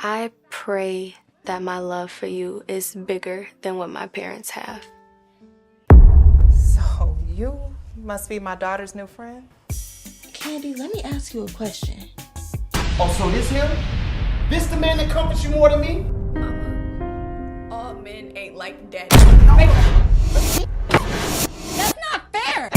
I pray that my love for you is bigger than what my parents have. So you must be my daughter's new friend? Candy, let me ask you a question. Oh, so this him? This the man that comforts you more than me? Mama, all men ain't like daddy. That's not fair!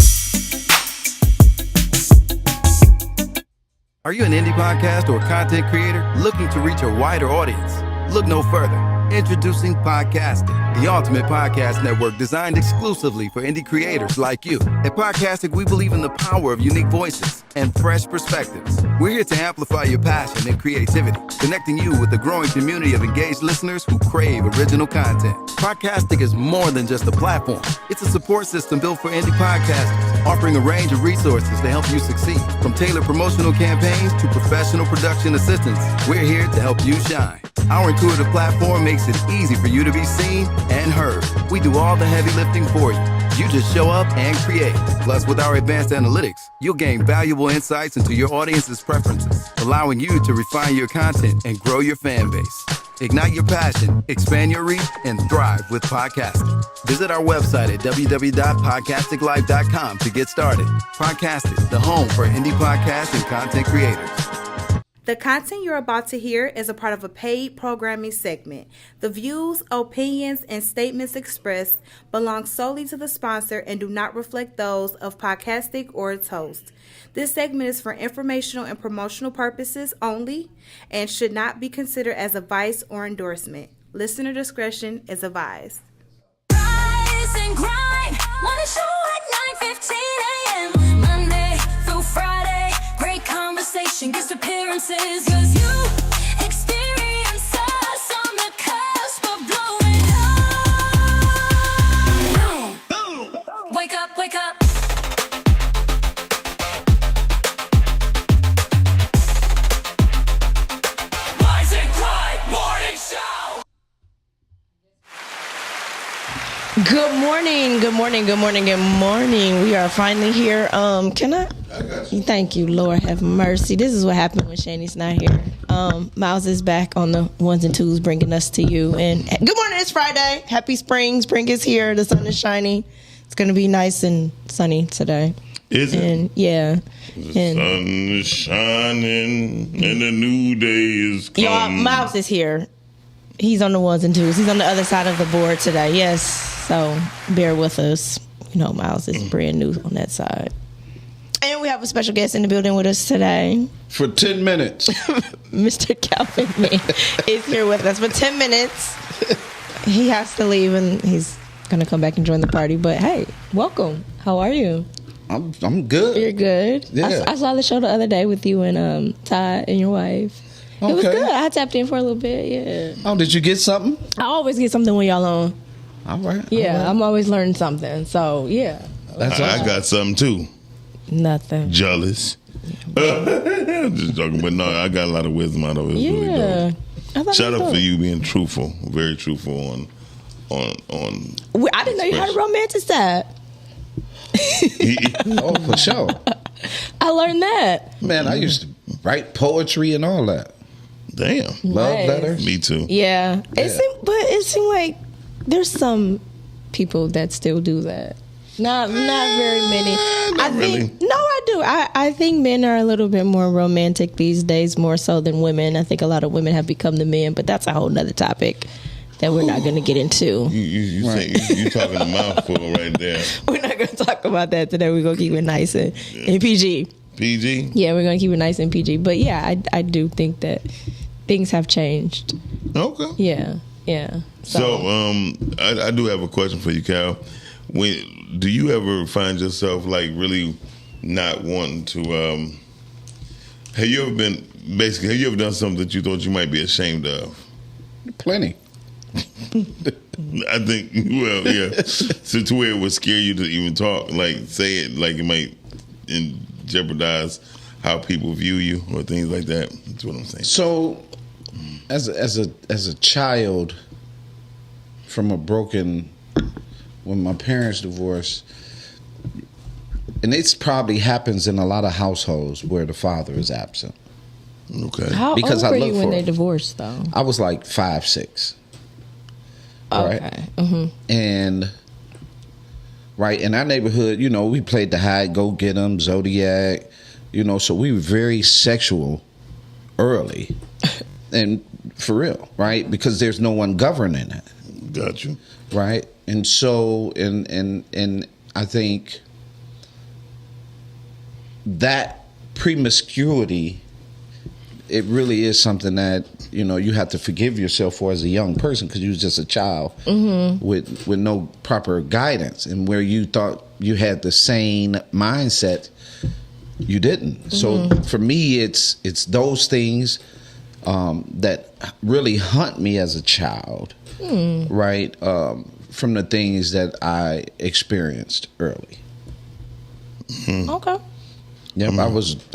Are you an indie podcast or content creator looking to reach a wider audience? Look no further. Introducing Podcastic, the ultimate podcast network designed exclusively for indie creators like you. At Podcastic, we believe in the power of unique voices and fresh perspectives. We're here to amplify your passion and creativity, connecting you with the growing community of engaged listeners who crave original content. Podcastic is more than just a platform. It's a support system built for indie podcasters, offering a range of resources to help you succeed. From tailored promotional campaigns to professional production assistance, we're here to help you shine. Our intuitive platform makes it easy for you to be seen and heard. We do all the heavy lifting for you. You just show up and create. Plus, with our advanced analytics, you'll gain valuable insights into your audience's preferences, allowing you to refine your content and grow your fan base. Ignite your passion, expand your reach, and thrive with podcasting. Visit our website at www.podcasticlife.com to get started. Podcastic, the home for indie podcasts and content creators. The content you're about to hear is a part of a paid programming segment. The views, opinions, and statements expressed belong solely to the sponsor and do not reflect those of Podcastic or its host. This segment is for informational and promotional purposes only and should not be considered as advice or endorsement. Listener discretion is advised. Rise and grind, wanna show at 9:15 a.m. Monday through Friday, great conversation, guest appearances, cause you experience us on the cusp of blowing up. Boom. Wake up, wake up. Rise and grind, morning show. Good morning, good morning, good morning, good morning. We are finally here. Can I got you. Thank you, Lord have mercy. This is what happened when Shani's not here. Miles is back on the ones and twos, bringing us to you. And good morning, it's Friday. Happy spring. Spring is here. The sun is shining. It's going to be nice and sunny today. Is it? And yeah. The sun is shining and a new day is come. Y'all, Miles is here. He's on the ones and twos. He's on the other side of the board today. Yes. So bear with us. You know, Miles is brand new on that side. And we have a special guest in the building with us today. For 10 minutes. Mr. Calvin May is here with us for 10 minutes. He has to leave and he's going to come back and join the party. But hey, welcome. How are you? I'm good. You're good? Yeah. I saw the show the other day with you and Todd and your wife. Okay. It was good. I tapped in for a little bit, yeah. Oh, did you get something? I always get something when y'all on. All right. Yeah, all right. I'm always learning something. So, yeah. I got something too. Nothing. Jealous. Just joking, but no, I got a lot of wisdom out of it. Yeah. Really shout out for you being truthful, very truthful on. I didn't know you had a romantic side. Oh, for sure. I learned that. Man, I used to write poetry and all that. Damn. Love Nice. letters. Me too. Yeah. It seemed like there's some people that still do that. Not very many. Not really. No, I do. I think men are a little bit more romantic these days, more so than women. I think a lot of women have become the men, but that's a whole nother topic that we're not going to get into. You talking a mouthful right there. We're not going to talk about that today. We're going to keep it nice and PG. PG? Yeah, we're going to keep it nice and PG. But yeah, I do think that things have changed. Okay. Yeah. So I do have a question for you, Cal. Do you ever find yourself like really not wanting to? Have you ever done something that you thought you might be ashamed of? Plenty. I think, well, yeah. So to where it would scare you to even talk, like say it, like it might jeopardize how people view you or things like that. That's what I'm saying. So, as a child from when my parents divorced, and it probably happens in a lot of households where the father is absent. Okay. How Because old I were look you when for they it. divorced, though? I was like 5, 6. Okay. Right? Mm-hmm. And right in our neighborhood, we played the hide, go get 'em, Zodiac, so we were very sexual early, and for real, right? Because there's no one governing it. Got you. Right, and so and I think that promiscuity, it really is something that you have to forgive yourself for as a young person, because you was just a child with no proper guidance, and where you thought you had the sane mindset, you didn't. So for me, it's those things that really haunt me as a child, right? From the things that I experienced early. Okay. Yep, I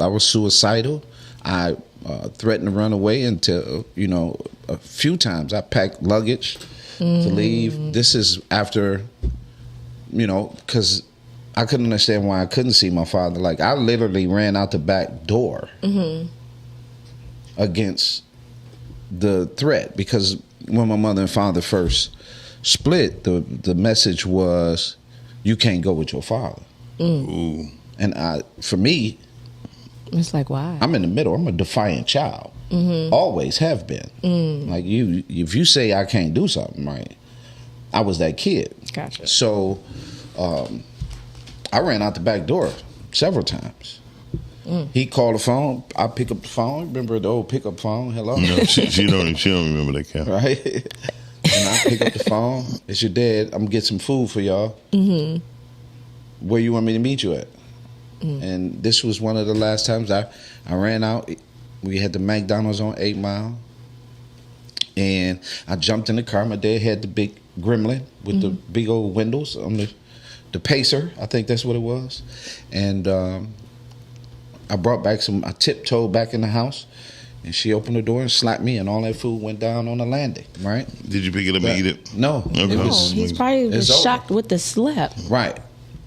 was suicidal. I threatened to run away until a few times. I packed luggage to leave. This is after, because I couldn't understand why I couldn't see my father. Like, I literally ran out the back door against the threat, because when my mother and father first split, the message was, you can't go with your father. Ooh. And for me, it's like, why? I'm in the middle. I'm a defiant child. Always have been. Like, if you say I can't do something, right, I was that kid. Gotcha. So I ran out the back door several times. He called the phone. I pick up the phone. Remember the old pickup phone? Hello? No, she don't remember that, Cal. Right? And I pick up the phone. It's your dad. I'm going to get some food for y'all. Where you want me to meet you at? And this was one of the last times I ran out. We had the McDonald's on 8 Mile. And I jumped in the car. My dad had the big Gremlin with the big old windows on the Pacer. I think that's what it was. And I brought back I tiptoed back in the house. And she opened the door and slapped me, and all that food went down on the landing, right? Did you pick it up and eat it? No. Okay. He's probably it's over. shocked with the slap. Right.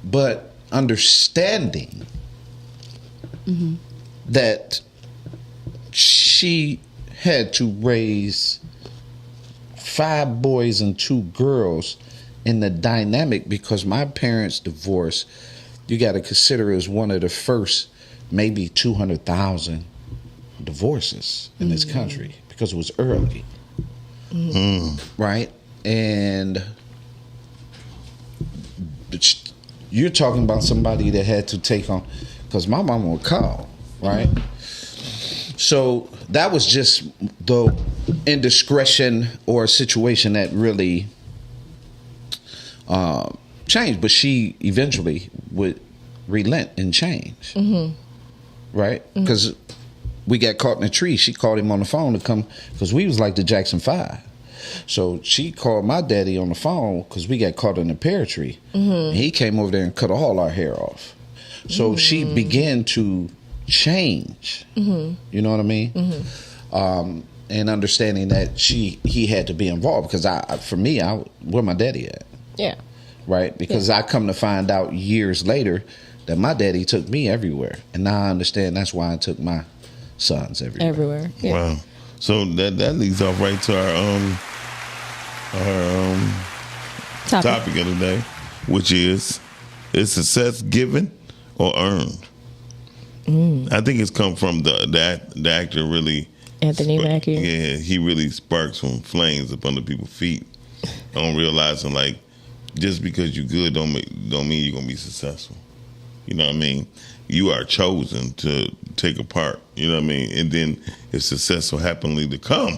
But understanding that she had to raise 5 boys and 2 girls in the dynamic, because my parents' divorce, you got to consider, is one of the first maybe 200,000 divorces in this country, because it was early. Right? And you're talking about somebody that had to take on, because my mom would call, right? So that was just the indiscretion or a situation that really changed. But she eventually would relent and change, right? Because we got caught in a tree. She called him on the phone to come, because we was like the Jackson 5. So she called my daddy on the phone because we got caught in a pear tree. And he came over there and cut all our hair off. So she began to change. You know what I mean? And understanding that he had to be involved, because for me, where my daddy at? Yeah. Right? Because I come to find out years later that my daddy took me everywhere. And now I understand that's why I took my sons everywhere. Yeah. Wow. So that leads off right to our topic of the day, which is Is success given or earned? I think it's come from the actor really. Anthony Mackie. Yeah, he really sparks some flames up under people's feet on realizing like just because you're good don't mean you're gonna be successful. You know what I mean? You are chosen to take a part. You know what I mean? And then if success will happily to come.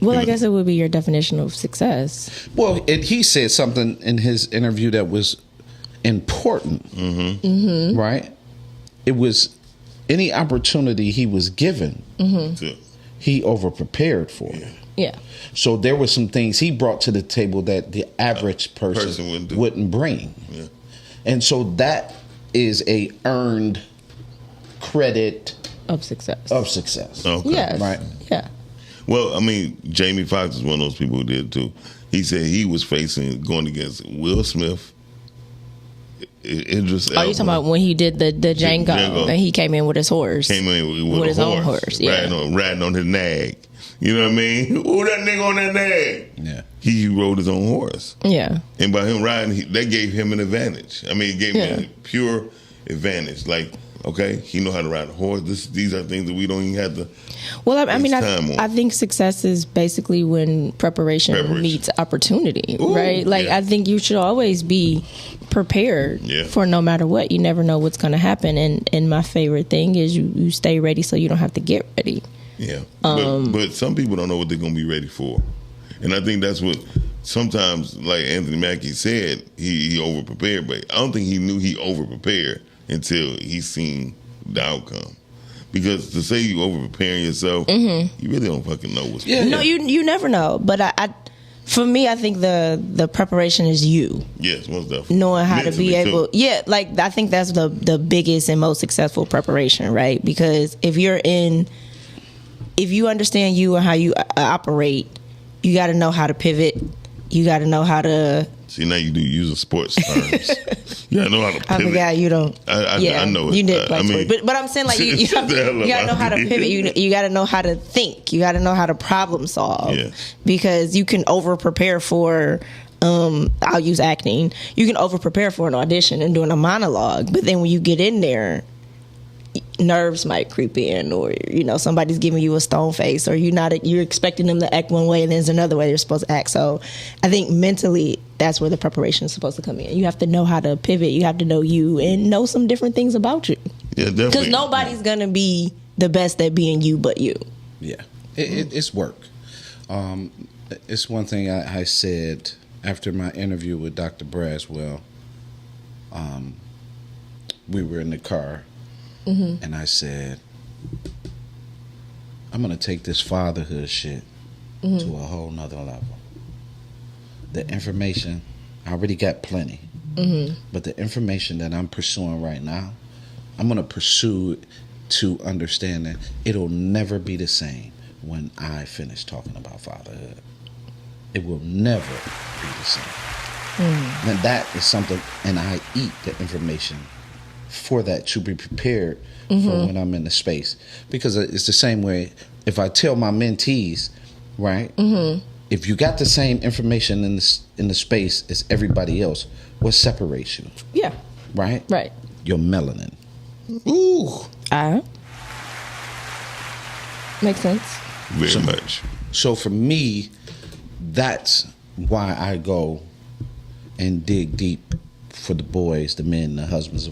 Well, I guess it would be your definition of success. Well, and he said something in his interview that was important, right? It was any opportunity he was given, he overprepared for it. Yeah. So there were some things he brought to the table that the average person wouldn't bring. Yeah. And so that is a earned credit of success. Okay. Yes. Right. Yeah. Well, I mean, Jamie Foxx is one of those people who did too. He said he was going against Will Smith. Idris Elba. Oh, you talking about when he did the Django and he came in with his horse? Came in with his own horse. Yeah. Riding on his nag. You know what I mean? Who that nigga on that nag? Yeah. He rode his own horse. Yeah. And by him riding, that gave him an advantage. I mean, it gave him a pure advantage. Like, okay, he know how to ride a horse. These are things that we don't even have to. Well, I mean, I think success is basically when preparation meets opportunity, right? Like, I think you should always be prepared for no matter what. You never know what's going to happen. And my favorite thing is you stay ready so you don't have to get ready. Yeah. But some people don't know what they're going to be ready for. And I think that's what sometimes, like Anthony Mackie said, he over-prepared. But I don't think he knew he over-prepared until he seen the outcome. Because to say you over-preparing yourself, you really don't fucking know what's going on. No, you never know. But for me, I think the preparation is you. Yes, most definitely. Knowing how mentally to be able, like I think that's the biggest and most successful preparation, right? Because if you understand you and how you operate, you got to know how to pivot. You got to know how to. See, now you do using sports terms. You got to know how to pivot. I forgot you don't. I know it. You did play sports. But I'm saying like you got to know how to pivot. You got to know how to think. You got to know how to problem solve. Yeah. Because you can over prepare for. I'll use acting. You can over prepare for an audition and doing a monologue, but then when you get in there, nerves might creep in, or somebody's giving you a stone face, or you're expecting them to act one way and there's another way they're supposed to act. So I think mentally that's where the preparation is supposed to come in. You have to know how to pivot. You have to know you and know some different things about you. Yeah, definitely. Because nobody's gonna be the best at being you but you. Yeah, it's work. It's one thing I said after my interview with Dr. Braswell. We were in the car. And I said, I'm going to take this fatherhood shit to a whole nother level. The information, I already got plenty. But the information that I'm pursuing right now, I'm going to pursue it to understand that it'll never be the same when I finish talking about fatherhood. It will never be the same. And that is something, and I eat the information for that, to be prepared for when I'm in the space. Because it's the same way if I tell my mentees, right, if you got the same information in the space as everybody else, what separates you? Yeah. Right? Right. Your melanin. Ooh. Makes sense. Very much. So for me, that's why I go and dig deep for the boys, the men, the husbands,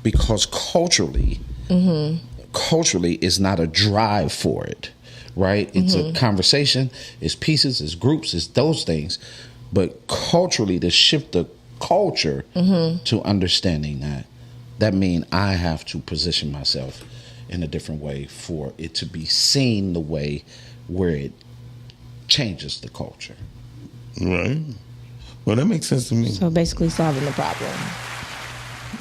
because culturally is not a drive for it, right? It's a conversation, it's pieces, it's groups, it's those things. But culturally, to shift the culture to understanding that means I have to position myself in a different way for it to be seen the way where it changes the culture. Right. Well, that makes sense to me. So basically solving the problem.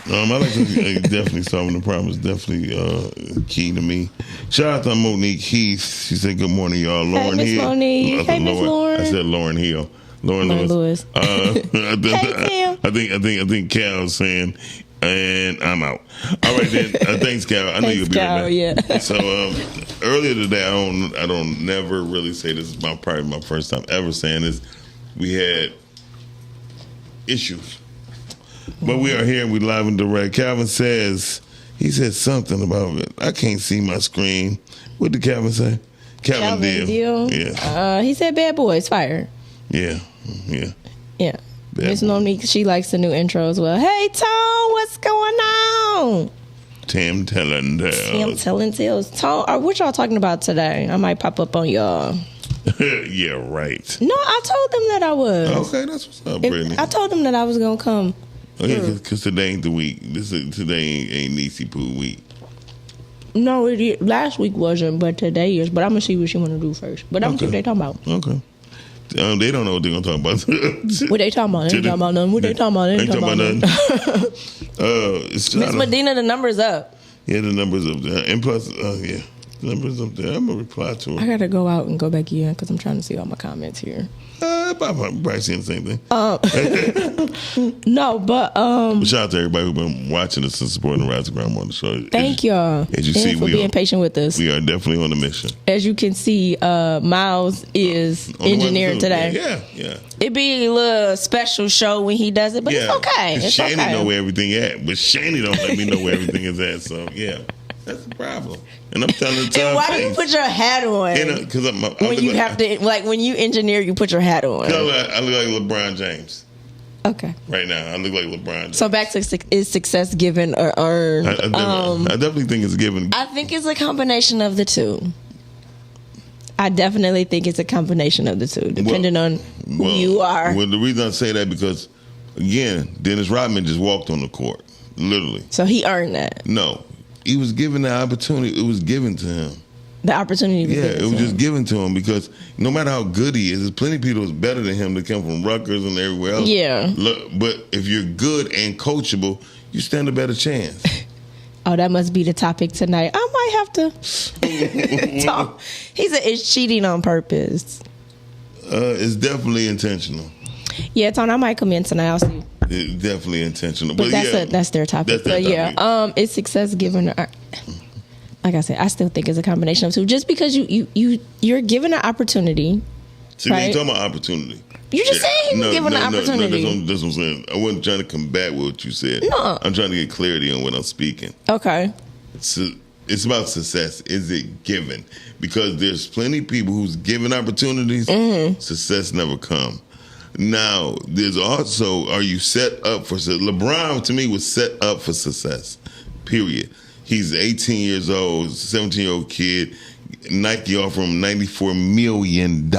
I like to definitely solving the problem is definitely key to me. Shout out to Monique Heath. She said, "Good morning, y'all." Lauren Miss Hill. Monique. Hey, Miss Lauren. I said Lauren Hill. Lauren Lewis. Hey, Tim. I think Cal's saying, and I'm out. All right then. Thanks, Cal. I know you'll be Cal, right yeah. back. So earlier today, I don't never really say this is probably my first time ever saying this. We had issues. But we are here. We live and direct. Calvin says he said something about it. I can't see my screen. What did Calvin say? Calvin Deal. Yeah. He said Bad Boys Fire. Yeah. Yeah. Bad Miss Boy. Monique, she likes the new intro as well. Hey, Tone, what's going on? Tim telling Tim telling tales. Tone, what y'all talking about today? I might pop up on y'all. Yeah, right. No, I told them that I was. Okay, that's what's up, Brittany. I told them that I was going to come. Oh, yeah, because today ain't the week. Today ain't Niecy Poo week. No, last week wasn't, but today is. But I'm going to see what she want to do first. But I'm going to see what they talking about. Okay. They don't know what they're going to talk about. What they talking about? They ain't talking about nothing. What they talking about? They ain't talking about nothing. It's Miss Medina, the number's up. Yeah, the number's up there. And plus, the number's up there. I'm going to reply to her. I got to go out and go back in because I'm trying to see all my comments here. Probably seeing the same thing. No, but shout out to everybody who's been watching us and supporting the Rising Ground Morning Show. Thank y'all. As you see, for being patient with us. We are definitely on a mission. As you can see, Miles is engineering today. Yeah. It be a little special show when he does it, but it's okay. It's Shani okay. know where everything at, but Shani don't let me know where everything is at. So yeah, that's the problem. And I'm telling the time. And why do you put your hat on? Because when you have to, like when you engineer, you put your hat on. I look like LeBron James. Okay. Right now, I look like LeBron James. So back to is success given or earned? I definitely think it's given. I think it's a combination of the two. I definitely think it's a combination of the two, depending on who you are. Well, the reason I say that because, again, Dennis Rodman just walked on the court, literally. So he earned that. No, he was given the opportunity. It was given to him. The opportunity was given to him. It was just given to him because no matter how good he is, there's plenty of people that's better than him that come from Rutgers and everywhere else. Yeah. But if you're good and coachable, you stand a better chance. Oh, that must be the topic tonight. I might have to talk. He said it's cheating on purpose. It's definitely intentional. Yeah, Tony, I might come in tonight. I'll see. It's definitely intentional. But that's their topic. That's their topic. It's success given. Like I said, I still think it's a combination of two. Just because you're given an opportunity. See, right? we ain't talking about opportunity. You just said he was given an opportunity. No, that's what I'm saying. I wasn't trying to combat what you said. No. I'm trying to get clarity on what I'm speaking. Okay. It's about success. Is it given? Because there's plenty of people who's given opportunities, success never come. Now, there's also, are you set up for success? LeBron, to me, was set up for success, period. He's 18 years old, 17-year-old kid. Nike offered him $94 million.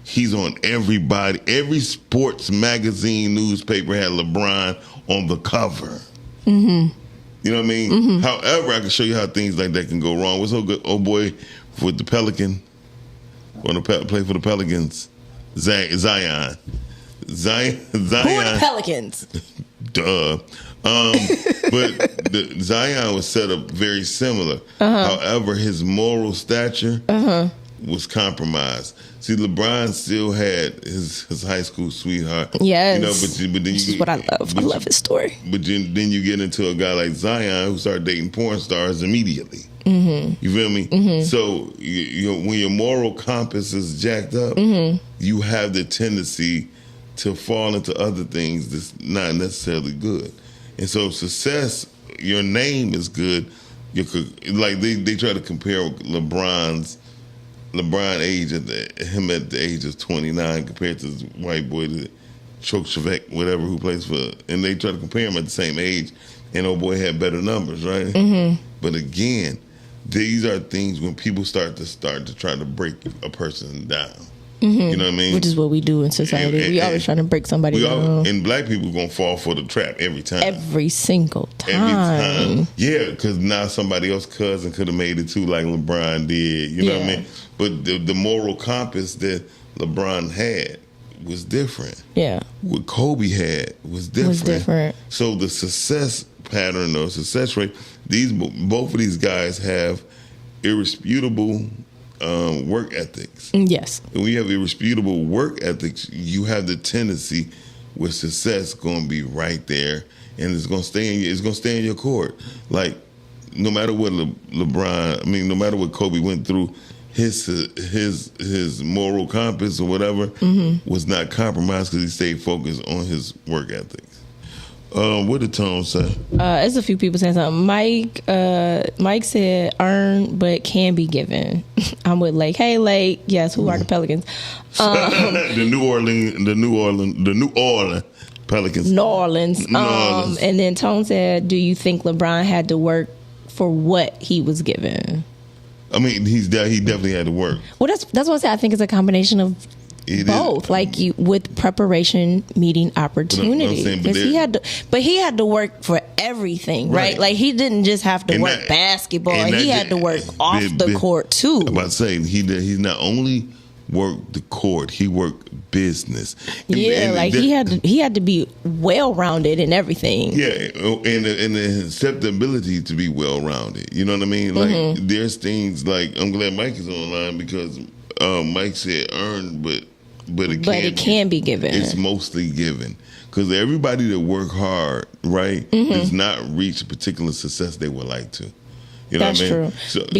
He's on every sports magazine, newspaper had LeBron on the cover. Mm-hmm. You know what I mean? Mm-hmm. However, I can show you how things like that can go wrong. What's so good, old boy with the Pelican, want to play for the Pelicans? Zion. Who are the Pelicans? Duh. But Zion was set up very similar. However, his moral stature was compromised. See, LeBron still had his high school sweetheart. Yes. You know, but then this is what I love. I love his story. But then you get into a guy like Zion who started dating porn stars immediately. Mm-hmm. You feel me? Mm-hmm. So when your moral compass is jacked up, you have the tendency to fall into other things that's not necessarily good. And so success, your name is good. Like they try to compare LeBron age at the age of 29 compared to this white boy, Chokshevek, whatever, who plays for, and they try to compare him at the same age, and old boy had better numbers, right? Mm-hmm. But again, these are things when people start to try to break a person down. Mm-hmm. You know what I mean? Which is what we do in society. We always trying to break somebody down. And black people gonna fall for the trap every time. Every single time. Every time. Yeah, because now somebody else's cousin could have made it too, like LeBron did. You know what I mean? But the moral compass that LeBron had was different. Yeah. What Kobe had was different. So the success pattern or success rate, both of these guys have irresputable work ethics. Yes. And when you have irresputable work ethics, you have the tendency with success going to be right there, and it's going to stay in your court. Like no matter what no matter what Kobe went through, his moral compass or whatever was not compromised because he stayed focused on his work ethics. What did Tone say? It's a few people saying something. Mike said earn but can be given. I'm with Lake. Hey Lake, yes. Who are the Pelicans? The New Orleans Pelicans. New Orleans. New Orleans. And then Tone said, "Do you think LeBron had to work for what he was given?" I mean, he definitely had to work. Well, that's what I said. I think it's a combination of both, like with preparation meeting opportunity. He had to work for everything, right? Like he didn't just have to work basketball; he had to work off the court too. I'm about to say he's not only worked the court, he worked business. He had to be well rounded in everything. Yeah, and the acceptability to be well rounded. You know what I mean? Like there's things like I'm glad Mike is online because Mike said earned, but it can be given. It's mostly given because everybody that work hard, right, does not reach a particular success they would like to. You know That's what I mean?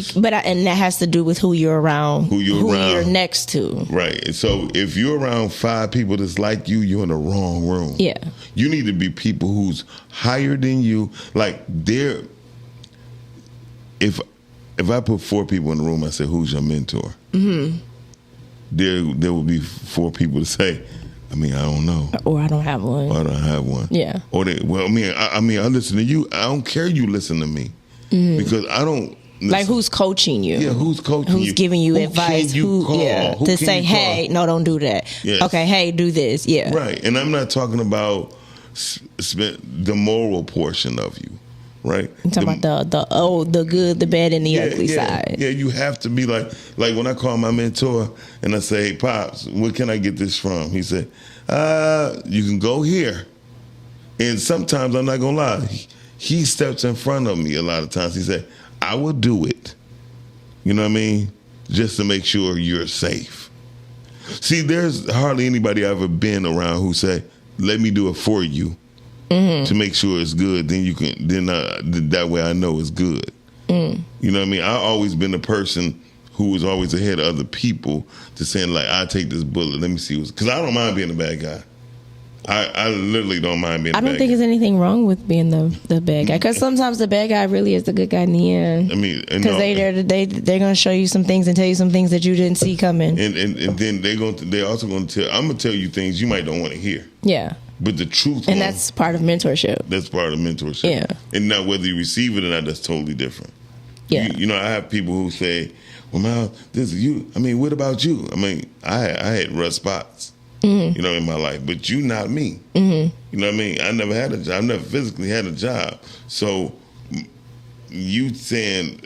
true. And that has to do with who you're around, who you're next to. Right. So if you're around 5 people that's like you, you're in the wrong room. Yeah. You need to be people who's higher than you. Like if I put 4 people in the room, I say, "Who's your mentor?" There will be 4 people to say, I don't know. Or I don't have one. Or I don't have one. Yeah. Or I listen to you. I don't care you listen to me. Because I don't listen. Like who's coaching you? Yeah, who's coaching you? Who's giving you advice? Who to say, hey, no, don't do that. Yes. Okay, hey, do this. Yeah. Right. And I'm not talking about the moral portion of you. Right. I'm talking about the good, the bad, and the ugly side. Yeah, you have to be like when I call my mentor and I say, "Hey, Pops, where can I get this from?" He said, "You can go here." And sometimes I'm not gonna lie, he steps in front of me a lot of times. He said, "I will do it." You know what I mean? Just to make sure you're safe. See, there's hardly anybody I've ever been around who say, "Let me do it for you." To make sure it's good, then you can. That way I know it's good. You know what I mean? I've always been the person who was always ahead of other people to saying like, "I take this bullet. Let me see what's." Because I don't mind being a bad guy. I literally don't mind being. I don't think there's anything wrong with being the bad guy. Because sometimes the bad guy really is the good guy in the end. I mean, because they're gonna show you some things and tell you some things that you didn't see coming. And then they're also gonna tell. I'm gonna tell you things you might don't want to hear. Yeah. But the truth, and that's part of mentorship. That's part of mentorship. Yeah. And now whether you receive it or not, that's totally different. Yeah. You know, I have people who say, "Well, Mal, this is you. I mean, what about you?" I mean, I had rough spots, you know, in my life, but you not me. You know what I mean? I never had a job. I never physically had a job. So you saying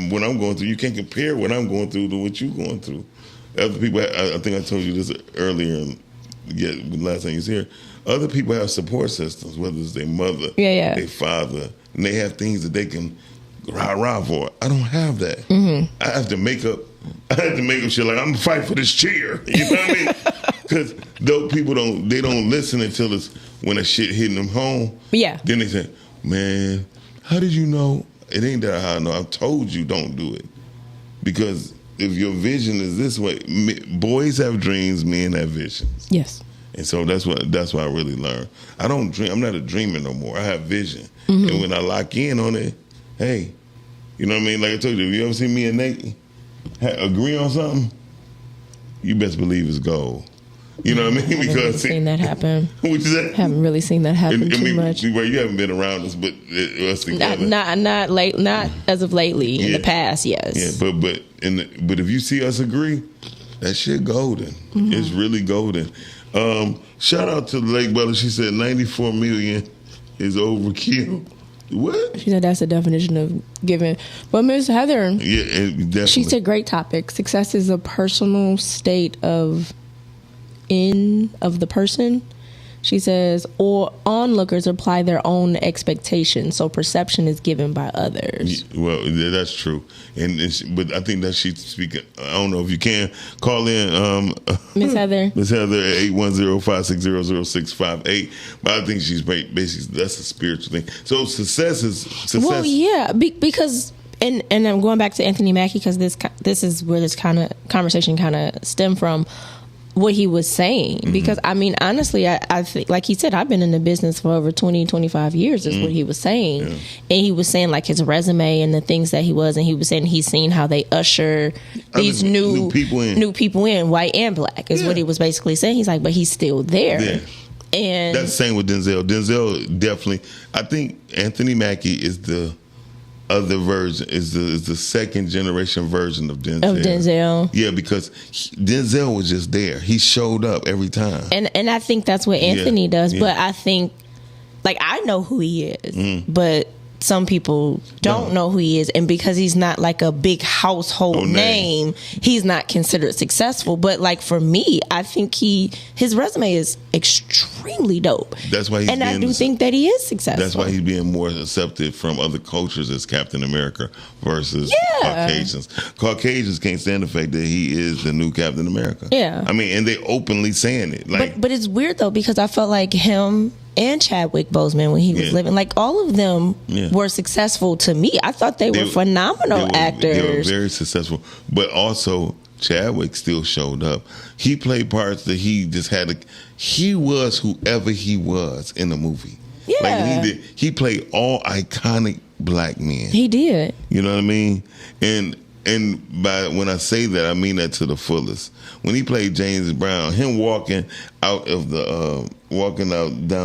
what I'm going through, you can't compare what I'm going through to what you're going through. Other people, I think I told you this earlier, last time you was here. Other people have support systems, whether it's their mother, their father, and they have things that they can rah for. I don't have that. I have to make up shit like I'm gonna fight for this chair. You know what I mean? Because those people don't listen until it's when a shit hitting them home. Yeah. Then they say, "Man, how did you know?" It ain't that how I know. I've told you don't do it. Because if your vision is this way, boys have dreams, men have visions. Yes. And so that's what I really learned. I don't dream. I'm not a dreamer no more. I have vision. And when I lock in on it, hey, you know what I mean? Like I told you, you ever see me and Nate agree on something? You best believe it's gold. You know what I mean? Because I haven't seen that happen. What you say? Haven't really seen that happen too much. Well, you haven't been around us, but us together. Not as of lately. In the past, yes. Yeah, but if you see us agree, that shit golden. It's really golden. Shout out to the Lake Brother. She said 94 million is overkill. What? She said that's the definition of giving. But Miss Heather, definitely. She said great topic. Success is a personal state of the person. She says, or onlookers apply their own expectations, so perception is given by others. Well, that's true, but I think that she's speaking. I don't know if you can call in, Miss Heather. Miss Heather at 810-560-0658. But I think she's basically that's a spiritual thing. So success is success. Well, yeah, because. And I'm going back to Anthony Mackie because this is where this kind of conversation kind of stemmed from. what he was saying. Because I mean, honestly, I think, like he said, I've been in the business for over 20, 25 years is what he was saying. And he was saying like his resume and the things that he was, and he was saying he's seen how they usher these new people in, white and black, is what he was basically saying. He's like, but he's still there. Yeah. And that's the same with Denzel. Denzel definitely, I think Anthony Mackie is the other version, is the second generation version of Denzel. Yeah, because Denzel was just there. He showed up every time. And I think that's what Anthony does. But I think, like, I know who he is, but some people don't know who he is, and because he's not like a big household name, he's not considered successful. But like for me, I think his resume is extremely dope. That's why I do think that he is successful. That's why he's being more accepted from other cultures as Captain America versus Caucasians. Caucasians can't stand the fact that he is the new Captain America. Yeah, I mean, and they openly saying it. Like, but it's weird though, because I felt like him and Chadwick Boseman, when he was living, like all of them were successful to me. I thought they were phenomenal actors. They were very successful, but also Chadwick still showed up. He played parts that he just had. He was whoever he was in the movie. Yeah, like he played all iconic black men. He did. You know what I mean? And by when I say that, I mean that to the fullest. When he played James Brown, him walking out down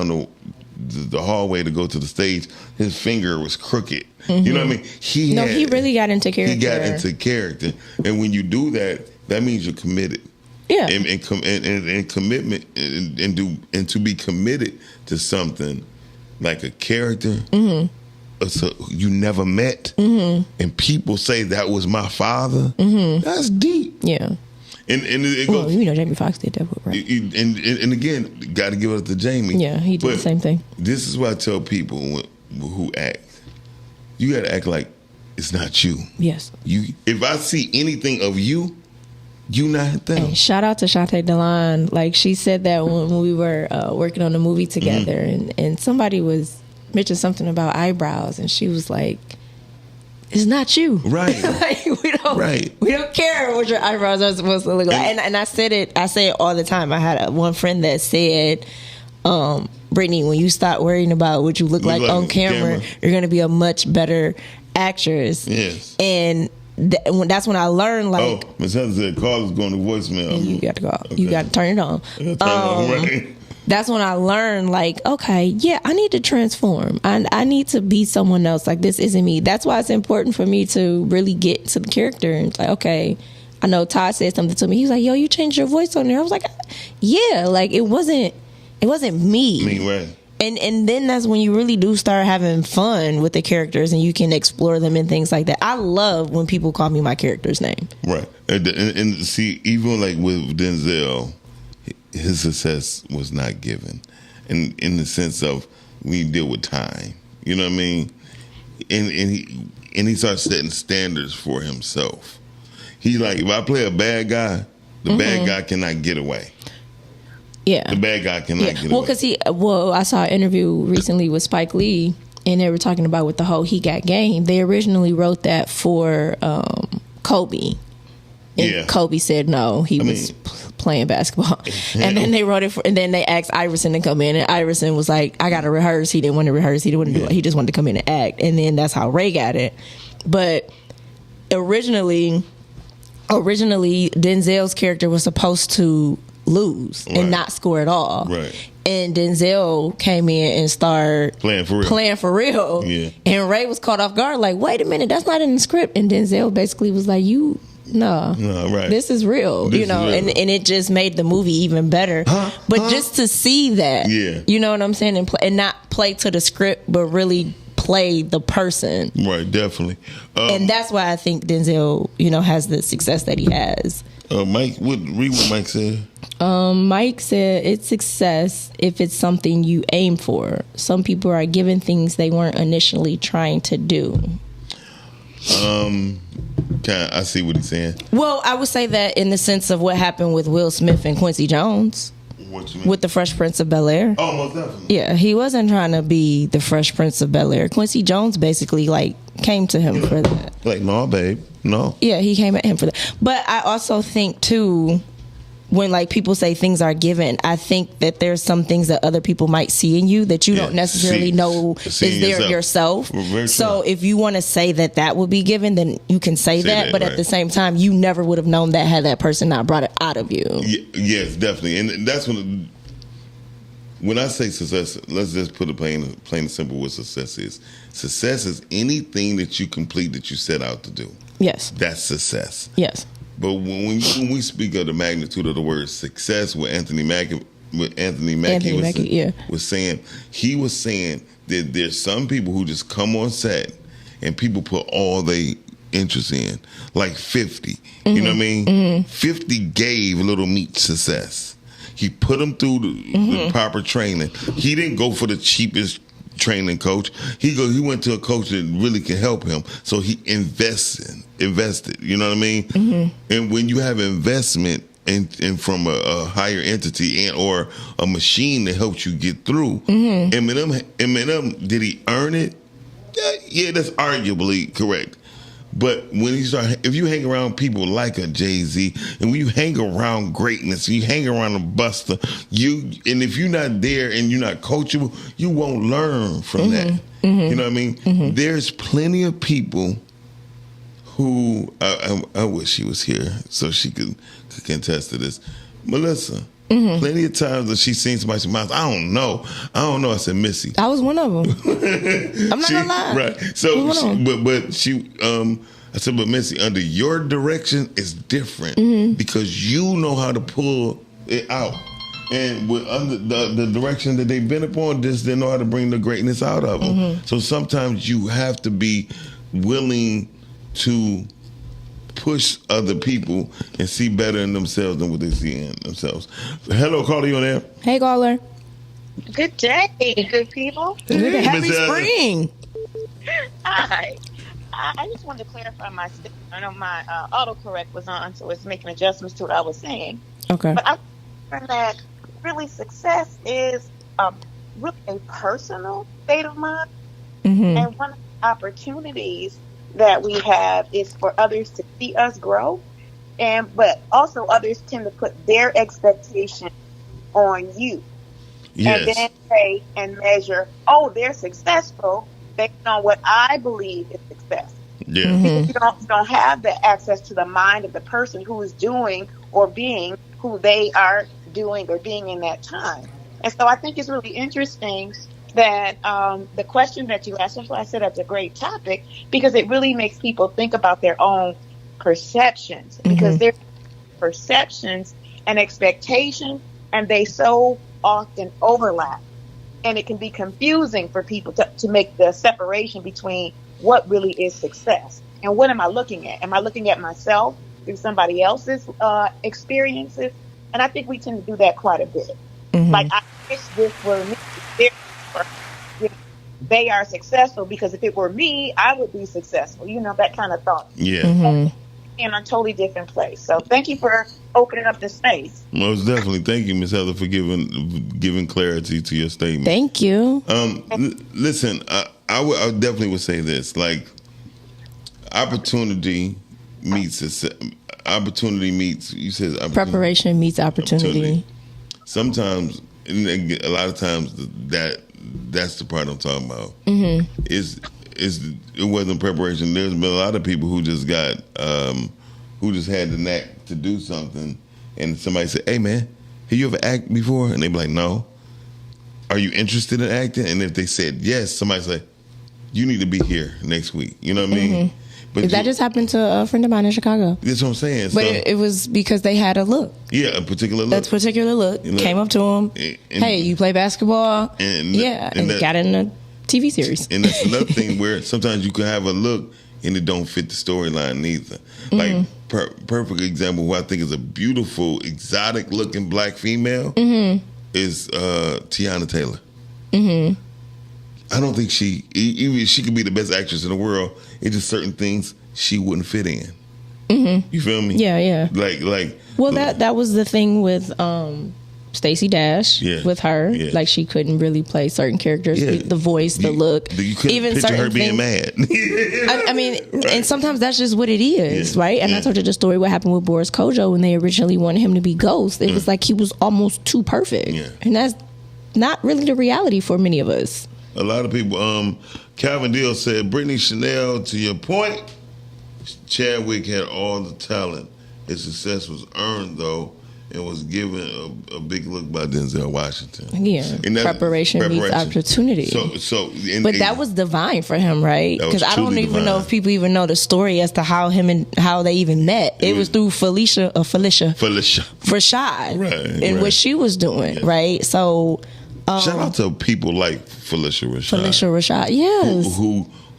the hallway to go to the stage, his finger was crooked. You know what I mean? He really got into character. He got into character, and when you do that, that means you're committed. Yeah, and commitment, and to be committed to something like a character. So you never met, and people say that was my father. That's deep. Yeah, and it goes. Well, you know, Jamie Foxx did that, right? And again, got to give it up to Jamie. Yeah, he did the same thing. This is what I tell people who act. You got to act like it's not you. Yes. If I see anything of you, you not them. Hey, shout out to Shantae Delon. Like, she said that when we were working on the movie together, and somebody was mentioned something about eyebrows, and she was like, "It's not you, right? Like, we don't care what your eyebrows are supposed to look like." And I say it all the time. I had one friend that said, "Brittany, when you stop worrying about what you look like on camera, you're going to be a much better actress." Yes, and that's when I learned, like, Miss Heather said, "Call is going to voicemail." You got to go. Okay. You got to turn it on. Right. That's when I learned, like, okay, yeah, I need to transform. I need to be someone else. Like, this isn't me. That's why it's important for me to really get to the character. And it's like, okay, I know Todd said something to me. He was like, "Yo, you changed your voice on there." I was like, yeah, like it wasn't me. Right. And then that's when you really do start having fun with the characters, and you can explore them and things like that. I love when people call me my character's name. Right. And see, even like with Denzel, his success was not given, in the sense of we deal with time. You know what I mean? And he starts setting standards for himself. He's like, if I play a bad guy, the bad guy cannot get away. Yeah, the bad guy cannot get away. Well, I saw an interview recently with Spike Lee, and they were talking about with the whole He Got Game. They originally wrote that for Kobe. And Kobe said no, he was playing basketball. And then they wrote it and then they asked Iverson to come in, and Iverson was like, "I gotta rehearse." He didn't want to rehearse, he didn't want to do it, he just wanted to come in and act. And then that's how Ray got it. But originally Denzel's character was supposed to lose and not score at all. Right. And Denzel came in and started playing for real. Yeah. And Ray was caught off guard, like, "Wait a minute, that's not in the script." And Denzel basically was like, No, right. This is real, real. And it just made the movie even better. But just to see that, you know what I'm saying, and not play to the script, but really play the person. Right, definitely. And that's why I think Denzel, has the success that he has. Mike, read what Mike said. Mike said, "It's success if it's something you aim for. Some people are given things they weren't initially trying to do." I see what he's saying. Well, I would say that in the sense of what happened with Will Smith and Quincy Jones. What you mean? With the Fresh Prince of Bel-Air. Oh, most definitely. Yeah, he wasn't trying to be the Fresh Prince of Bel-Air. Quincy Jones basically came to him for that. Like, no, babe, no. Yeah, he came at him for that. But I also think too, when like people say things are given, I think that there's some things that other people might see in you that you don't necessarily know is there yourself. So if you want to say that would be given, then you can say that. But at the same time, you never would have known that had that person not brought it out of you. Yes, definitely. And that's when I say success, let's just put it plain and simple what success is. Success is anything that you complete that you set out to do. Yes. That's success. Yes. But when we speak of the magnitude of the word success, what Anthony Mackie was saying, he was saying that there's some people who just come on set and people put all they interest in, like 50. You know what I mean? 50 gave Little Meat success. He put them through the proper training. He didn't go for the cheapest training coach. He went to a coach that really can help him. So he invested. You know what I mean? And when you have investment and from a higher entity and or a machine that helps you get through, Eminem, did he earn it? Yeah, that's arguably correct. But when if you hang around people like a Jay-Z, and when you hang around greatness, you hang around a Buster, and if you're not there and you're not coachable, you won't learn from that. You know what I mean? There's plenty of people who I wish she was here so she could contest to this. Melissa. Plenty of times that she's seen somebody say, Miles, I don't know. I said, Missy. I was one of them. I'm not gonna lie. Right. So, I said, but Missy, under your direction is different because you know how to pull it out. And with under the direction that they've been upon, they know how to bring the greatness out of them. So sometimes you have to be willing to push other people and see better in themselves than what they see in themselves. Hello, caller, you on there? Hey, caller. Good day, good people. Good. Happy spring. Hi. I just wanted to clarify my statement. I know my autocorrect was on, so it's making adjustments to what I was saying. Okay. But I think that really success is really a personal state of mind. And one of the opportunities that we have is for others to see us grow, but also others tend to put their expectation on you, and then say and measure. Oh, they're successful based on what I believe is success. Because you don't have the access to the mind of the person who is doing or being who they are doing or being in that time. And so I think it's really interesting that the question that you asked, that's why I said that's a great topic, because it really makes people think about their own perceptions, because their perceptions and expectations, and they so often overlap. And it can be confusing for people to make the separation between what really is success and what am I looking at? Am I looking at myself through somebody else's experiences? And I think we tend to do that quite a bit. Like, I wish this were me. They are successful because if it were me, I would be successful. You know, that kind of thought. Yeah. In a totally different place. So thank you for opening up the space. Most definitely. Thank you, Ms. Heather, for giving clarity to your statement. Thank you. Listen, I definitely would say this. Like, opportunity meets opportunity meets. You said preparation meets opportunity. Sometimes, and a lot of times, that's the part I'm talking about. It wasn't preparation. There's been a lot of people who just got who just had the knack to do something, and somebody said, "Hey, man, have you ever acted before?" And they be like, "No." Are you interested in acting? And if they said yes, somebody say, "You need to be here next week." You know what I mean? But that just happened to a friend of mine in Chicago. That's what I'm saying. But it was because they had a look. Yeah, a particular look. That particular look. Came up to him. Hey, you play basketball? And got in a TV series. And that's another thing where sometimes you can have a look and it don't fit the storyline neither. Like, perfect example who I think is a beautiful, exotic looking black female is Tiana Taylor. I don't think she could be the best actress in the world. It's just certain things she wouldn't fit in. You feel me? Yeah. Like. Well, that was the thing with Stacey Dash with her. Like she couldn't really play certain characters, the voice, the look, you couldn't even picture certain her being things. mad. I mean, and sometimes that's just what it is, right? And I told you the story what happened with Boris Kojo when they originally wanted him to be Ghost. It was like he was almost too perfect, and that's not really the reality for many of us. A lot of people. Calvin Deal said, Brittany Chanel, to your point, Chadwick had all the talent. His success was earned, though, and was given a big look by Denzel Washington. Yeah, preparation meets opportunity. But that was divine for him, right? Because I don't even know if people even know the story as to how they even met. It was through Felicia Rashad, and what she was doing, right? So shout out to people like Felicia Rashad. Yes,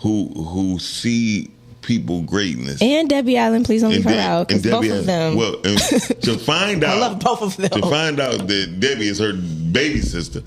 who see people greatness. And Debbie Allen, please don't leave her out, because both of them. Well, to find out, I love both of them. To find out that Debbie is her baby sister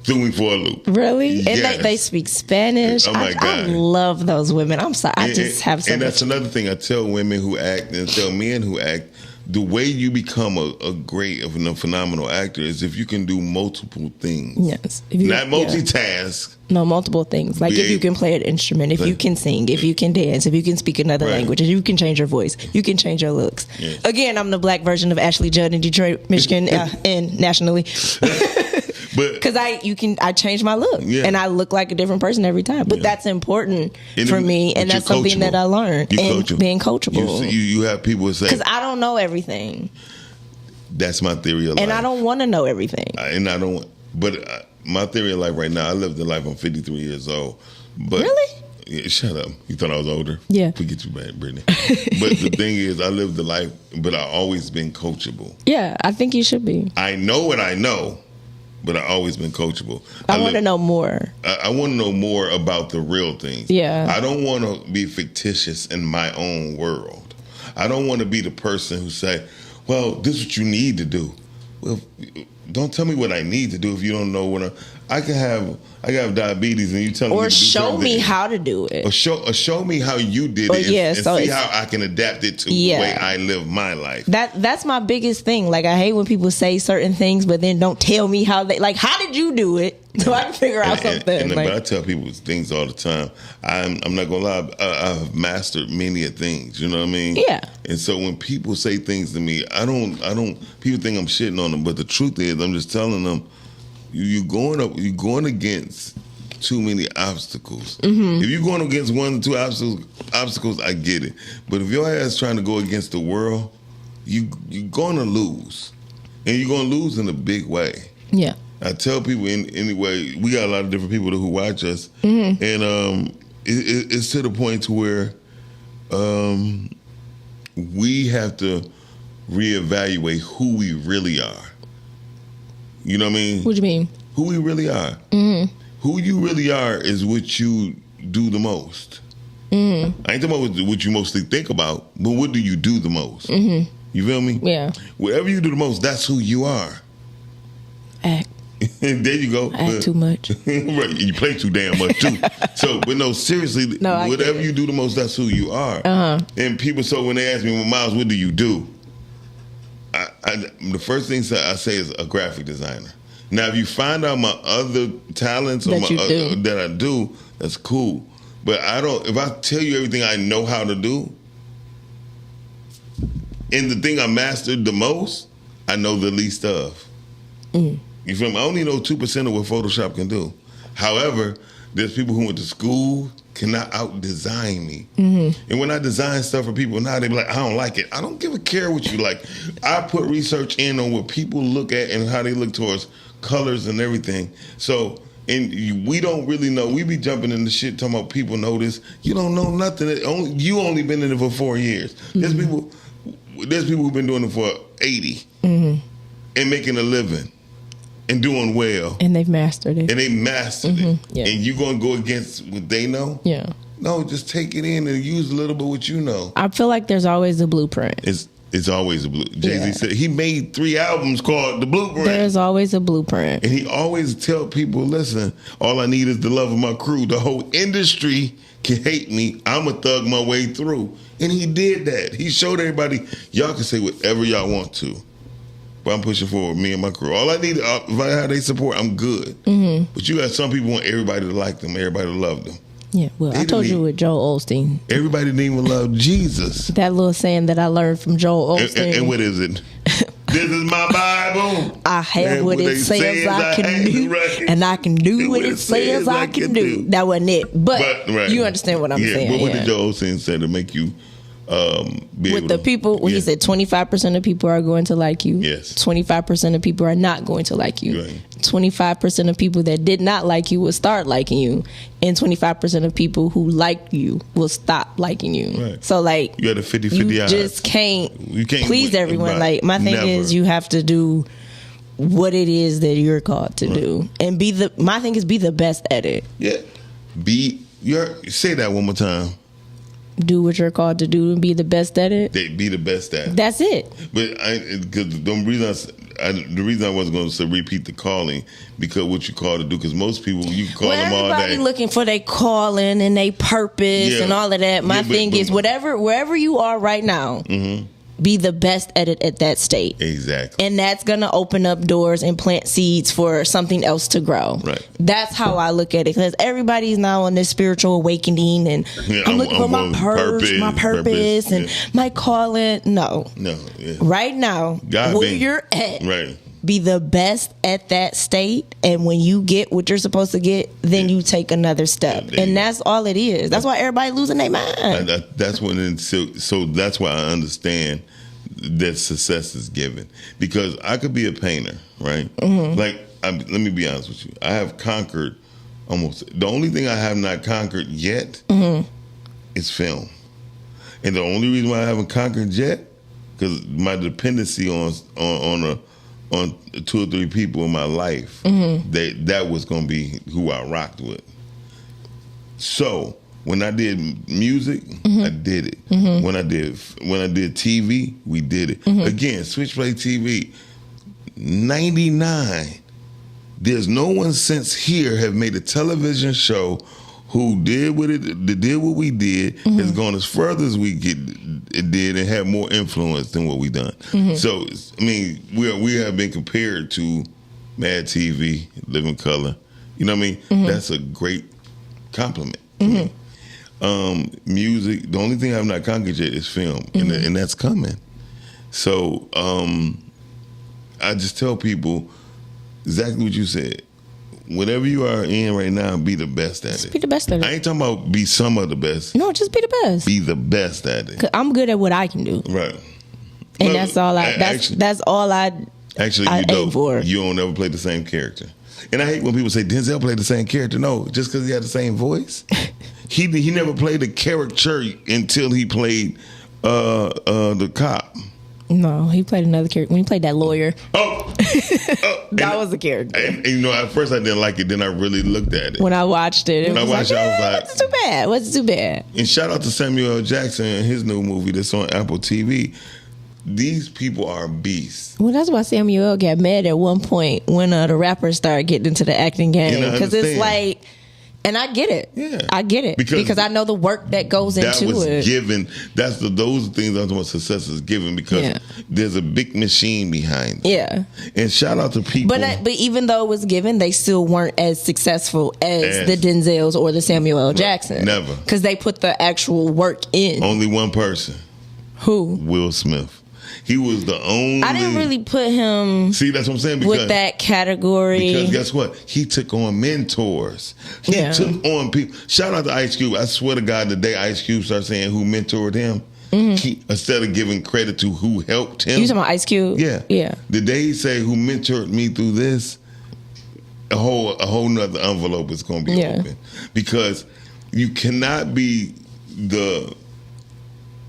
threw me for a loop. Really? Yes. And they speak Spanish. Oh my God. I love those women. I'm sorry. I just have so And much. that's another thing I tell women who act and tell men who act. The way you become a great and a phenomenal actor is if you can do multiple things. Yes. Not multitask. No, multiple things. Like if you can play an instrument, if you can sing, if you can dance, if you can speak another language, if you can change your voice, you can change your looks. Yeah. Again, I'm the black version of Ashley Judd in Detroit, Michigan, and nationally. Because I change my look, and I look like a different person every time. But that's important for me, and that's something that I learned. And being coachable. You have people say, because I don't know everything. That's my theory of life, and I don't want to know everything. My theory of life right now, I live the life. I'm 53 years old. But really? Yeah, shut up. You thought I was older? Yeah. Forget you, Brittany. But the thing is, I live the life, but I've always been coachable. Yeah, I think you should be. I know what I know, but I've always been coachable. I want to know more. I want to know more about the real things. Yeah. I don't want to be fictitious in my own world. I don't want to be the person who say, well, this is what you need to do. Well, don't tell me what I need to do if you don't know what I have diabetes and you tell me to do show me how to do it. Or show me how you did it and see how I can adapt it to the way I live my life. That's my biggest thing. Like, I hate when people say certain things but then don't tell me how how did you do it so I can figure out something. But I tell people things all the time. I'm not gonna lie, I've mastered many of things, you know what I mean? Yeah. And so when people say things to me, I don't people think I'm shitting on them, but the truth is I'm just telling them you're going against too many obstacles. Mm-hmm. If you're going against one or two obstacles, I get it. But if your ass trying to go against the world, you're going to lose. And you're going to lose in a big way. Yeah. I tell people anyway, we got a lot of different people who watch us. Mm-hmm. And it's to the point to where we have to reevaluate who we really are. You know what I mean? What do you mean? Who we really are. Mm-hmm. Who you really are is what you do the most. Mm-hmm. I ain't talking about what you mostly think about, but what do you do the most? Mm-hmm. You feel me? Yeah. Whatever you do the most, that's who you are. Act. There you go. Act too much. Right. You play too damn much too. So, but no, seriously, whatever you do the most, that's who you are. Uh-huh. And people, so when they ask me, well, Miles, what do you do? The first thing I say is a graphic designer. Now, if you find out my other talents that I do, that's cool. But if I tell you everything I know how to do, and the thing I mastered the most, I know the least of. Mm. You feel me? I only know 2% of what Photoshop can do. However, there's people who went to school cannot out-design me. Mm-hmm. And when I design stuff for people now, they be like, I don't like it. I don't give a care what you like. I put research in on what people look at and how they look towards colors and everything. So, and we don't really know. We be jumping into shit talking about people know this. You don't know nothing. You only been in it for 4 years. Mm-hmm. There's people who've been doing it for 80 and making a living. And doing well. And they've mastered it. Yeah. And you going to go against what they know? Yeah. No, just take it in and use a little bit what you know. I feel like there's always a blueprint. It's always a blueprint. Jay-Z said he made 3 albums called The Blueprint. There's always a blueprint. And he always tell people, listen, all I need is the love of my crew. The whole industry can hate me. I'm a thug my way through. And he did that. He showed everybody, y'all can say whatever y'all want to. but I'm pushing forward. Me and my crew. All I need, if I have their support, I'm good. But you got some people want everybody to like them, everybody to love them. Yeah, well, I told you with Joel Osteen. Everybody didn't even love Jesus. That little saying that I learned from Joel Osteen. And what is it? This is my Bible. I have what it says I can do, and I can do what it says I can do. That wasn't it, but right. You understand what I'm saying. But what did Joel Osteen say to make you be with the people? He said 25% of people are going to like you. Yes. 25% of people are not going to like you. Right. 25% of people that did not like you will start liking you, and 25% of people who like you will stop liking you. Right. So like you got a 50-50 you odds. just can't please win. everyone. Like my thing is you have to do what it is that you're called to do, and my thing is be the best at it. Yeah. Say that one more time. Do what you're called to do and be the best at it. Be the best at it. That's it. But the reason I wasn't going to repeat the calling, because what you call to do, because most people you can call them all day. Everybody looking for their calling and their purpose and all of that. My thing is wherever you are right now. Be the best at it at that state. Exactly. And that's going to open up doors and plant seeds for something else to grow. Right. That's how I look at it, because everybody's now on this spiritual awakening and I'm looking for my purpose and my calling. No. Yeah. Right now, where you're at, be the best at that state. And when you get what you're supposed to get, then you take another step. And that's all it is. That's why everybody losing their mind. That's when. So that's why I understand that success is given, because I could be a painter, right? Like, let me be honest with you. I have conquered almost. The only thing I have not conquered yet is film, and the only reason why I haven't conquered yet, because my dependency on 2 or 3 people in my life, that was going to be who I rocked with. So when I did music, I did it. When I did TV, we did it. Again, Switchblade TV, 99. There's no one since here have made a television show who did what we did, has gone as further as we did, and had more influence than what we done. So I mean, we have been compared to Mad TV, Living Color. You know what I mean? That's a great compliment. Music. The only thing I've not conquered yet is film, and that's coming. So I just tell people exactly what you said. Whatever you are in right now, be the best at it. Be the best at it. I ain't talking about be some of the best. No, just be the best. Be the best at it. 'Cause I'm good at what I can do. Right. And that's all I. That's all I. Actually, I aim for. You don't ever play the same character. And I hate when people say Denzel played the same character. No, just because he had the same voice. He never played a caricature until he played the cop. No, he played another character. When he played that lawyer. That was a character. And you know, at first I didn't like it. Then I really looked at it. When I watched it, I was like, what's too bad? What's too bad? And shout out to Samuel L. Jackson and his new movie that's on Apple TV. These people are beasts. Well, that's why Samuel got mad at one point when the rappers started getting into the acting game, because it's like, and I get it. Yeah, I get it because I know the work that goes into it. That was given. Those things I'm talking about. Success is given because there's a big machine behind it. Yeah, and shout out to people. But even though it was given, they still weren't as successful as the Denzels or the Samuel L. Jackson. Never, because they put the actual work in. Only one person. Who? Will Smith. He was the only. I didn't really put him. See, that's what I'm saying. With that category. Because guess what? He took on mentors. He took on people. Shout out to Ice Cube. I swear to God, the day Ice Cube started saying who mentored him, instead of giving credit to who helped him. You talking about Ice Cube? Yeah. Yeah. The day he say who mentored me through this, a whole nother envelope is going to be open. Because you cannot be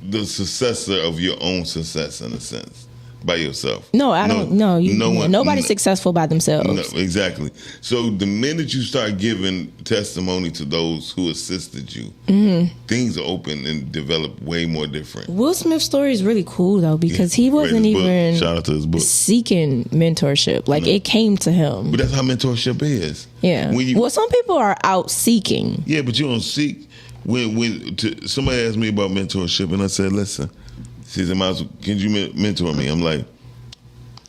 the successor of your own success, in a sense, by yourself. No, I don't. No, nobody's successful by themselves. No, exactly. So the minute you start giving testimony to those who assisted you, things are open and develop way more different. Will Smith's story is really cool though, because he wasn't even shout out to his book. Seeking mentorship. Like it came to him. But that's how mentorship is. Yeah. Well, some people are out seeking. Yeah, but you don't seek. When somebody asked me about mentorship, and I said, "Listen," she said, "Miles, can you mentor me?" I'm like,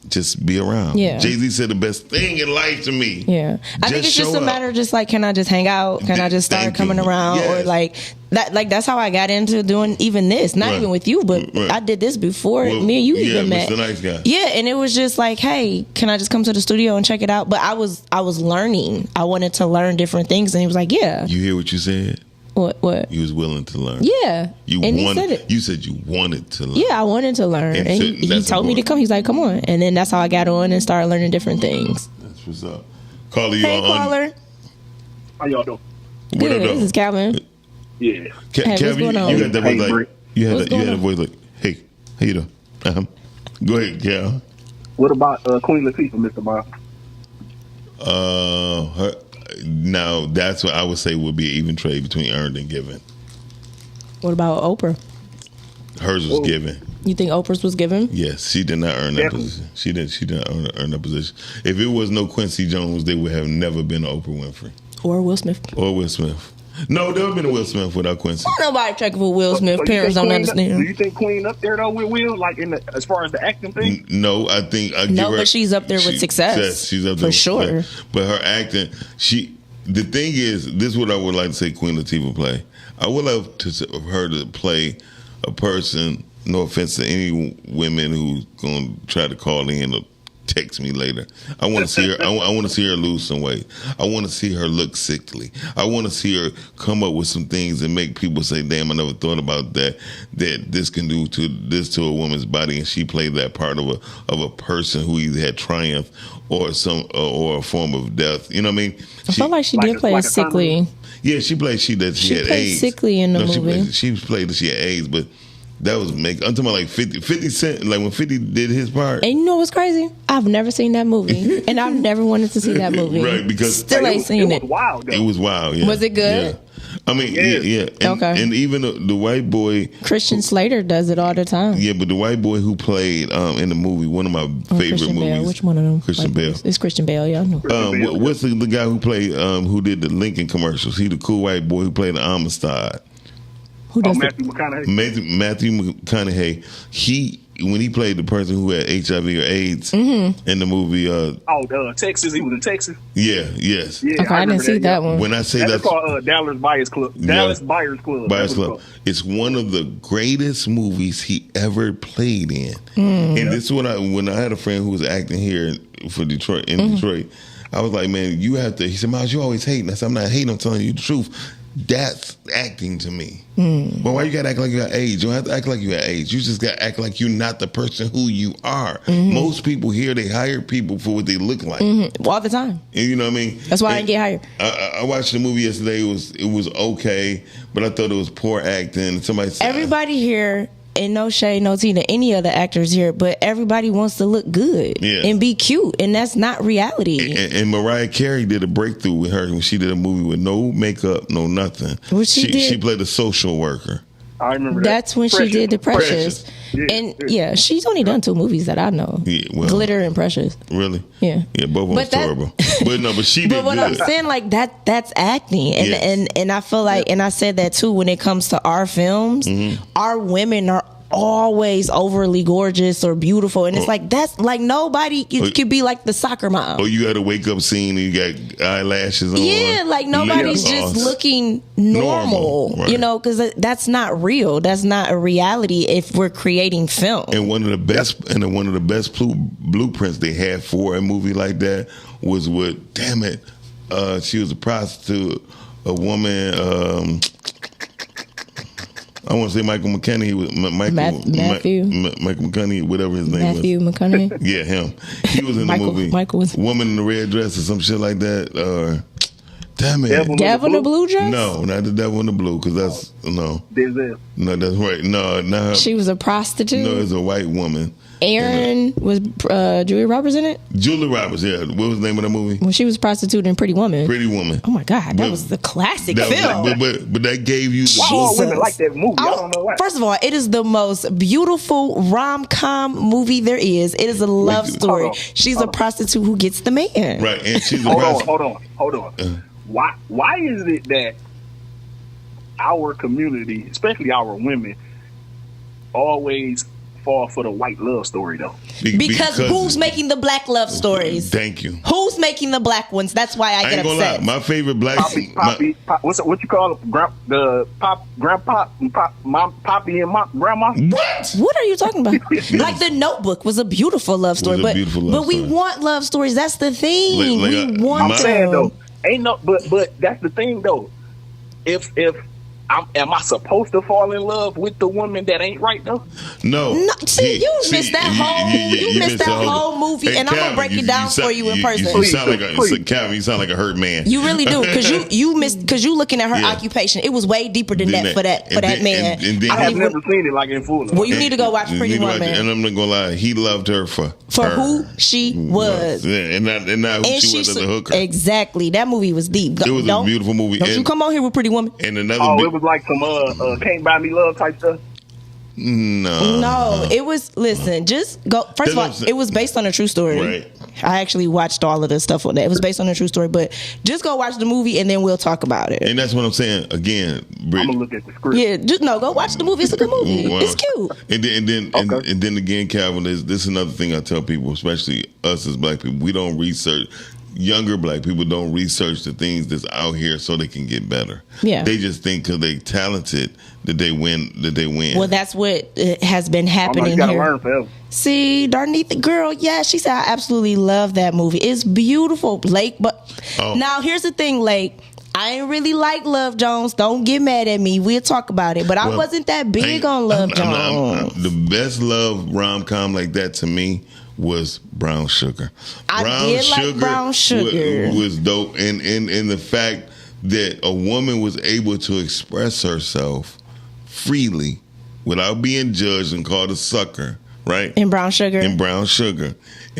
just be around. Yeah. Jay-Z said the best thing in life to me. Yeah. I think it's just a matter of just like, can I just hang out? Can I just start coming around? Yes. Or like that, like that's how I got into doing even this. Not even with you, but I did this before me and you even met. Mr. Nice Guy. Yeah, and it was just like, hey, can I just come to the studio and check it out? But I was learning. I wanted to learn different things, and he was like, yeah. You hear what you said? What? You was willing to learn. Yeah. You and wanted, he said it. You said you wanted to learn. Yeah, I wanted to learn. And he told me to come. He's like, come on. And then that's how I got on and started learning different things. That's what's up. Caller, you hey, on? caller. How y'all doing? What up, this is Calvin. Yeah. Hey, what's going on? You got that voice like, you had What's that, you going had a on? voice like, hey, how you doing? Go ahead, Cal. What about Queen Latifah, Mr. Bob? Now that's what I would say would be an even trade between earned and given. What about Oprah? Hers was given. You think Oprah's was given? Yes, she did not earn that position. She didn't earn that position. If it was no Quincy Jones, there would have never been an Oprah Winfrey. Or Will Smith. Or Will Smith. No, there would have been a Will Smith without Quincy. Nobody checking for Will Smith. Parents don't understand. Do you think Queen up there though with Will, like as far as the acting thing? No, I think but she's up there with success. She's up there for with sure. success. But her acting, the thing is, this is what I would like to say Queen Latifah play. I would love her to play a person, no offense to any women who's going to try to call in or text me later. I want to see her. I want to see her lose some weight. I want to see her look sickly. I want to see her come up with some things and make people say, "Damn, I never thought about that. That this can do to a woman's body." And she played that part of a person who either had triumph or a form of death. You know what I mean? I felt like she did play sickly. Yeah, she played. She had played AIDS. Sickly in the movie. She played that she had AIDS, but. That was I'm talking about like 50 Cent, like when 50 did his part. And you know what's crazy? I've never seen that movie. And I've never wanted to see that movie. Right, because still ain't seen it. It was wild, though. It was wild, yeah. Was it good? Yeah. I mean, yeah. And even the white boy Christian Slater does it all the time. Yeah, but the white boy who played in the movie, one of my favorite Christian movies. Bale. Which one of them? Christian Bale. It's Christian Bale, y'all know. What's the guy who played who did the Lincoln commercials? He the cool white boy who played the Amistad. Who does Matthew McConaughey. Matthew McConaughey. When he played the person who had HIV or AIDS in the movie. Texas. He was in Texas. Yeah. Yes. Yeah, okay, I didn't see that one. When I say that's called Dallas Buyers Club. Dallas Buyers Club. Buyers Club. It's one of the greatest movies he ever played in. And this is when I had a friend who was acting here for Detroit Detroit. I was like, man, you have to. He said, Miles, you always hating. I said, I'm not hating. I'm telling you the truth. That's acting to me. But why you gotta act like you got AIDS? You don't have to act like you got AIDS. You just gotta act like you're not the person who you are. Most people here, they hire people for what they look like. All the time. And you know what I mean? That's why I didn't get hired. I watched the movie yesterday. It was okay, but I thought it was poor acting. Somebody said, everybody here, and no shade, no tea to any other actors here, but everybody wants to look good and be cute, and that's not reality. And Mariah Carey did a breakthrough with her when she did a movie with no makeup, no nothing. What she did? She played a social worker. I remember that's when she did the Precious. Yeah, she's only done 2 movies that I know. Yeah, well, Glitter and Precious. Really? Yeah. Yeah, both of them terrible. But she did. But what I'm saying, like that's acting, and I feel like, and I said that too when it comes to our films, our women are always overly gorgeous or beautiful, and it's like that's like nobody could be like the soccer mom. Or you got a wake up scene and you got eyelashes on. Yeah, like nobody's just looking normal. Right. You know, because that's not real. That's not a reality if we're creating film. And one of the best blueprints they had for a movie like that was with, damn it, she was a prostitute, a woman. I want to say Michael McKinney. Matthew McKinney, whatever his name was. Matthew McConaughey. Yeah, him. He was in the movie. Michael was Woman in the Red Dress or some shit like that. Damn it. Devil in the Blue Dress? No, not the Devil in the Blue, because that's no. No, that's right. No, not her. She was a prostitute. No, it's a white woman. Aaron was Julia Roberts in it? Julia Roberts, yeah. What was the name of the movie? Well, she was prostitute in Pretty Woman. Pretty Woman. Oh my God, that was the classic film. But that gave you. Why all women like that movie? I don't know why. First of all, it is the most beautiful rom-com movie there is. It is a love story. She's a prostitute who gets the man. Right, and she's a Hold on. Why is it that our community, especially our women, always fall for the white love story though? Because who's making the black love stories? Thank you. Who's making the black ones? That's why I get ain't gonna upset. lie. My favorite black Poppy, what you call it? Grandpa, mom, Poppy, and mom, grandma. What are you talking about? Like The Notebook was a beautiful love story, but we want love stories. That's the thing. We want I'm them. saying though, ain't no, but that's the thing though. If am I supposed to fall in love with the woman that ain't right though? No. See, you missed that whole movie, and I'm gonna break it down for you in person. You sound like Calvin. You sound like a hurt man. You really do, because you looking at her occupation. It was way deeper than that for that man. I have never seen it like in full. Well, you need to go watch Pretty Woman. And I'm not gonna lie, he loved her for who she was, and not who she was as a hooker. Exactly, that movie was deep. It was a beautiful movie. Don't you come on here with Pretty Woman? And another. It was like some Can't Buy Me Love type stuff. No, it was. Listen, just go. First of all, it was based on a true story. Right. I actually watched all of the stuff on that. It was based on a true story, but just go watch the movie and then we'll talk about it. And that's what I'm saying. Again, I'm gonna look at the script. Yeah, go watch the movie. It's a good movie. Well, it's cute. And then again, Calvin, this is another thing I tell people, especially us as black people. We don't research. Younger black people don't research the things that's out here so they can get better. Yeah, they just think because they talented that they win. Well, that's what has been happening gotta here. Learn forever. See, Darnita, girl, yeah, she said I absolutely love that movie. It's beautiful, Lake. But now here's the thing, Lake. I ain't really like Love Jones. Don't get mad at me. We'll talk about it. But I wasn't that big on Love Jones. The best love rom-com like that to me was Brown Sugar. Brown Sugar was dope, and the fact that a woman was able to express herself freely without being judged and called a sucker, right? In Brown Sugar. And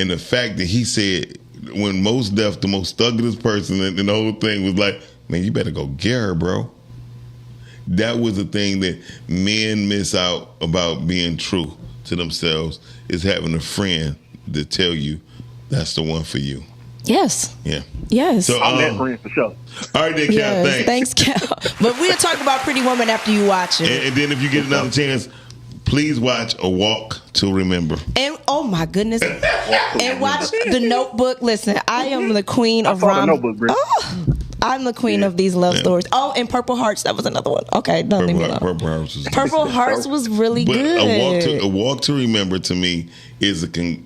the fact that he said, when Mos Def, the most thuggiest person in the whole thing, was like, man, you better go get her, bro. That was the thing that men miss out about being true to themselves, is having a friend to tell you that's the one for you. Yes. Yeah. Yes. So I'm that friend for sure. All right, then, Cal. Thanks, Cal. But we'll talk about Pretty Woman after you watch it. And then if you get another chance, please watch A Walk to Remember. And oh my goodness, and watch The Notebook. Listen, I am the queen of I'm the queen of these love stories. Oh, and Purple Hearts, that was another one. Okay, don't leave me alone. Purple Hearts was really good. A Walk to Remember to me is everything.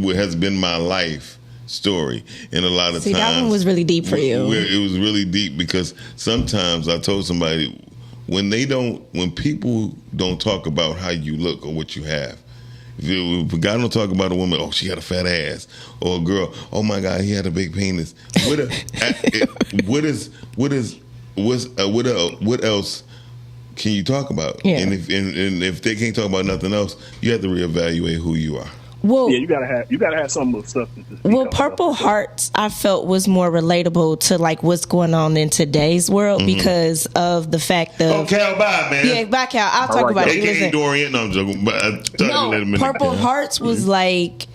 It has been my life story, and a lot of times that one was really deep for you. It was really deep because sometimes I told somebody, when people don't talk about how you look or what you have. If a guy don't talk about a woman, oh, she had a fat ass, or a girl, oh my God, he had a big penis. What else can you talk about? Yeah. And if they can't talk about nothing else, you have to reevaluate who you are. Well, yeah, you gotta have some substance to speak Well, Purple Hearts, I felt was more relatable to like what's going on in today's world because of the fact of Cal, bye, man. Yeah, bye, Cal. I'll talk about it. AKA Dorian. No, I'm joking. But Purple Hearts was like,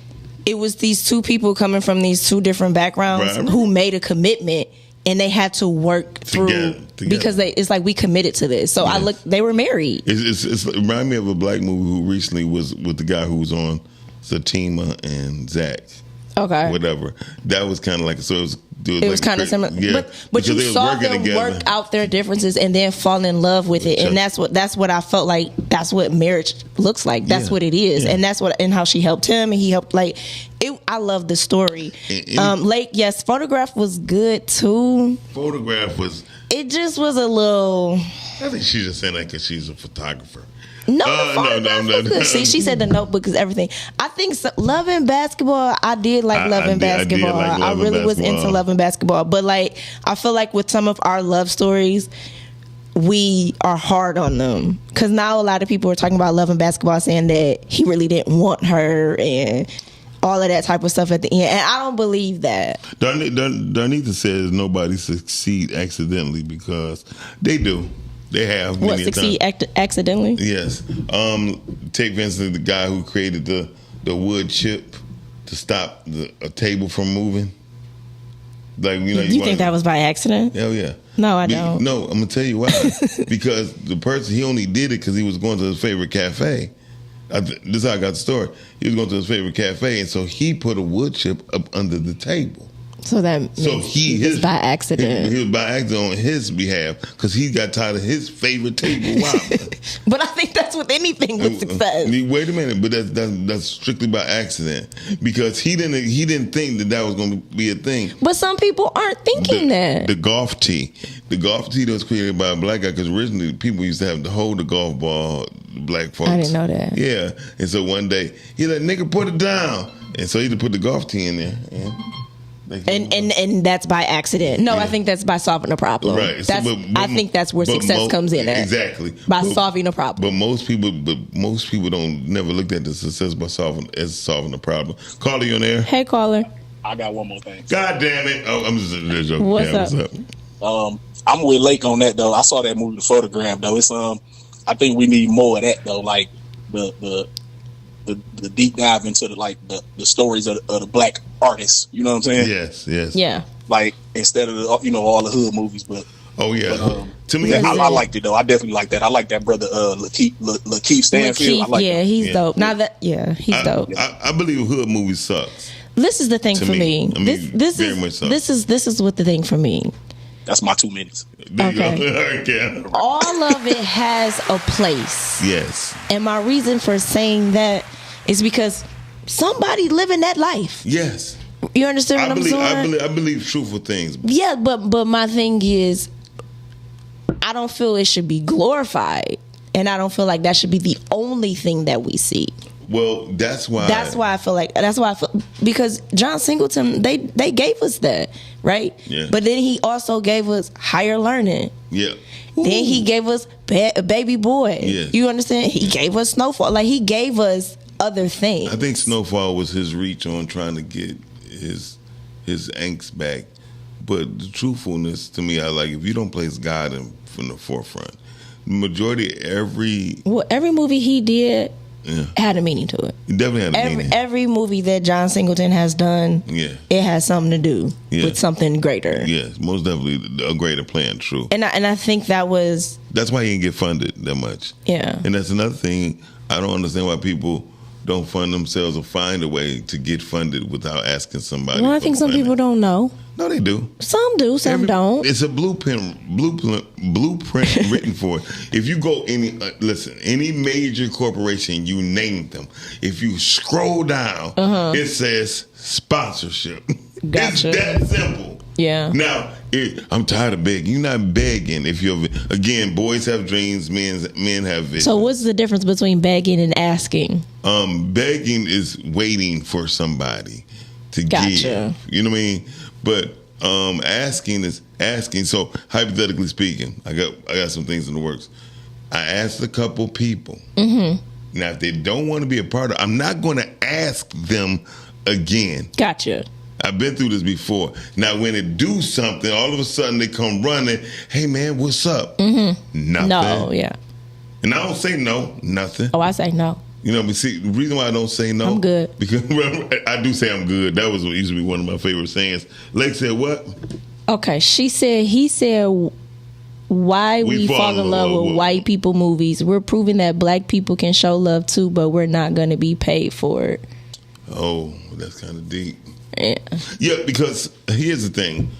it was these two people coming from these two different backgrounds who made a commitment, and they had to work through together. Because it's like, we committed to this. So they were married. It reminded me of a black movie who recently was with the guy who was on Satima and Zach. Okay. Whatever. That was kind of like, so it was kind of similar. Yeah. But you saw them work out their differences and then fall in love with it. And that's what I felt like, that's what marriage looks like. That's what it is. Yeah. And that's and how she helped him and he helped, like, I love the story. Lake, yes, Photograph was good too. Photograph was. It just was a little. I think she's just saying that because she's a photographer. No. See, she said The Notebook is everything. I think Love and Basketball, I did like Love and Basketball. I really was into Love and Basketball. But like, I feel like with some of our love stories, we are hard on them. Because now a lot of people are talking about Love and Basketball saying that he really didn't want her and all of that type of stuff at the end. And I don't believe that. Darnita says nobody succeed accidentally, because they do. They have. What, succeed accidentally? Yes. Take for instance the guy who created the wood chip to stop a table from moving. Like, you think that was by accident? Hell yeah. No, I don't. No, I'm gonna tell you why. Because the person, he only did it because he was going to his favorite cafe, This is how I got the story. He was going to his favorite cafe, and so he put a wood chip up under the table. So that means his by accident. He was by accident on his behalf because he got tired of his favorite table wobbling. But I think that's with anything with success. Wait a minute, but that's strictly by accident because he didn't think that was going to be a thing. But some people aren't thinking that. The golf tee that was created by a black guy because originally people used to have to hold the golf ball. Black folks. I didn't know that. Yeah, and so one day he let nigga put it down, and so he just put the golf tee in there. Yeah. And that's by accident. No, I think that's by solving a problem. Right. I think that's where success comes in at. Exactly. By solving a problem. But most people don't never looked at the success by solving a problem. Caller, you on air? Hey, caller. I got one more thing. God damn it! Oh, I'm just joking. What's up? I'm with Lake on that though. I saw that movie, The Photograph though. It's I think we need more of that though. Like the deep dive into the stories of the black artists. You know what I'm saying? Yes. Yeah. Like instead of all the hood movies, but oh yeah. To me, I liked it though. I definitely like that. I like that brother Lakeith Stanfield. I like yeah, him. He's dope. Now that he's dope. I believe hood movies sucks. This is the thing for me. I mean, this is what the thing for me. That's my 2 minutes. Okay. All of it has a place. Yes. And my reason for saying that is because somebody living that life. Yes. You understand what I'm saying? I believe truthful things. Yeah, but my thing is, I don't feel it should be glorified, and I don't feel like that should be the only thing that we see. Well, that's why I feel because John Singleton, they gave us that, right? Yeah. But then he also gave us Higher Learning. Yeah. Then he gave us Baby Boy. Yeah. You understand? He gave us Snowfall. Like, he gave us other things. I think Snowfall was his reach on trying to get his angst back. But the truthfulness to me, I like if you don't place God from the forefront. The majority every movie he did had a meaning to it. It definitely had a meaning. Every movie that John Singleton has done, it has something to do with something greater. Yes, most definitely a greater plan, true. And I think that's why he didn't get funded that much. Yeah. And that's another thing. I don't understand why people don't fund themselves or find a way to get funded without asking somebody. Well, I think some people don't know. No, they do. Some do, some don't. It's a blueprint written for it. If you go any major corporation, you name them. If you scroll down, it says sponsorship. Gotcha. It's that simple. Yeah. Now, I'm tired of begging. You're not begging. Again, boys have dreams, men have vision. So what's the difference between begging and asking? Begging is waiting for somebody to give. You know what I mean? But asking is asking. So hypothetically speaking, I got some things in the works. I asked a couple people. Mm-hmm. Now, if they don't want to be a part of it, I'm not going to ask them again. Gotcha. I've been through this before. Now, when they do something, all of a sudden they come running. Hey, man, what's up? Mm-hmm. Nothing. No, yeah. And I don't say no, nothing. Oh, I say no. You know, but see, the reason why I don't say no, I'm good. Because I do say I'm good. That was what used to be one of my favorite sayings. Lake said what? Okay, he said, why we fall in love with white people movies. We're proving that black people can show love too, but we're not going to be paid for it. Oh, that's kind of deep. Yeah, because here's the thing.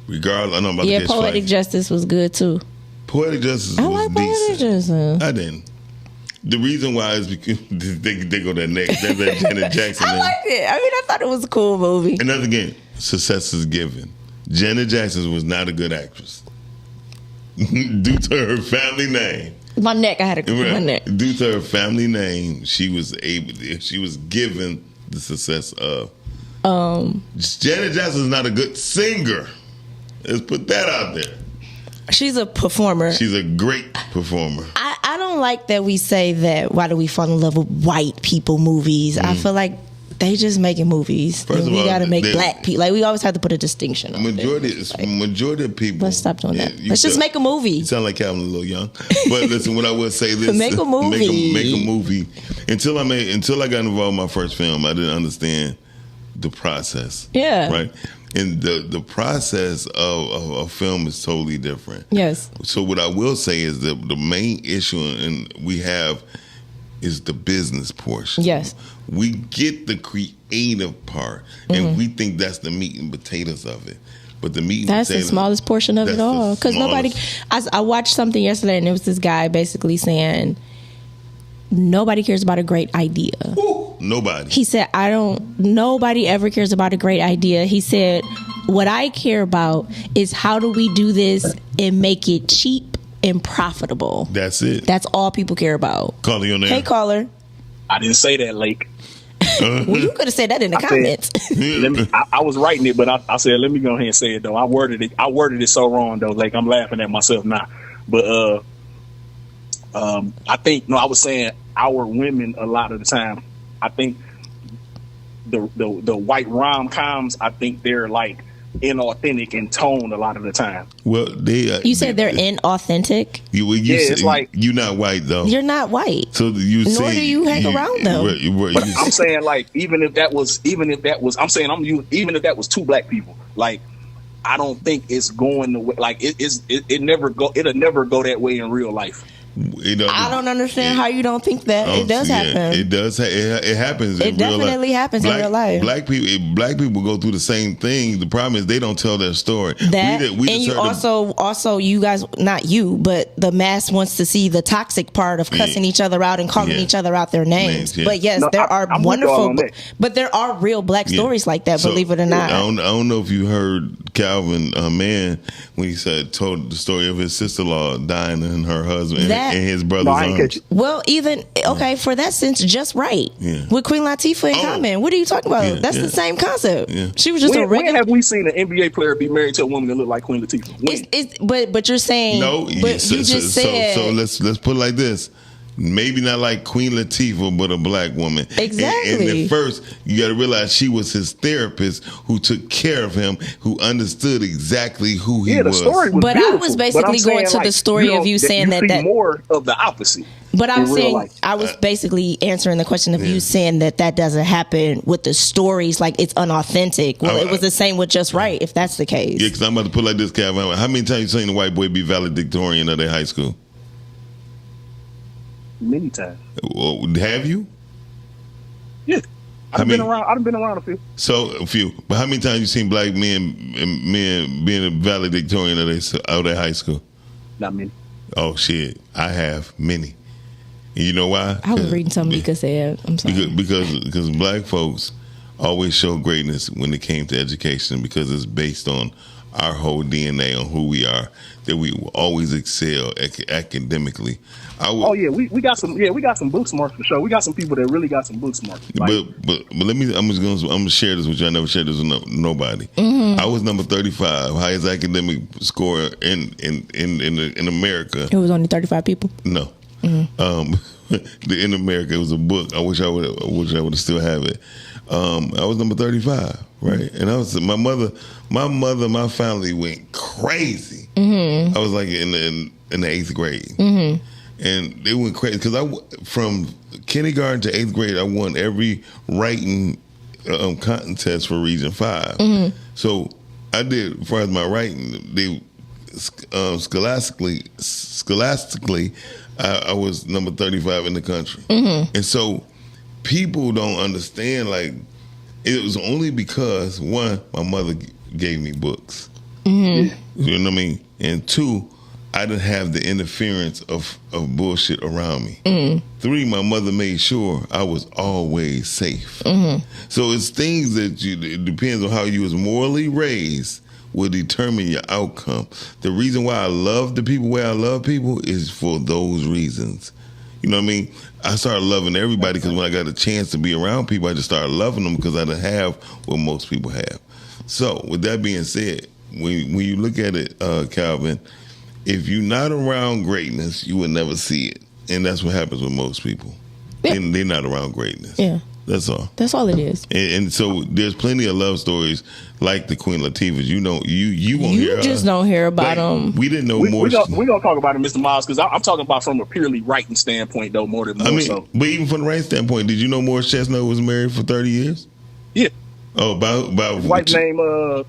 Regardless, I know I'm about to get Poetic Justice was good too. Poetic Justice I was like decent. Poetic Justice. I didn't. The reason why is because they go that next. That's that Janet Jackson. I liked it. I mean, I thought it was a cool movie. Another again, success is given. Janet Jackson was not a good actress due to her family name. My neck, I had a my neck. Due to her family name, she was given the success of. Janet Jackson is not a good singer. Let's put that out there. She's a performer. She's a great performer. I don't like that we say that. Why do we fall in love with white people movies? I feel like they just making movies. First of we all, got to make black people. Like, we always have to put a distinction on majority of people. Let's stop doing that. Let's just make a movie. You sound like Calvin a little young. But listen, what I would say this: make a movie. Make a movie. Until I got involved in my first film, I didn't understand the process. Yeah. Right. And the process of a film is totally different. Yes. So what I will say is that the main issue we have is the business portion. Yes. We get the creative part, and we think that's the meat and potatoes of it. But the meat and That's the potatoes, smallest portion of it that's the all. Because nobody, smallest. I watched something yesterday, and it was this guy basically saying, nobody cares about a great idea. Ooh, nobody. He said, nobody ever cares about a great idea. He said, what I care about is how do we do this and make it cheap and profitable. That's it. That's all people care about. Caller, you on there? Hey, caller. I didn't say that, Lake. Well, you could have said that in the comments. I was writing it, but I said, let me go ahead and say it though. I worded it so wrong though. Like I'm laughing at myself now. But I think I was saying our women a lot of the time. I think the white rom-coms, I think they're like inauthentic in tone a lot of the time. Well, you said they're inauthentic. It's like you're not white though. You're not white. So you nor do you hang around them. But I'm saying like even if that was even if that was two black people, like I don't think it's going the way. Like it'll never go that way in real life. I don't understand how you don't think that it does happen. It does. It happens. It definitely happens in real life. Black people go through the same thing. The problem is they don't tell their story. And you also you guys, not you, but the mass wants to see the toxic part of cussing each other out and calling each other out their names. But yes, there are wonderful, but there are real black stories like that. Believe it or not. I don't know if you heard Calvin Mann when he told the story of his sister-in-law dying and her husband. And his brother's arms. Well, for that sense, just right. Yeah. With Queen Latifah in Common. What are you talking about? That's the same concept. Yeah. She was just a regular. When have we seen an NBA player be married to a woman that looked like Queen Latifah? But you're saying no. But you just said. So let's put it like this. Maybe not like Queen Latifah, but a black woman. Exactly. And at first, you got to realize she was his therapist who took care of him, who understood exactly who he was. The story was but beautiful. I was basically going to the story of you saying that more of the opposite. But I was saying, I was basically answering the question of you saying that doesn't happen with the stories, like it's unauthentic. Well, it was the same with Just Right, if that's the case. Yeah, because I'm about to put it like this, Calvin. How many times you seen a white boy be valedictorian of their high school? Many times. Well, have you? Yeah. I've been around a few. So a few. But how many times you seen black men being a valedictorian of their high school? Not many. Oh shit. I have many. And you know why? I was reading something Mika said. I'm sorry. Because black folks always show greatness when it came to education because it's based on our whole DNA on who we are, that we will always excel academically. We got some book smarts for sure. We got some people that really got some book smarts. Like, but let me. I'm gonna share this with you. I never shared this with nobody. Mm-hmm. I was number 35, highest academic score in America. It was only 35 people. No, Mm-hmm. In America, it was a book. I wish I would still have it. I was number 35, right? And I was my my family went crazy. Mm-hmm. I was like in the 8th grade, and they went crazy because from kindergarten to 8th grade, I won every writing contest for Region 5. Mm-hmm. So I did, as far as my writing, they scholastically, I was number 35 in the country, and so people don't understand. Like, it was only because one, my mother gave me books. Mm-hmm. You know what I mean? And two, I didn't have the interference of bullshit around me. Mm-hmm. 3, my mother made sure I was always safe. Mm-hmm. So it's things that it depends on how you was morally raised will determine your outcome. The reason why I love the people where I love people is for those reasons. You know what I mean? I started loving everybody because when I got a chance to be around people, I just started loving them because I didn't have what most people have. So with that being said, when you look at it, Calvin, if you're not around greatness, you will never see it. And that's what happens with most people. Yeah. They're not around greatness. Yeah. That's all. That's all it is. And so there's plenty of love stories like the Queen Latifahs. You won't hear. You just don't hear about them. We didn't know more. We're gonna talk about it, Mr. Miles, because I'm talking about from a purely writing standpoint, though, more than more so. But even from the writing standpoint, did you know Morris Chestnut was married for 30 years? Yeah. Oh, about his wife's name.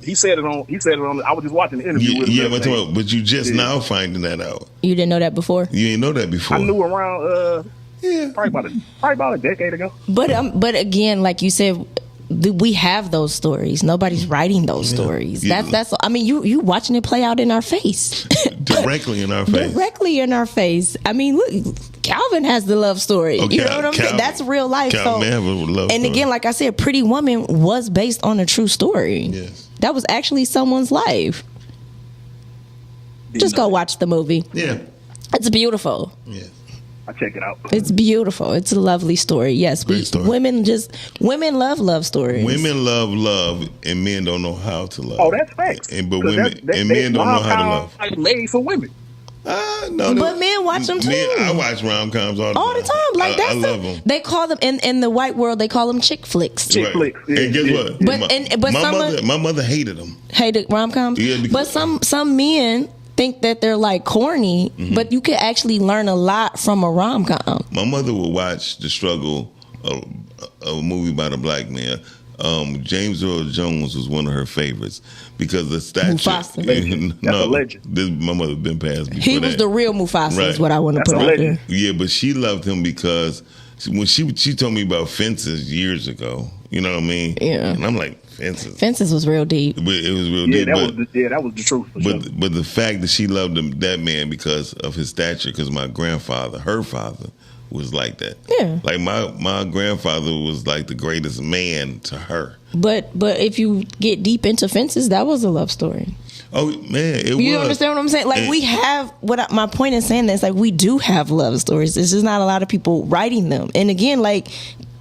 He said it on. I was just watching the interview with him. But you just now finding that out. You didn't know that before? You didn't know that before. I knew around. Yeah, probably about a decade ago. But again, like you said, we have those stories. Nobody's writing those stories. Yeah. That's. I mean, you watching it play out in our face, directly in our face. Directly in our face. I mean, look, Calvin has the love story. Okay, You know what I'm saying? That's real life. Calvin have a love and story. again, like I said, Pretty Woman was based on a true story. Yes. That was actually someone's life. Just go watch the movie. Yeah. It's beautiful. Yeah. I check it out. It's beautiful. It's a lovely story. Yes, Great story. women love stories. Women love, and men don't know how to love. Oh, that's facts. But men don't know how to love. Like made for women. No, But men watch them too. I watch rom-coms all the time. Like I love them. They call them in the white world. They call them chick flicks. Chick flicks. Yeah. And guess what? But my mother hated them. Hated rom coms. Yeah, but some men think that they're like corny, but you can actually learn a lot from a rom com. My mother would watch the struggle of a movie about a black man. James Earl Jones was one of her favorites because the stature. Mufasa. That's a legend. My mother been past before He was that. the real Mufasa. Right. Is what I want to That's put a out legend. there. Yeah, but she loved him because when she told me about Fences years ago. You know what I mean? Yeah. And I'm like, Fences. Fences was real deep. But it was real Yeah, deep. that was the truth. For sure. But the fact that she loved that man because of his stature, because my grandfather, her father, was like that. Yeah. Like my grandfather was like the greatest man to her. But if you get deep into Fences, that was a love story. Oh man, it was. You understand what I'm saying? Like we have my point in saying this, like we do have love stories. It's just not a lot of people writing them. And again, like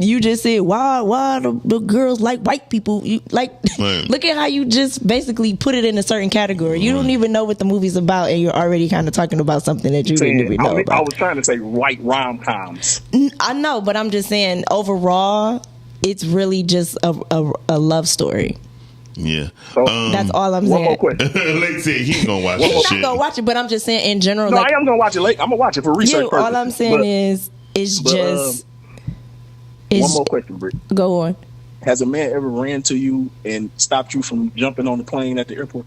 you just said, why the girls like white people? You like Right. Look at how you just basically put it in a certain category. You don't even know what the movie's about, and you're already kind of talking about something that you didn't even know I about. was trying to say white rom coms. I know, but I'm just saying overall, it's really just a love story. Yeah. So That's all I'm one saying. more question. Like I said, he ain't gonna watch He's that not shit. gonna watch it, but I'm just saying in general. No, like, I am gonna watch it late. I'm gonna watch it for research purposes. all I'm saying is just. One more question, Britt. Go on. Has a man ever ran to you and stopped you from jumping on the plane at the airport?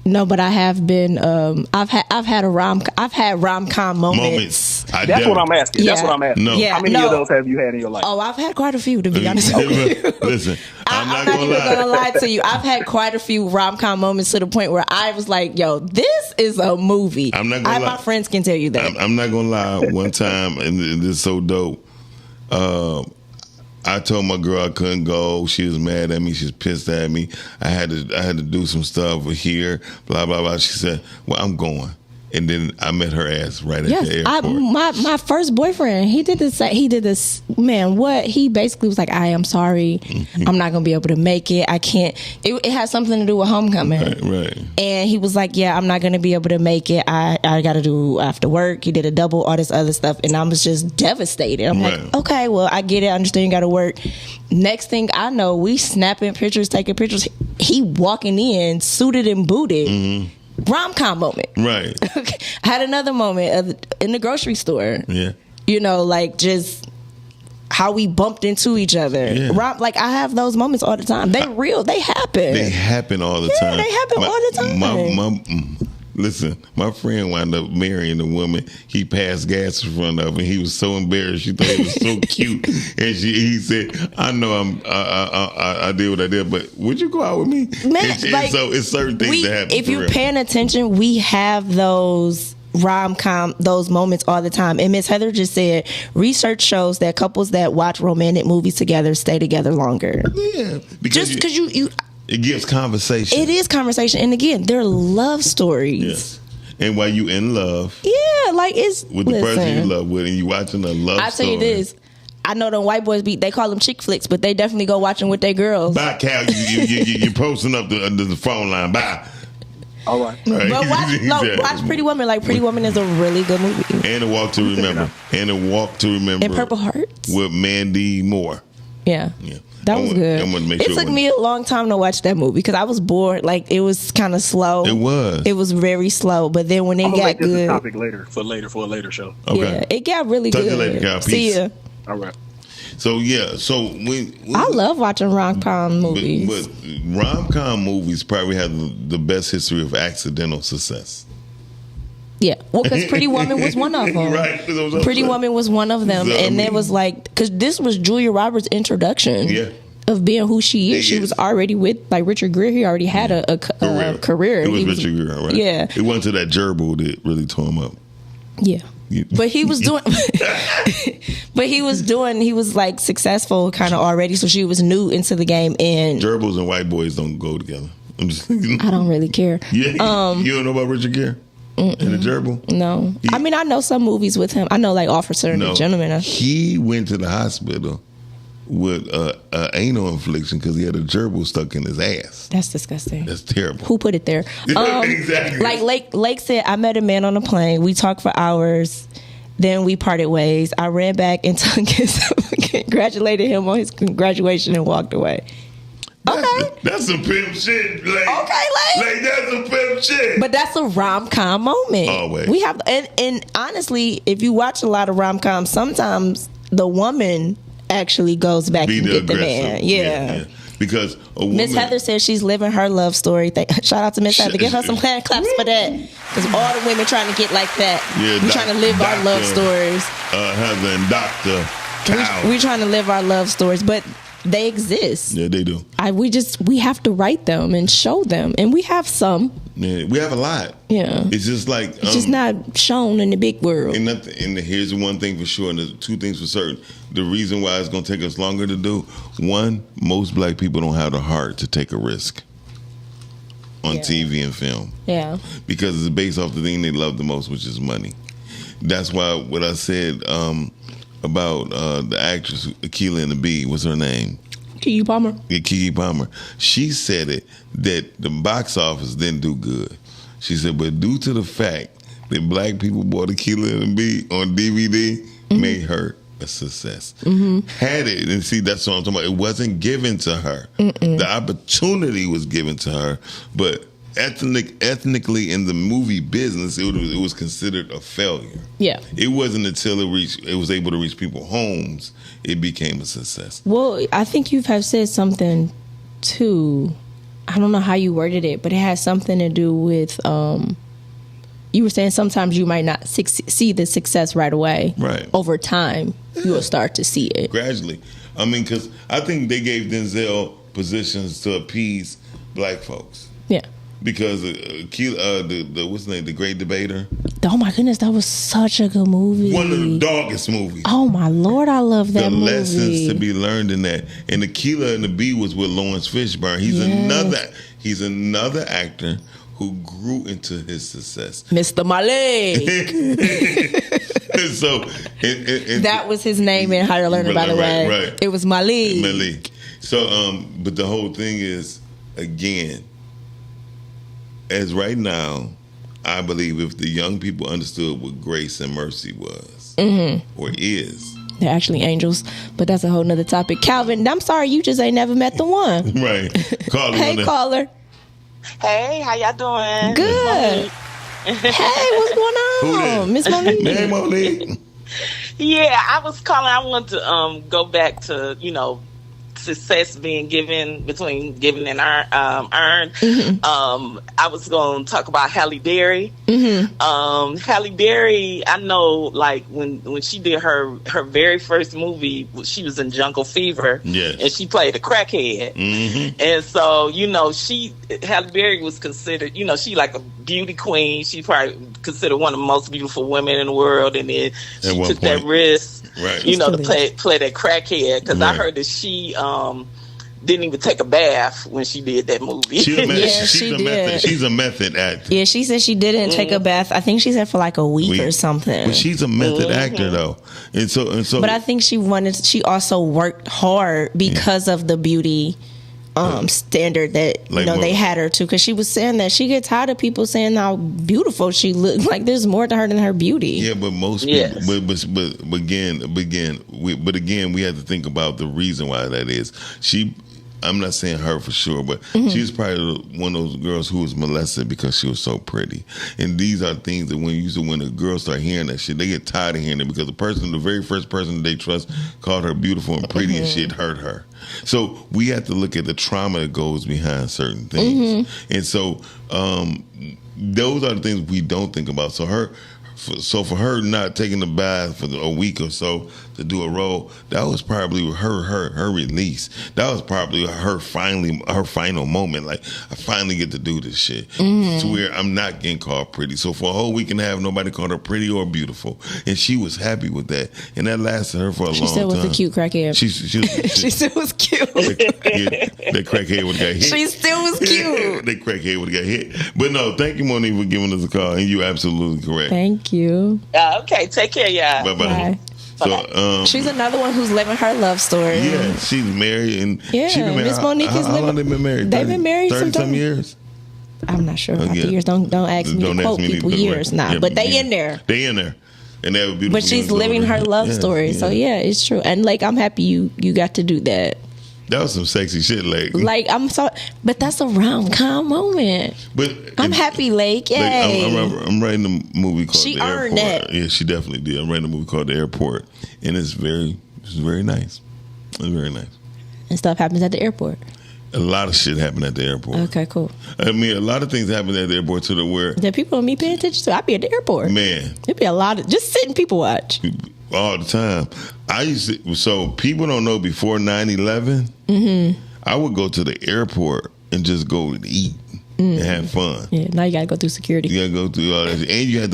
No, but I have been. I've had rom-com moments. That's what I'm asking. That's what I'm asking. No. Yeah, How many of those have you had in your life? Oh, I've had quite a few, to be honest with you. Listen, I'm not even gonna lie to you. I've had quite a few rom-com moments to the point where I was like, "Yo, this is a movie." I'm not gonna lie. My friends can tell you that. I'm not gonna lie. One time, and this is so dope. I told my girl I couldn't go. She was mad at me. She was pissed at me. I had to do some stuff here. Blah blah blah. She said, "Well, I'm going." And then I met her ass right at the airport. My first boyfriend, he did this. Man, what he basically was like, "I am sorry, I'm not gonna be able to make it. I can't." It had something to do with homecoming, right? And he was like, "Yeah, I'm not gonna be able to make it. I got to do after work." He did a double, all this other stuff, and I was just devastated. I'm like, "Okay, well, I get it. I understand you got to work." Next thing I know, we snapping pictures, taking pictures. He walking in, suited and booted. Rom-com moment. Right. I had another moment in the grocery store. Yeah. You know, like just how we bumped into each other. Yeah. Like I have those moments all the time. They real. They happen. They happen all the time. They happen all the time. Listen, my friend wound up marrying a woman he passed gas in front of, and he was so embarrassed. She thought he was so cute, and he said, "I know I did what I did, but would you go out with me?" Man, and so it's certain things that happen. If you're paying attention, we have those rom-com, those moments all the time. And Miss Heather just said research shows that couples that watch romantic movies together stay together longer. Yeah, because you it gives conversation. It is conversation, and again, they're love stories. Yes. And while you in love, yeah, like it's with the person you love with, and you watching a love story. I tell you this. I know them white boys they call them chick flicks, but they definitely go watching with their girls. Bye, Cal. You're posting up the phone line. Bye. All right. But watch Pretty Woman. Like Pretty Woman is a really good movie. And A Walk to Remember. And Purple Hearts with Mandy Moore. Yeah. That was good. It took me a long time to watch that movie because I was bored. Like it was kind of slow. It was very slow. But then when it got good, a topic later for a later show. Okay. Yeah, it got really Talk good. to you later, Kyle. See ya. All right. So when I love watching rom-com movies. But rom-com movies probably have the best history of accidental success. Yeah, well, because Pretty Woman was one of them. Right. That's what I'm Pretty saying. Woman was one of them, So, I and mean- it was like, because this was Julia Roberts' introduction. Yeah. Of being who she is. She She was is. already with like Richard Gere. He already had a career. It was He Richard Gere, right? Yeah. It went to that gerbil that really tore him up. Yeah. But he was doing, he was like successful kind of already. So she was new into the game, and Gerbils and white boys don't go together. I'm just thinking. I don't really care. Yeah, you don't know about Richard Gere and the gerbil? No, I mean I know some movies with him. I know like Officer and the Gentleman. He went to the hospital with anal infliction because he had a gerbil stuck in his ass. That's disgusting. That's terrible. Who put it there? Exactly. Like Lake said, I met a man on a plane. We talked for hours. Then we parted ways. I ran back and congratulated him on his graduation and walked away. Okay. That's some pimp shit. Like, okay, like that's some pimp shit. But that's a rom-com moment. Always. We have, and honestly, if you watch a lot of rom-coms, sometimes the woman actually goes back and get the man. Yeah. Because a woman. Miss Heather says she's living her love story. Shout out to Miss Heather. Give her some hand claps for that. Because all the women trying to get like that. We're trying to live our love stories. Heather and Dr. We're trying to live our love stories, but they exist. Yeah, they do. We have to write them and show them, and we have some. Yeah, we have a lot. Yeah, it's just like it's just not shown in the big world. And here's one thing for sure, and there's two things for certain. The reason why it's going to take us longer to do: one, most black people don't have the heart to take a risk on TV and film. Yeah, because it's based off the thing they love the most, which is money. That's why what I said about the actress Akilah in the Bee, what's her name? Keke Palmer. Yeah, Keke Palmer. She said it that the box office didn't do good. She said, but due to the fact that black people bought Akilah in the Bee on DVD, made her a success. Had it, and see, that's what I'm talking about. It wasn't given to her. The opportunity was given to her, but ethnically in the movie business, it was considered a failure. Yeah. It wasn't until it was able to reach people's homes, it became a success. Well, I think you have said something too. I don't know how you worded it, but it has something to do with you were saying sometimes you might not see the success right away. Right. Over time, you will start to see it. Gradually. I mean, because I think they gave Denzel positions to appease black folks. Yeah. Because what's his name, the Great Debater. Oh my goodness, that was such a good movie. One of the darkest movies. Oh my Lord, I love that movie. The lessons to be learned in that. And Akilah in the Bee was with Lawrence Fishburne. He's another actor who grew into his success. Mr. Malik. So that was his name in How to Learn It, by the way. Right. It was Malik. Malik. So, but the whole thing is, again, as right now, I believe if the young people understood what grace and mercy was or is. They're actually angels, but that's a whole nother topic. Calvin, I'm sorry, you just ain't never met the one. Right. Caller. Hey, caller. Hey, how y'all doing? Good. Hey, what's going on? Miss Monique. Hey, Monique. Yeah, I was calling. I wanted to go back to, success being between given and earned. I was going to talk about Halle Berry. Halle Berry, I know, like when she did her very first movie, she was in Jungle Fever, and she played a crackhead. And so, Halle Berry was considered, she like a beauty queen. She probably considered one of the most beautiful women in the world, and then she took that risk. Right. To play that crackhead, because I heard that she didn't even take a bath when she did that movie. She's a method actor. Yeah, she said she didn't take a bath. I think she said for like a week or something. But she's a method actor though, and so. But I think she also worked hard because of the beauty standard that they had her to, because she was saying that she gets tired of people saying how beautiful she looked. Like there's more to her than her beauty. Yeah, but most people. But again, we have to think about the reason why that is. I'm not saying her for sure, but she was probably one of those girls who was molested because she was so pretty. And these are things that when the girls start hearing that shit, they get tired of hearing it because the very first person they trust called her beautiful and pretty, and shit hurt her. So we have to look at the trauma that goes behind certain things. And so those are the things we don't think about. So for her not taking the bath for a week or so to do a role, that was probably her release. That was probably her final moment. Like, I finally get to do this shit. To where I'm not getting called pretty. So for a whole week and a half, nobody called her pretty or beautiful, and she was happy with that. And that lasted her for a long time. She still was a cute crackhead. She still was cute. That crackhead would have got hit. She still was cute. That crackhead would have got hit. But no, thank you, Monique, for giving us a call, and you're absolutely correct. Thank you. Okay, take care, y'all. Bye-bye. So, she's another one who's living her love story. Yeah, she's married, and yeah, she been married. Miss Monique is how long they been married? They've been married 30-some years. I'm not sure about the years. Don't ask me to quote people years now. But they in there. They in there. And they have a beautiful. But she's living her love story. So yeah, it's true. And like, I'm happy you got to do that. That was some sexy shit, Lake. Like, I'm so, but that's a rom-com moment. But I'm happy, Lake. Yay! I'm writing a movie called She The earned Airport. it. Yeah, she definitely did. I'm writing a movie called The Airport, and it's very nice. It's very nice. And stuff happens at the airport. A lot of shit happened at the airport. Okay, cool. I mean, a lot of things happen at the airport to the where that people don't be paying attention to. I be at the airport. Man, it'd be a lot of just sitting people watch all the time. So people don't know, before 9/11, I would go to the airport and just go and eat and have fun. Yeah, now you gotta go through security. You gotta go through all that, and you have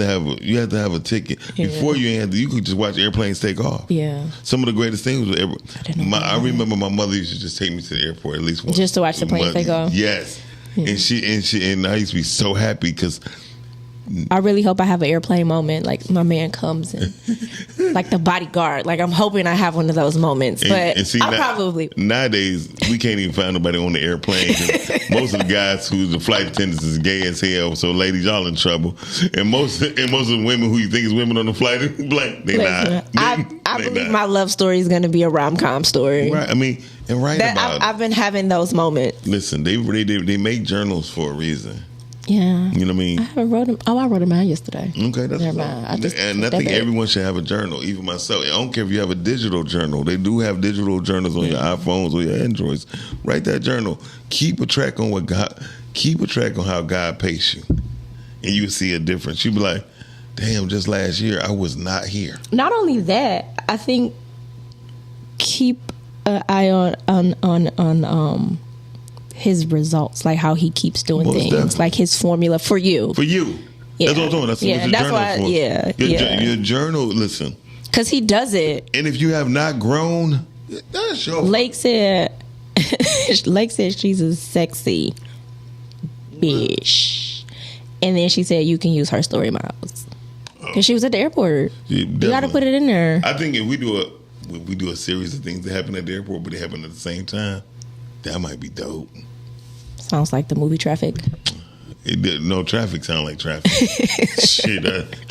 to have a ticket. Yeah. Before you could just watch airplanes take off. Yeah, some of the greatest things was I remember my mother used to just take me to the airport at least once, just to watch the planes take off. Yes, and I used to be so happy because I really hope I have an airplane moment. Like, my man comes and like the bodyguard. Like, I'm hoping I have one of those moments. But probably probably we can't even find nobody on the airplane. 'Cause most of the guys the flight attendants is gay as hell. So ladies, y'all in trouble. And most of the women who you think is women on the flight, blank, they not. I believe my love story is going to be a rom-com story. Right. I mean, and I've been having those moments. Listen, they make journals for a reason. Yeah. You know what I mean? I haven't wrote them. Oh, I wrote them out yesterday. Okay, that's never mind. I think everyone should have a journal, even myself. I don't care if you have a digital journal. They do have digital journals on your iPhones or your Androids. Write that journal. Keep a track on how God paced you. And you see a difference. You be like, damn, just last year I was not here. Not only that, I think keep an eye on his results, like how he keeps doing things, definitely. Like his formula for you. Yeah. That's what I'm talking about. That's what your journal for. Your journal, listen. Because he does it. And if you have not grown, that's your Lake said she's a sexy bitch. And then she said you can use her story miles. Because she was at the airport. You got to put it in there. I think if we do a series of things that happen at the airport, but they happen at the same time, that might be dope. Sounds like the movie Traffic. Traffic sound like Traffic. Shit,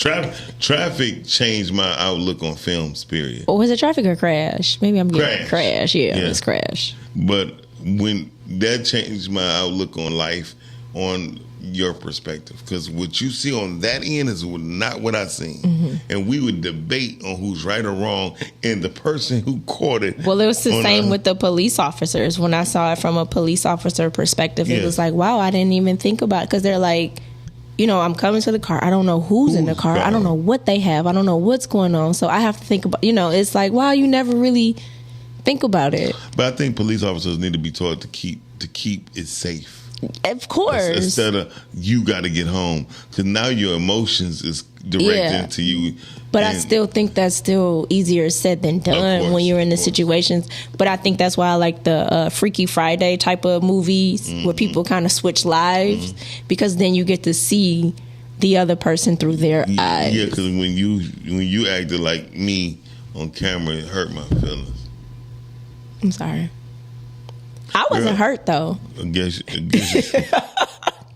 Traffic changed my outlook on films, period. Or was it Traffic or Crash? Maybe I'm getting Crash. Yeah, it's Crash. But when that changed my outlook on life, on your perspective, because what you see on that end is not what I seen. And we would debate on who's right or wrong, and the person who caught it. Well, it was the same with the police officers. When I saw it from a police officer perspective, it was like, wow, I didn't even think about it. Because they're like, I'm coming to the car, I don't know who's in the car, I don't know what they have, I don't know what's going on, so I have to think about, it's like, wow, you never really think about it. But I think police officers need to be taught to keep it safe. Of course. Instead of you got to get home, because now your emotions is directed to you. But I still think that's still easier said than done when you're in the situations. But I think that's why I like the Freaky Friday type of movies where people kind of switch lives, because then you get to see the other person through their eyes. Yeah, because when you acted like me on camera, it hurt my feelings. I'm sorry. I wasn't hurt though. I guess that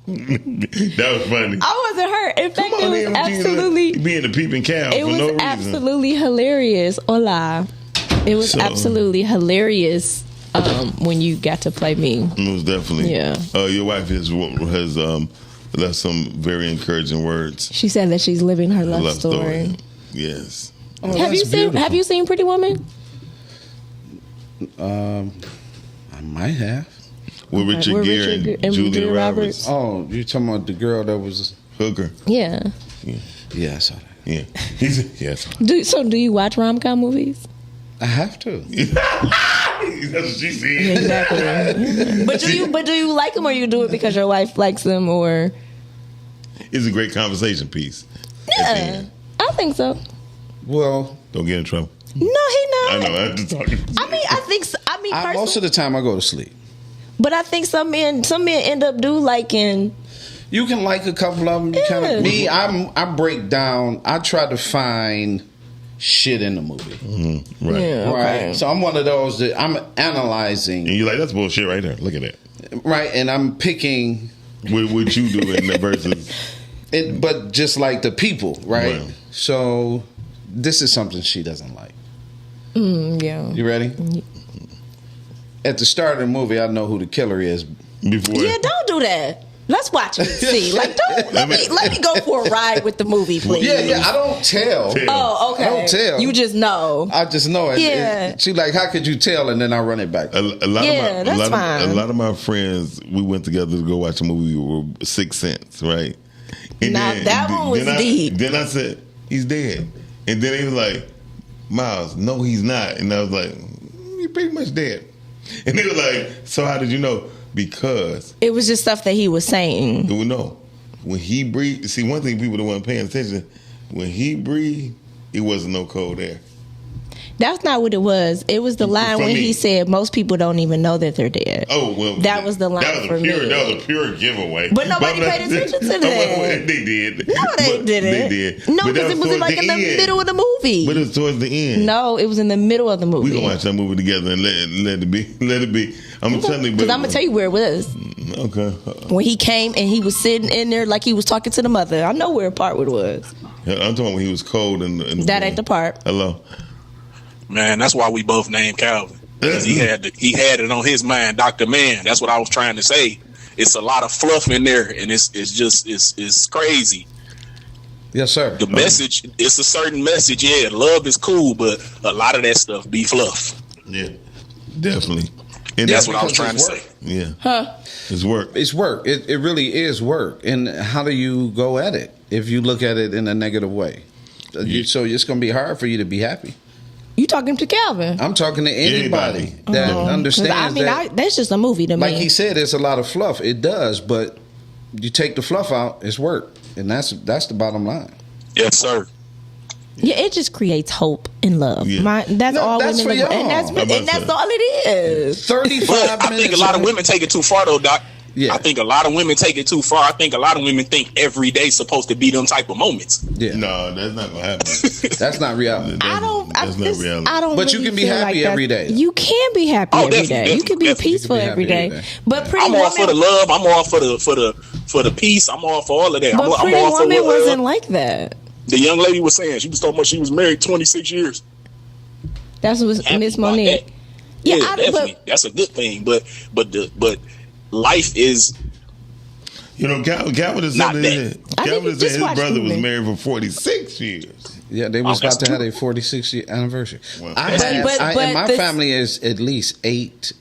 was funny. I wasn't hurt. In fact, it was absolutely being a peeping cow. It was absolutely hilarious. Hola. It was absolutely hilarious when you got to play me. Most definitely. Yeah. Your wife has left some very encouraging words. She said that she's living her love story. Yes. Oh, Have you that's seen beautiful. Have you seen Pretty Woman? I might have. With Richard Gere and Julia Roberts. Oh, you talking about the girl that was Hooker. Yeah. Yeah, I saw that. Yeah. Yes. Do you watch rom-com movies? I have to. That's what she said. Exactly. But do you like them, or you do it because your wife likes them, or? It's a great conversation piece. Yeah, I think so. Well, don't get in trouble. No, he not. I know. I'm just talking. I think so. Most of the time I go to sleep. But I think some men end up do liking. You can like a couple of them. You kinda, me, I break down. I try to find shit in the movie. Mm-hmm. Right. Yeah, okay. Right. So I'm one of those that I'm analyzing. And you're like, that's bullshit right there. Look at that. Right. And I'm picking what you do in the verses. But just like the people, right? Wow. So this is something she doesn't like. Yeah. You ready? At the start of the movie, I know who the killer is. Before. Yeah, don't do that. Let's watch it. See, like, don't let me go for a ride with the movie, please. Yeah. I don't tell. Oh, okay. I don't tell. You just know. I just know it. Yeah. She like, how could you tell? And then I run it back. A lot of my friends, we went together to go watch a movie with Sixth Sense, right? And now that one was deep. Then I said, he's dead. And then he was like, Miles, no, he's not. And I was like, he's pretty much dead. And they were like, so how did you know? Because it was just stuff that he was saying. No, when he breathed, see, one thing people don't want paying attention, when he breathed, it wasn't no cold air. That's not what it was. It was the line when he said most people don't even know that they're dead. Oh, well. That was the line for me. That was a pure giveaway. But nobody paid attention to that. They did. No, they didn't. They did. No, because it was like in the middle of the movie. But it was towards the end. No, it was in the middle of the movie. We gonna watch that movie together and let it be. Let it be. I'm telling you. Because I'm gonna tell you where it was. Okay. When he came and he was sitting in there like he was talking to the mother. I know where part it was. I'm talking when he was cold and that ain't the part. Hello. Man, that's why we both named Calvin. Because he had it on his mind, Dr. Man. That's what I was trying to say. It's a lot of fluff in there, and it's crazy. Yes, sir. The message, it's a certain message. Yeah, love is cool, but a lot of that stuff be fluff. Yeah, definitely. And that's what I was trying to say. Yeah. Huh? It's work. It's work. It really is work. And how do you go at it if you look at it in a negative way? So it's going to be hard for you to be happy. You talking to Calvin? I'm talking to anybody that understands that's just a movie to me. Like he said, it's a lot of fluff. It does, but you take the fluff out, it's work, and that's the bottom line. Yes, sir. Yeah, it just creates hope and love. Yeah. That's all that's women for and that's all it is. 35 but I minutes. think a lot of women take it too far, though, Doc. Yeah. I think a lot of women take it too far. I think a lot of women think every day's supposed to be them type of moments. Yeah. No, that's not gonna happen. That's not reality. That's not reality. I don't. But really you can be feel happy like every day. You can be happy every day. You can be peaceful You can be every happy day. every day. But Pretty I'm all Woman, for the love. I'm all for the peace. I'm all for all of that. but I'm Pretty all for Woman what wasn't like that. the young lady was saying. She was talking about she was married 26 years. That's what Happy Miss about Monique. that. Yeah, definitely. That's a good thing. But life is. You know, Calvin is Not saying his brother was married for 46 years. Yeah, they was Oh, about to have true. their 46th year anniversary. Well, In my family is at least 8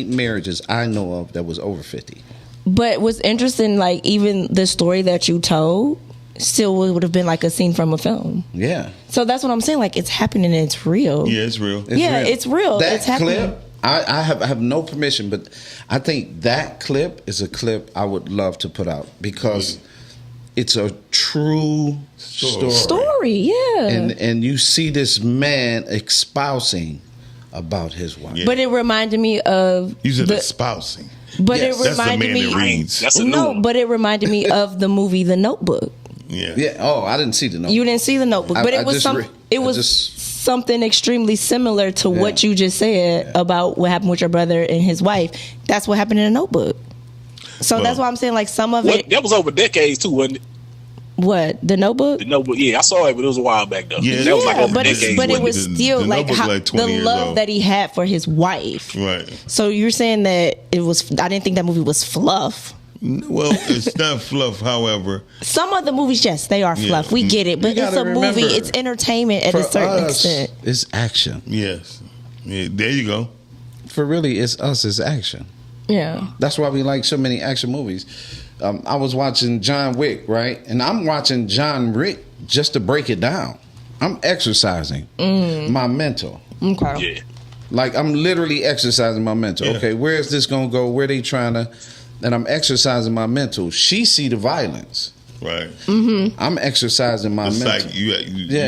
marriages I know of that was over 50. But what's interesting, like even the story that you told, still would have been like a scene from a film. Yeah. So that's what I'm saying. Like it's happening and it's real. Yeah, it's real. It's real. That it's happening. clip, I have no permission, but I think that clip is a clip I would love to put out because it's a true story. Yeah. And you see this man espousing about his wife. Yeah. But it reminded me of You said espousing. But Yes. it reminded That's the man me. that reads. That's a new one. But it reminded me of the movie The Notebook. Yeah. Yeah. Oh, I didn't see the note. You didn't see The Notebook, but it was something extremely similar to what you just said about what happened with your brother and his wife. That's what happened in The Notebook. So that's why I'm saying like some of it. That was over decades too, wasn't it? What, The Notebook? The Notebook, yeah, I saw it, but it was a while back though. Yeah, that was like over but a it's, decade. but it was still The like, Notebook's how, like 20 the years love old. that he had for his wife. Right. So you're saying that it was? I didn't think that movie was fluff. Well, it's not fluff. However, Some of the movies, yes, they are fluff. We get it, but You it's gotta a movie. remember, It's entertainment at For a certain us, extent. it's action. yes. Yeah, there you go. For really, it's us. It's action. Yeah. That's why we like so many action movies. I was watching John Wick, right? And I'm watching John Wick just to break it down. I'm exercising my mental. Okay. Yeah. Like, I'm literally exercising my mental. Yeah. Okay, where is this going to go? Where they trying to... And I'm exercising my mental. She see the violence. Right. I'm exercising my The mental. you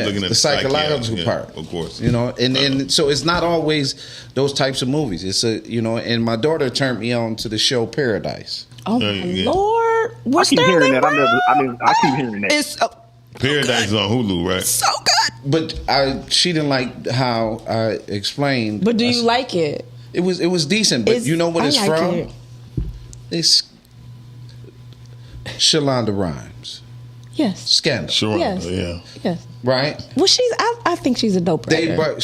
looking at the psychological yeah, part, of course. You know, and so it's not always those types of movies. It's and my daughter turned me on to the show Paradise. Oh my Yeah. Lord! I What's keep hearing Sterling that. Brown? I keep hearing that. It's Paradise is on Hulu, right? so good. But she didn't like how I explained. But do you like it? It was decent, but you know what I it's like from? it. It's Shalonda Rhimes. Yes. Scandal. Sure. Yes. Yeah. Yes. Right? Well, I think she's a dope writer.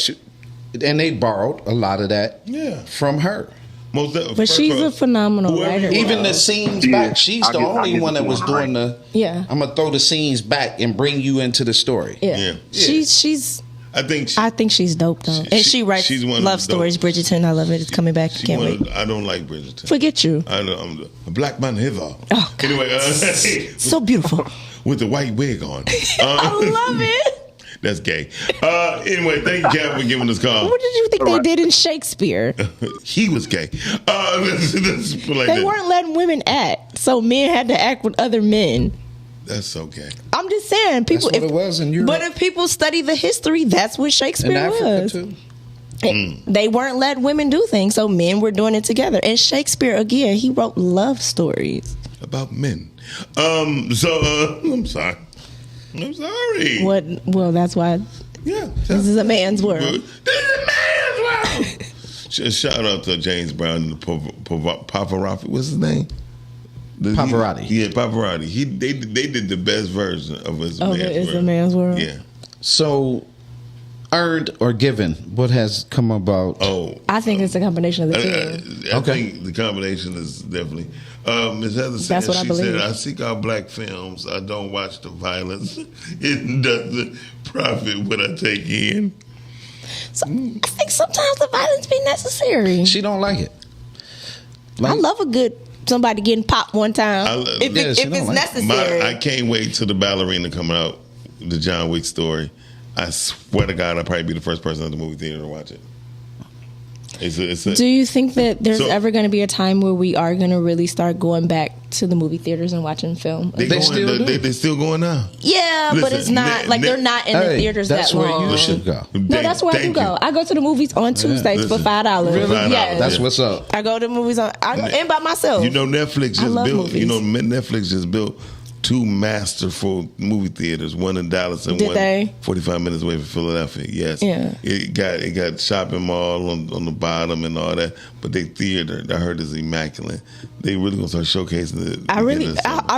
They borrowed a lot of that Yeah. from her. But she's a phenomenal whoever writer. you Even are. the scenes Yeah, back, she's I the get- I only get one the that was point. doing the. Yeah. I'm gonna throw the scenes back and bring you into the story. Yeah. Yeah. She's. I think I think she's dope though, and she writes she's one of love the stories. dope. Bridgerton, I love it. It's coming back. she Can't one wait. of- I don't like Bridgerton. Forget you. I'm a black man hither. Oh, God. Anyway, So beautiful. with the white wig on. I love it. That's gay. Anyway, thank you, Cap, for giving us a call. What did you think they did in Shakespeare? He was gay. Let's put it like They that. weren't letting women act, so men had to act with other men. That's so gay. I'm just saying, people. That's what it was in Europe. But if people study the history, that's what In Shakespeare Africa was. too. They weren't letting women do things, so men were doing it together. And Shakespeare, again, he wrote love stories. About men. I'm sorry. I'm sorry. What? Well, that's why Yeah. this is a man's world. This is a man's world. Shout out to James Brown and the Pavarotti. What's his name? Pavarotti. Yeah, Pavarotti. They did the best version of his Oh, man's it is world. a man's world. Yeah. So, earned or given, what has come about? Oh, I think it's a combination of the two. I think the combination is definitely. Ms. Heather said, That's what I she believe. said, I seek out black films. I don't watch the violence. It doesn't profit what I take in. So, I think sometimes the violence be necessary. She don't like it. I love a good somebody getting popped one time if Yeah, she it's don't like it. necessary. I can't wait till the ballerina come out, the John Wick story. I swear to God, I'll probably be the first person at the movie theater to watch it. Do you think that there's So- ever going to be a time where we are going to really start going back to the movie theaters and watching film? They still going now. Yeah, but Listen, it's not like they're not in the theaters that's that where long. you should go. No, that's where I do go. I go to the movies on Tuesdays for $5. Really? Yes. That's what's up. I go to movies and by myself. You know, Netflix I just love built. movies. You know, Netflix just built two masterful movie theaters, one in Dallas and Did one they? 45 minutes away from Philadelphia. Yes, Yeah. It got shopping mall on the bottom and all that, but they theater I heard is immaculate. They really gonna start showcasing it. I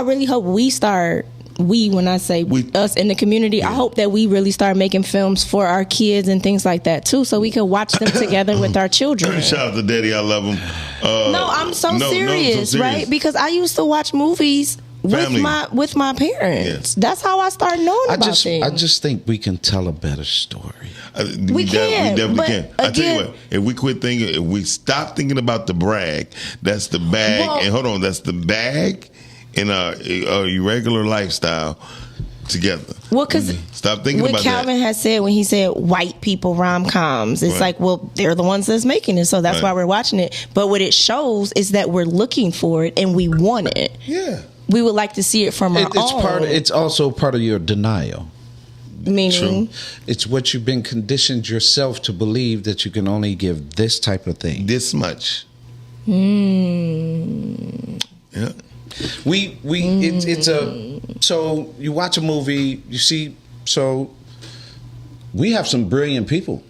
really hope we start. When I say us in the community, I hope that we really start making films for our kids and things like that too, so we can watch them together with our children. Shout out to Daddy, I love him. No, I'm so serious, right? Because I used to watch movies Family. with my parents. That's how I started knowing about things. I just think we can tell a better story. We can, definitely but can. I tell you again- what, if we quit thinking, if we stop thinking about the brag, that's the bag. Well- And hold on, that's the bag in our irregular lifestyle together. Well, because Stop thinking what about Calvin has said when he said white people rom-coms, it's Right. like, well, they're the ones that's making it, so that's Right. why we're watching it. But what it shows is that we're looking for it and we want it. Yeah. We would like to see it from our own. It's also part of your denial. Meaning? It's what you've been conditioned yourself to believe, that you can only give this type of thing. This much. Yeah. It's a, so you watch a movie, you see, so we have some brilliant people.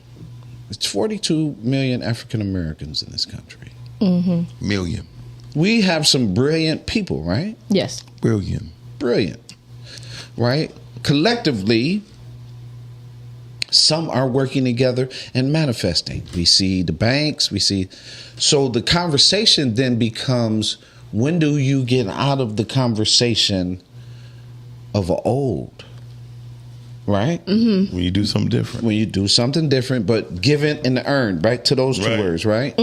It's 42 million African Americans in this country. Million. We have some brilliant people, right? Yes. Brilliant. Brilliant. right? Collectively, some are working together and manifesting. We see the banks, so the conversation then becomes, when do you get out of the conversation of an old, right? When you do something different. When you do something different, but given and earned, back to those two words, right?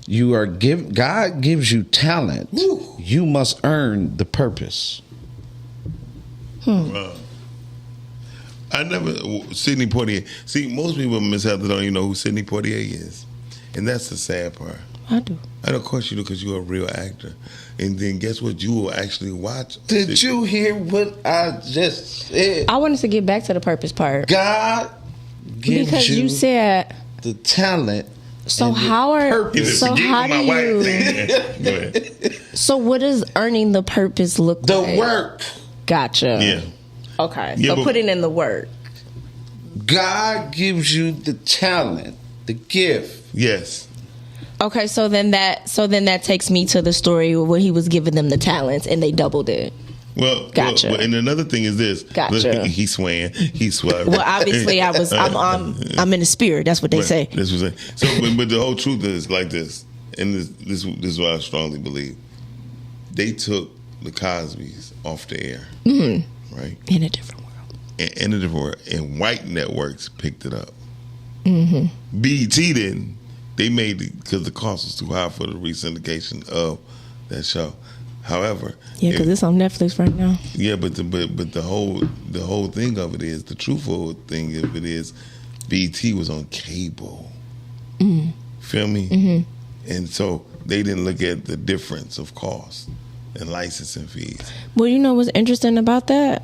You are God gives you talent. Woo. You must earn the purpose. Wow. I never, Sidney Poitier. See, most people in Miss Heather don't even know who Sidney Poitier is. And that's the sad part. I do. And of course you do, because you're a real actor. And then guess what? You will actually watch. Did you hear what I just said? I wanted to get back to the purpose part. God gives because you said the talent. So how are so how do you? So what does earning the purpose look like? The work. Gotcha. Yeah. Okay. Yeah, so putting in the work. God gives you the talent, the gift. Yes. Okay, so then that takes me to the story where he was giving them the talents and they doubled it. Well, gotcha. Well, and another thing is this. Gotcha. He swam. He swam. Well, obviously, I'm in the spirit. That's what they say. That's what they say. So, but the whole truth is like this, and this is what I strongly believe. They took the Cosbys off the air, right? In a different world. In a different world, and white networks picked it up. BET didn't. They made it because the cost was too high for the re-syndication of that show. However, yeah, because it's on Netflix right now. Yeah, but the whole thing of it is, the truthful thing of it is, BET was on cable. Feel me? And so they didn't look at the difference of cost and licensing fees. Well, you know what's interesting about that?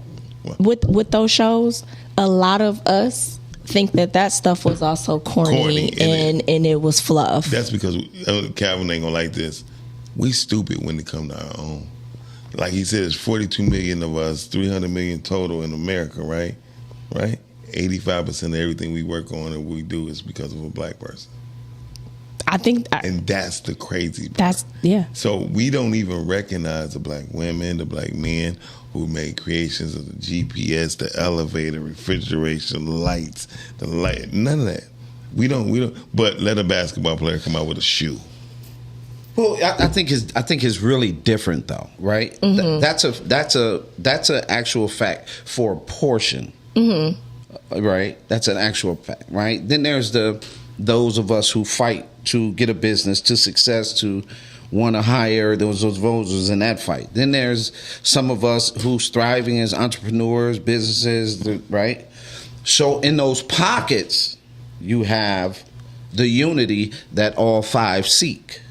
What? With those shows, a lot of us think that stuff was also corny and it was fluff. That's because Calvin ain't gonna like this. We stupid when it come to our own. Like he said, it's 42 million of us, 300 million total in America, right? Right? 85% of everything we work on and we do is because of a black person. I think, and that's the crazy part. That's So we don't even recognize the black women, the black men who made creations of the GPS, the elevator, refrigeration, lights, the light. None of that. We don't. But let a basketball player come out with a shoe. Well, I think it's really different though, right? That's an actual fact for a portion, right? That's an actual fact, right? Then there's those of us who fight to get a business to success, to want to hire those voters in that fight. Then there's some of us who's thriving as entrepreneurs, businesses, right? So in those pockets, you have the unity that all five seek.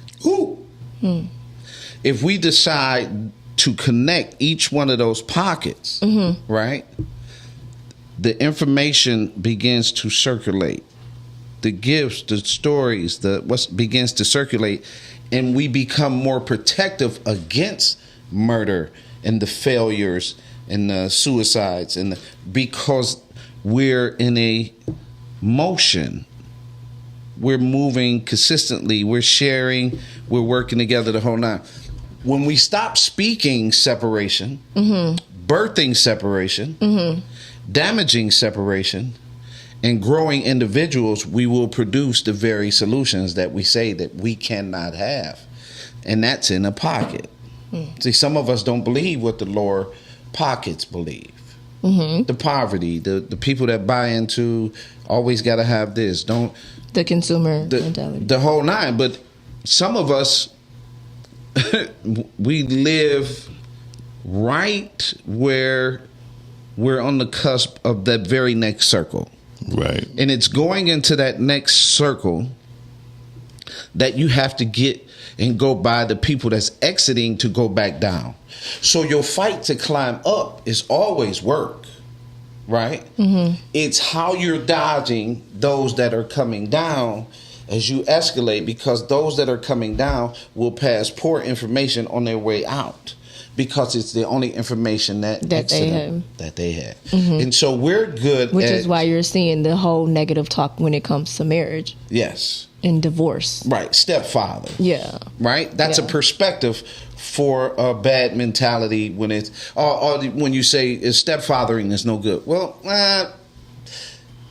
If we decide to connect each one of those pockets, right, the information begins to circulate. The gifts, the stories, what begins to circulate, and we become more protective against murder and the failures and the suicides, because we're in a motion. We're moving consistently. We're sharing. We're working together the whole nine. When we stop speaking separation, birthing separation, damaging separation, and growing individuals, we will produce the very solutions that we say that we cannot have. And that's in a pocket. See, some of us don't believe what the lower pockets believe. The poverty, the people that buy into always got to have this. The consumer mentality. The whole nine. But some of us, we live right where we're on the cusp of that very next circle. Right. And it's going into that next circle that you have to get and go by the people that's exiting to go back down. So your fight to climb up is always work, right? It's how you're dodging those that are coming down as you escalate, because those that are coming down will pass poor information on their way out, because it's the only information that they have. And so we're good Which is why you're seeing the whole negative talk when it comes to marriage. Yes. in divorce. Right, stepfather. Yeah. Right? That's a perspective for a bad mentality when it's or when you say stepfathering is no good. Well,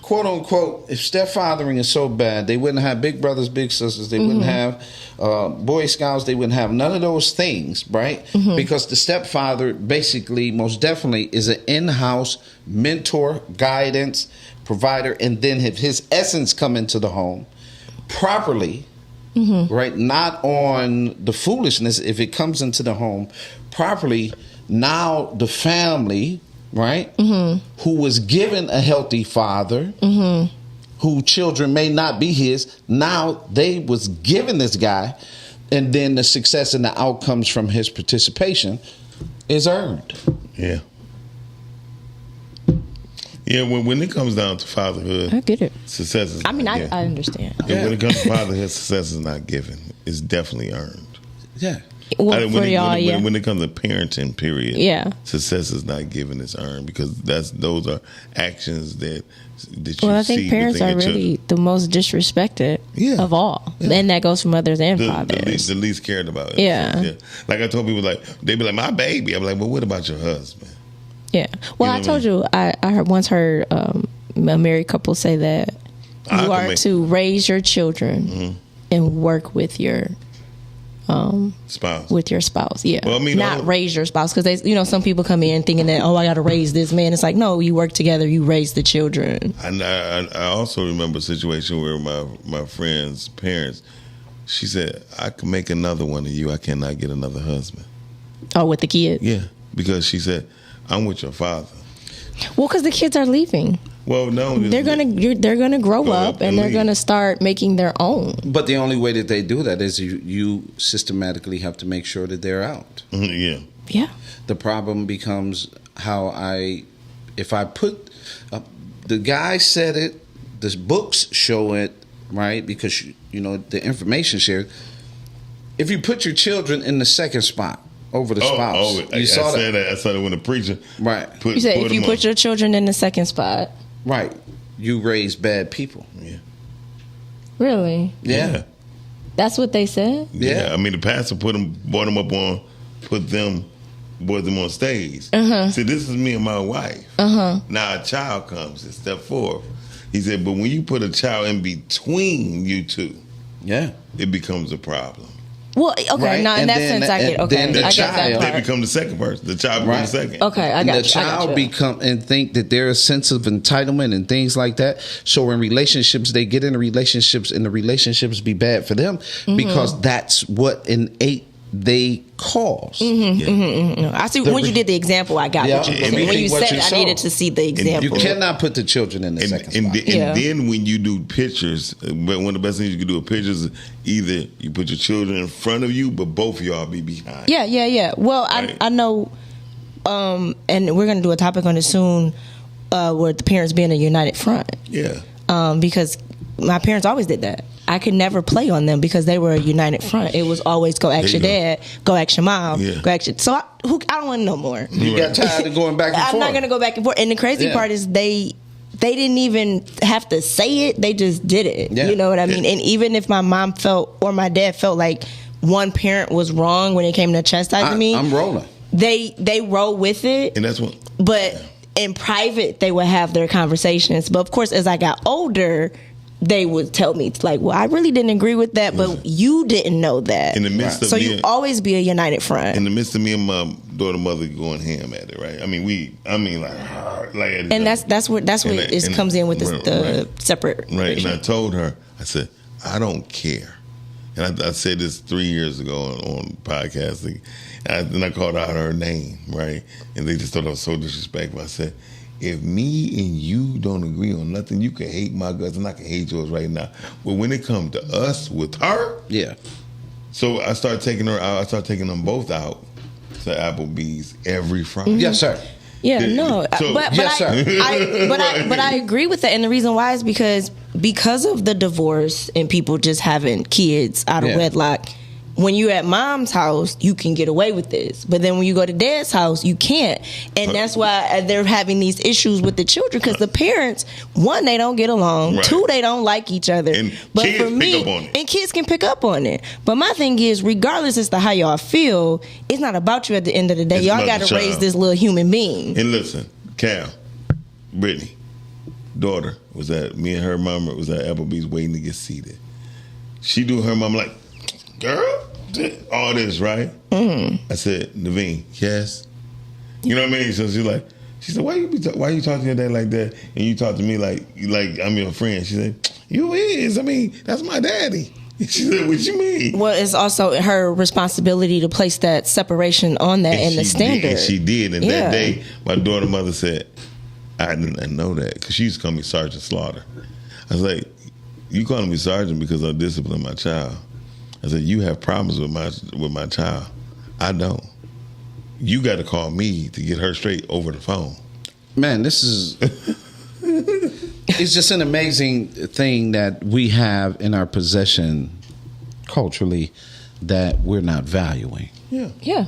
quote unquote, if stepfathering is so bad, they wouldn't have big brothers, big sisters, they wouldn't have Boy Scouts, they wouldn't have none of those things, right? Because the stepfather basically, most definitely, is an in-house mentor, guidance, provider, and then if his essence come into the home properly, right, not on the foolishness, if it comes into the home properly, now the family, right, who was given a healthy father, who children may not be his, now they was given this guy, and then the success and the outcomes from his participation is earned. Yeah. Yeah, when it comes down to fatherhood, I get it. Success is I understand. Yeah. When it comes to fatherhood, success is not given. It's definitely earned. Yeah. Well, for y'all, when it comes to parenting, period, success is not given, it's earned, because those are actions that you see. Well, I think parents are really the most disrespected of all. And that goes for mothers and fathers. The least cared about. Yeah. Like I told people, like, they be like, my baby. I'm like, well, what about your husband? Yeah. Well, I told you, I once heard a married couple say that you are to raise your children and work with your spouse. With your spouse, yeah. Well, I mean, not raise your spouse, because some people come in thinking that, I got to raise this man. It's like, no, you work together, you raise the children. And I also remember a situation where my friend's parents, she said, I can make another one of you, I cannot get another husband. Oh, with the kids? Yeah, because she said, I'm with your father. Well, because the kids are leaving. Well, no, they're gonna grow up and they're gonna start making their own. But the only way that they do that is you systematically have to make sure that they're out. Yeah. The problem becomes if I put the guy said it, the books show it, right? Because the information shared. If you put your children in the second spot over the spouse, I saw that when the preacher you said if you put your children in the second spot. Right. You raise bad people. Yeah. Really? Yeah. That's what they said? Yeah. I mean, the pastor brought them on stage. See, this is me and my wife. Now a child comes and step forth. He said, but when you put a child in between you two, it becomes a problem. Well, okay, now in that sense, I get Then the I child, get that part. they become the second person. The child becomes the second. Okay, I got you. The child become and think that there's a sense of entitlement and things like that. So in relationships, they get into relationships, and the relationships be bad for them because that's what innate they cause. I see. When you did the example, I got what you said. When you said I needed to see the example. You cannot put the children in the second spot. And then when you do pictures, one of the best things you can do with pictures is either you put your children in front of you, but both of y'all be behind. Yeah. Well, right. I know, and we're going to do a topic on it soon, where the parents being a united front. Yeah. Because my parents always did that. I could never play on them because they were a united front. It was always go ask your dad, go ask your mom, go ask your... So I don't want no more. You got tired of going back and forth. I'm not going to go back and forth. And the crazy part is they didn't even have to say it. They just did it. Yeah. You know what I mean? And even if my mom felt or my dad felt like one parent was wrong when it came to chastising me, I'm rolling. They roll with it. And that's what... But in private, they would have their conversations. But of course, as I got older... they would tell me, like, well, I really didn't agree with that, but you didn't know that. In the midst of so you always be a united front. In the midst of me and my daughter mother going ham at it, right? I mean, like and that's where it comes in with the separate. Right, and I told her, I said, I don't care. And I said this 3 years ago on podcasting, and then I called out her name, right? And they just thought I was so disrespectful. I said, if me and you don't agree on nothing, you can hate my guts and I can hate yours right now. But when it comes to us with her, so I started taking her out. I started taking them both out to Applebee's every Friday. Yes, sir. Yeah, no, So- but Yes, sir. I agree with that, and the reason why is because of the divorce and people just having kids out of wedlock. when you're at mom's house, you can get away with this. But then when you go to dad's house, you can't. And that's why they're having these issues with the children, because the parents, one, they don't get along. Right. Two, they don't like each other. And but kids for me, pick up on it. and kids can pick up on it. But my thing is, regardless as to how y'all feel, it's not about you at the end of the day. It's Y'all about got the to raise child. this little human being. And listen, Cal, Brittany, daughter, was at me and her mama was at Applebee's waiting to get seated. She do her mama like, girl, all this, right? I said, Naveen, yes. You know what I mean? So she said, why you talking to your dad like that? And you talk to me like I'm your friend. She said, you is. I mean, that's my daddy. She said, what you mean? Well, it's also her responsibility to place that separation on that and the standard. And she did. And Yeah. that day, my daughter mother said, I didn't know that. Because she used to call me Sergeant Slaughter. I was like, you calling me Sergeant because I discipline my child. I said, you have problems with my child. I don't. You got to call me to get her straight over the phone. Man, this is... It's just an amazing thing that we have in our possession culturally that we're not valuing. Yeah. Yeah.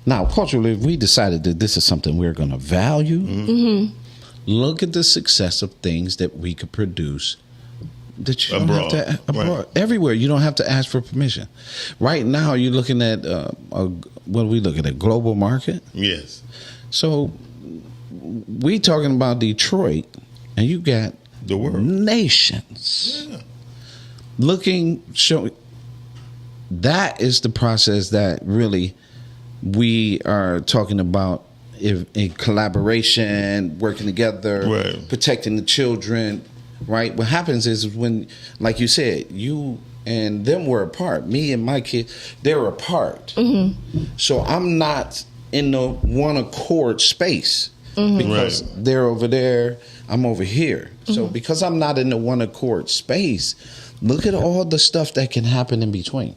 Now, culturally, if we decided that this is something we're going to value, look at the success of things that we could produce that you don't have to abroad. Everywhere. You don't have to ask for permission. Right now, you're looking at what are we looking at? Global market. Yes. So we talking about Detroit, and you got the world, nations showing. That is the process that really we are talking about in collaboration, working together, protecting the children. Right. What happens is when, like you said, you and them were apart. Me and my kid, they were apart. So I'm not in the one accord space because they're over there, I'm over here. So because I'm not in the one accord space, look at all the stuff that can happen in between.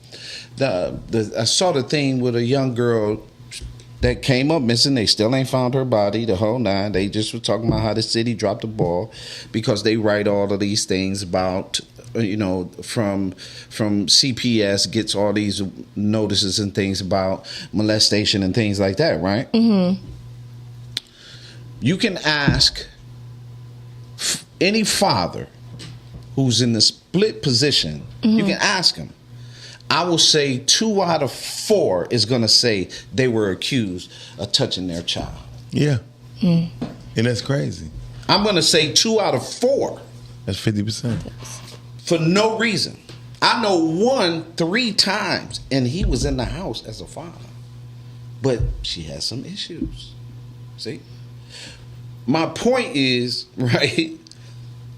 I saw the thing with a young girl that came up missing. They still ain't found her body, the whole nine. They just were talking about how the city dropped the ball because they write all of these things about, from CPS gets all these notices and things about molestation and things like that, right? You can ask any father who's in the split position, you can ask him. I will say 2 out of 4 is going to say they were accused of touching their child. Yeah. And that's crazy. I'm going to say 2 out of 4. That's 50%. For no reason. I know one 3 times, and he was in the house as a father. But she has some issues. See? My point is, right,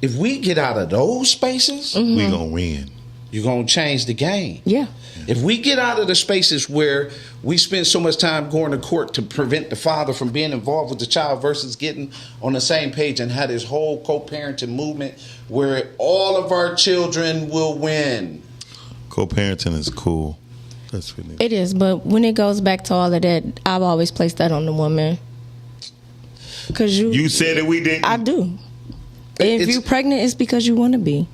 if we get out of those spaces, we going to win. You're going to change the game. Yeah. If we get out of the spaces where we spend so much time going to court to prevent the father from being involved with the child versus getting on the same page and have this whole co-parenting movement where all of our children will win. Co-parenting is cool. That's really It is, but when it goes back to all of that, I've always placed that on the woman. Because you said that we didn't. I do. If you're pregnant, it's because you want to be.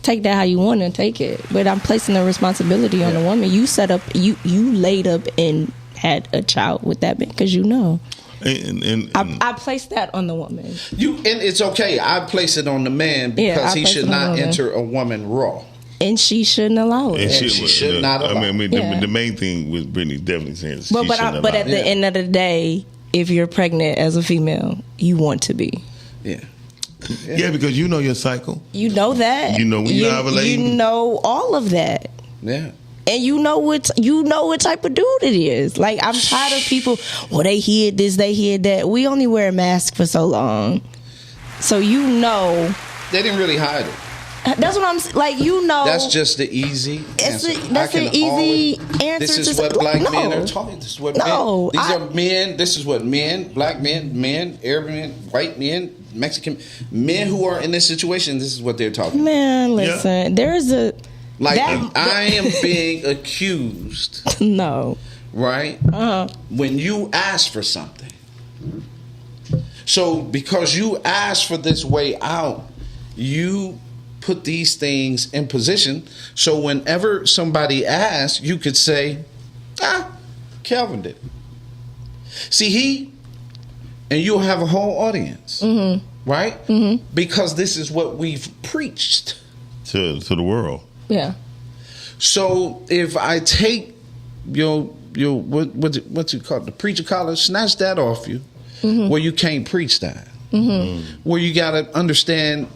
Take that how you want to take it, but I'm placing the responsibility on the woman. You set up, you laid up and had a child with that man because And I placed that on the woman. And it's okay. I place it on the man because he should not enter a woman raw. And she shouldn't allow it. And she should not allow it. The main thing with Brittany definitely saying is but at the end of the day, if you're pregnant as a female, you want to be. Yeah, because you know your cycle. You know that. You know when you're ovulating. You know all of that. Yeah. And you know what type of dude it is. Like, I'm tired of people, they hid this, they hid that. We only wear a mask for so long. So they didn't really hide it. That's what I'm like. That's just the easy answer. That's an easy answer. This is what black men are talking. This is what men. These are men. This is what men, black men, Arab men, white men, Mexican men who are in this situation. This is what they're talking. Man, listen. There's a I am being accused. No. Right. When you ask for something. So because you asked for this way out, you put these things in position so whenever somebody asks, you could say, Calvin did it. See, and you'll have a whole audience, right? Because this is what we've preached to the world. Yeah. So if I take your what's it called, the preacher collar, snatch that off you, where you can't preach that, where you got to understand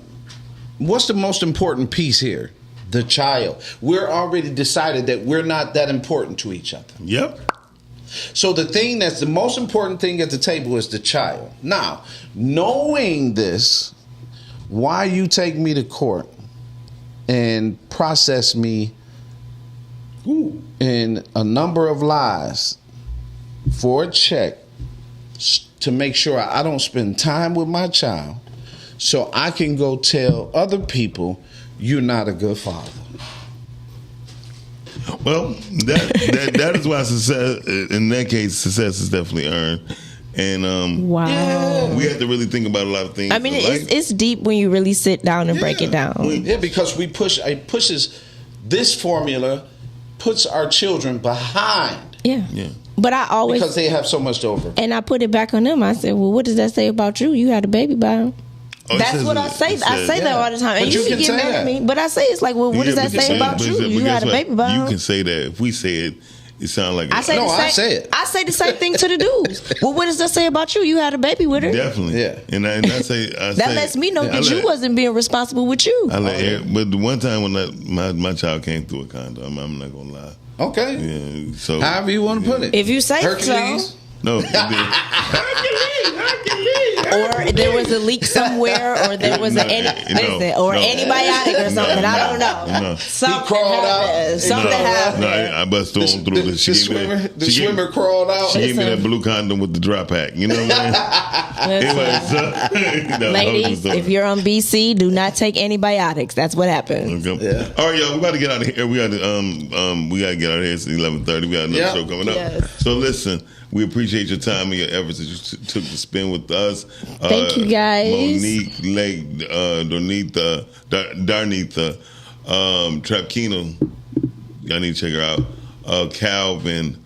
what's the most important piece here, the child. We're already decided that we're not that important to each other. Yep. So the thing that's the most important thing at the table is the child. Now, knowing this, why you take me to court and process me in a number of lies for a check to make sure I don't spend time with my child so I can go tell other people you're not a good father. Well, that is why success, in that case, success is definitely earned. And wow, we have to really think about a lot of things. I mean, it's deep when you really sit down and break it down. Because it pushes this formula, puts our children behind. Yeah. But I always, because they have so much to over. And I put it back on them. I said, well, what does that say about you? You had a baby by him. That's what I say. I say that all the time. And you can get mad at me. But I say, it's like, well, what does that say about you? You had a baby by him. You can say that. If we say it, it sounds like I say it. I say the same thing to the dudes. Well, what does that say about you? You had a baby with her. Definitely. Yeah. And I say that lets me know that you wasn't being responsible with you. But the one time when my child came through a condom, I'm not gonna lie. Okay. Yeah. So however you want to put it. If you say Hercules. So. No. Or there was a leak somewhere, or there was antibiotic or something. I don't know. Something crawled happened. out. Something happened. No, I bust through the swimmer crawled out. She gave me that blue condom with the drop pack. You know what I mean? Ladies, if you're on BC, do not take antibiotics. That's what happens. Okay. Yeah. All right, y'all. We got to get out of here. We got to get out of here. It's 11:30. We got another show coming up. So listen. We appreciate your time and your efforts that you took to spend with us. Thank you, guys. Monique, Lake, Donita, Darnitha, Trapkino. Y'all need to check her out. Calvin,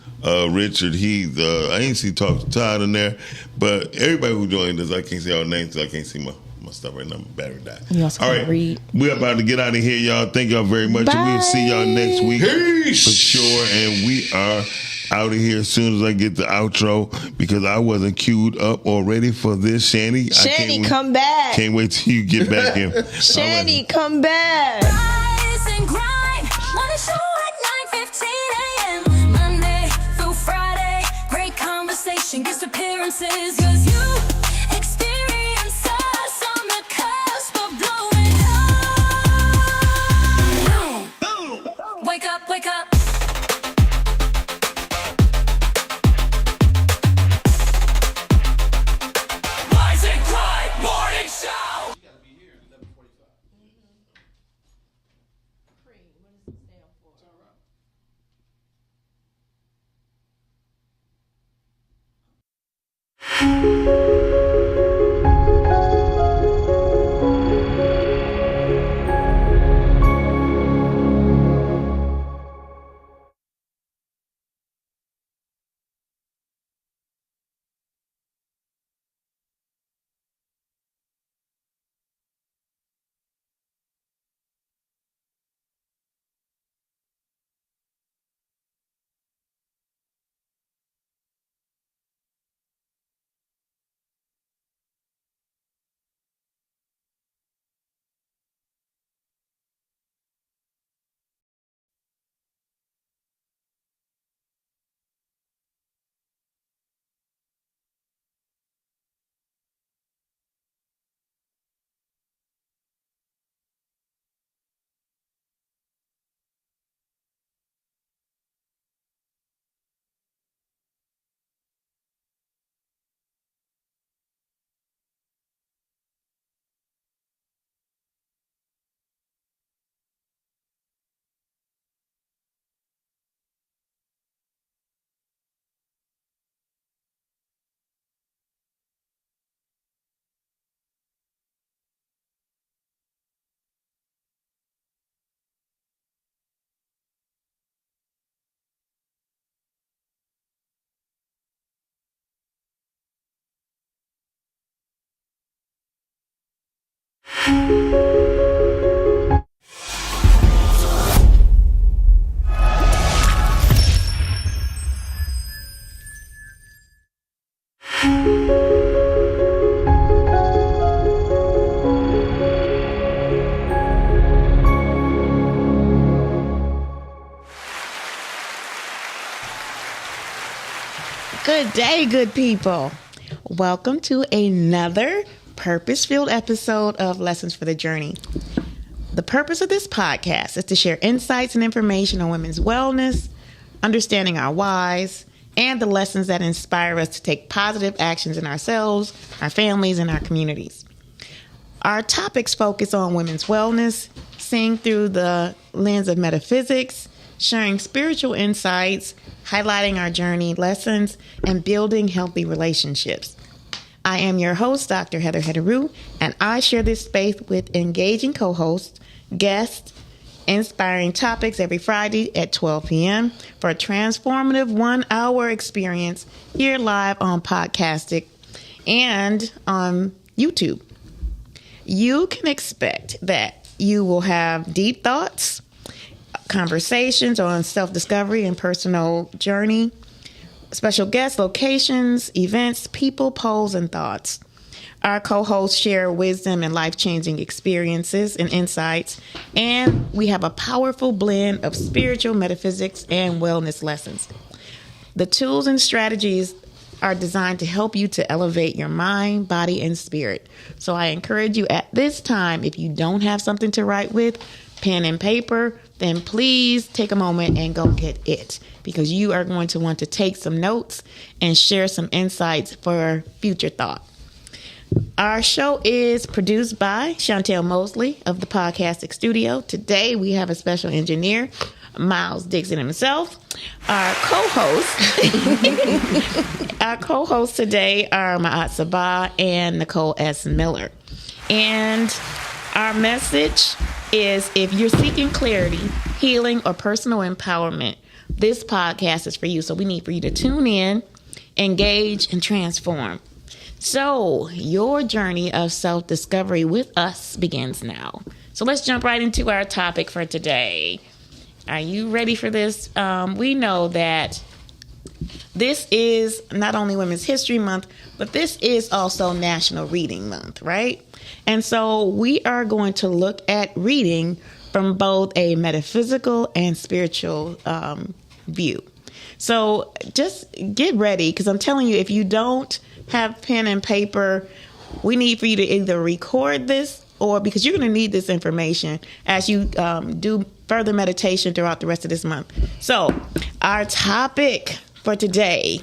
Richard, Heath. I ain't see Talk Todd in there, but everybody who joined us, I can't say all names because I can't see my stuff right now. My battery died. All right, we're about to get out of here, y'all. Thank y'all very much. Bye. We'll see y'all next week Peace. for sure. And we are out of here as soon as I get the outro because I wasn't queued up or ready for this. Shani, come back. Can't wait till you get back in. Shani, come back. Rise and grind. Morning show at 9:15 a.m. Monday through Friday. Great conversation, guest appearances. 'Cause you experience us on the cusp of blowing up. Boom. Wake up, wake up. Thank you. Good day, good people. Welcome to another purpose-filled episode of Lessons for the Journey. The purpose of this podcast is to share insights and information on women's wellness, understanding our whys, and the lessons that inspire us to take positive actions in ourselves, our families, and our communities. Our topics focus on women's wellness, seeing through the lens of metaphysics, sharing spiritual insights, highlighting our journey lessons, and building healthy relationships. I am your host, Dr. Heather Hederu, and I share this space with engaging co-hosts, guests, inspiring topics every Friday at 12 p.m. for a transformative 1-hour experience here live on Podcastic and on YouTube. You can expect that you will have deep thoughts, conversations on self-discovery and personal journey, special guest locations, events, people, polls, and thoughts. Our co-hosts share wisdom and life-changing experiences and insights, and we have a powerful blend of spiritual metaphysics and wellness lessons. The tools and strategies are designed to help you to elevate your mind, body, and spirit. So I encourage you at this time, if you don't have something to write with, pen and paper, then please take a moment and go get it, because you are going to want to take some notes and share some insights for future thought. Our show is produced by Chantel Mosley of the Podcastic Studio. Today we have a special engineer, Miles Dixon himself. Our co-hosts today are Ma'at Sabah and Nicole S. Miller. And our message is, if you're seeking clarity, healing, or personal empowerment, this podcast is for you. So we need for you to tune in, engage, and transform. So your journey of self-discovery with us begins now. So let's jump right into our topic for today. Are you ready for this? We know that this is not only Women's History Month, but this is also National Reading Month, right? And so we are going to look at reading from both a metaphysical and spiritual view. So just get ready, because I'm telling you, if you don't have pen and paper, we need for you to either record this, or because you're going to need this information as you do further meditation throughout the rest of this month. So our topic for today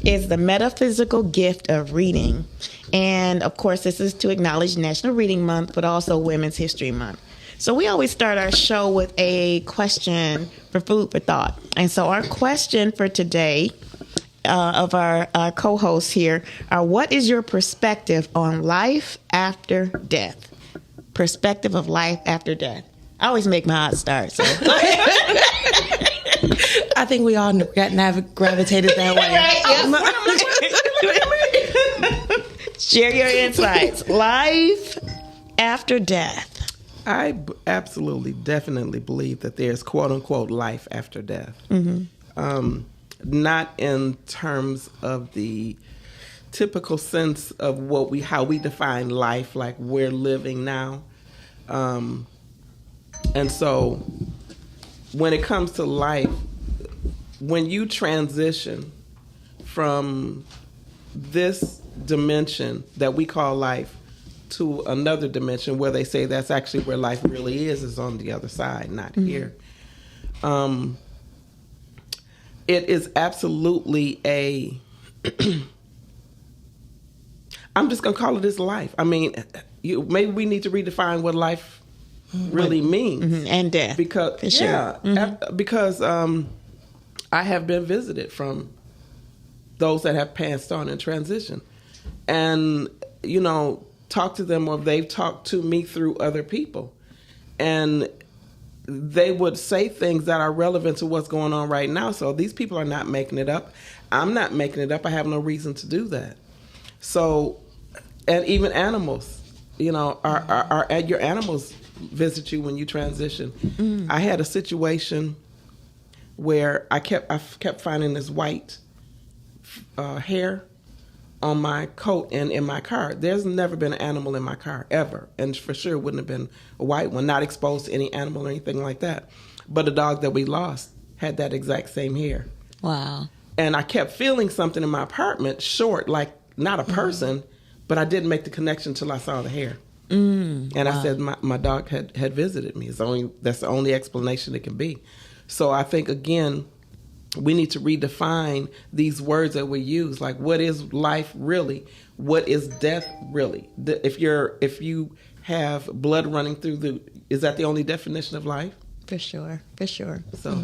is the metaphysical gift of reading. And of course, this is to acknowledge National Reading Month, but also Women's History Month. So we always start our show with a question for food for thought. And so our question for today of our co-hosts here are, what is your perspective on life after death? Perspective of life after death. I always make my odds start. So. I think we all gravitated that way. Share your insights. Life after death. I absolutely, definitely believe that there's quote unquote life after death. Mm-hmm. Not in terms of the typical sense of how we define life, like we're living now. And so when it comes to life, when you transition from this dimension that we call life to another dimension where they say that's actually where life really is on the other side, not mm-hmm. here. It is absolutely I'm just going to call it as life. I mean, maybe we need to redefine what life really means. Mm-hmm. And death. Because, because I have been visited from those that have passed on in transition. And, talk to them, or they've talked to me through other people. And they would say things that are relevant to what's going on right now. So these people are not making it up. I'm not making it up. I have no reason to do that. So, and even animals are at your animals visit you when you transition. I had a situation where I kept finding this white hair on my coat and in my car. There's never been an animal in my car ever, and for sure wouldn't have been a white one, not exposed to any animal or anything like that. But a dog that we lost had that exact same hair. Wow. And I kept feeling something in my apartment, short, like not a person, but I didn't make the connection until I saw the hair. And I said my dog had visited me. That's the only explanation it can be. So I think, again, we need to redefine these words that we use. Like, what is life really? What is death really? If you have blood running through is that the only definition of life? For sure. So,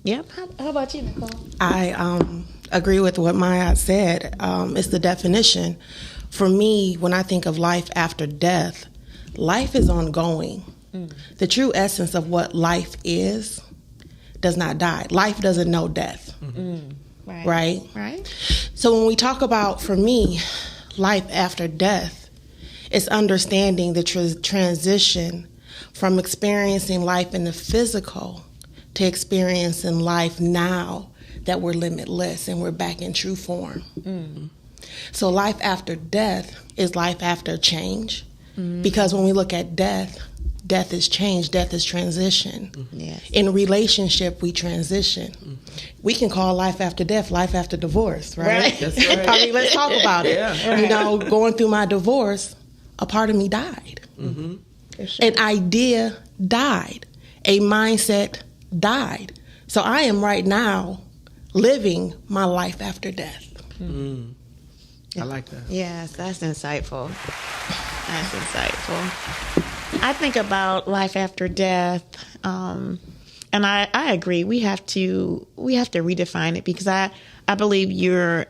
Yep. How about you, Nicole? I agree with what Maya said. It's the definition. For me, when I think of life after death, life is ongoing. The true essence of what life is does not die. Life doesn't know death. Right? So when we talk about, for me, life after death, it's understanding the transition from experiencing life in the physical to experiencing life now that we're limitless and we're back in true form. So life after death is life after change. Because when we look at death, death is change, death is transition. Yes. In relationship, we transition. We can call life after death life after divorce, right? That's right. I mean, let's talk about it. Yeah. Going through my divorce, a part of me died. An idea died. A mindset died. So I am right now living my life after death. I like that. Yes, that's insightful. I think about life after death, and I agree. We have to redefine it, because I believe you're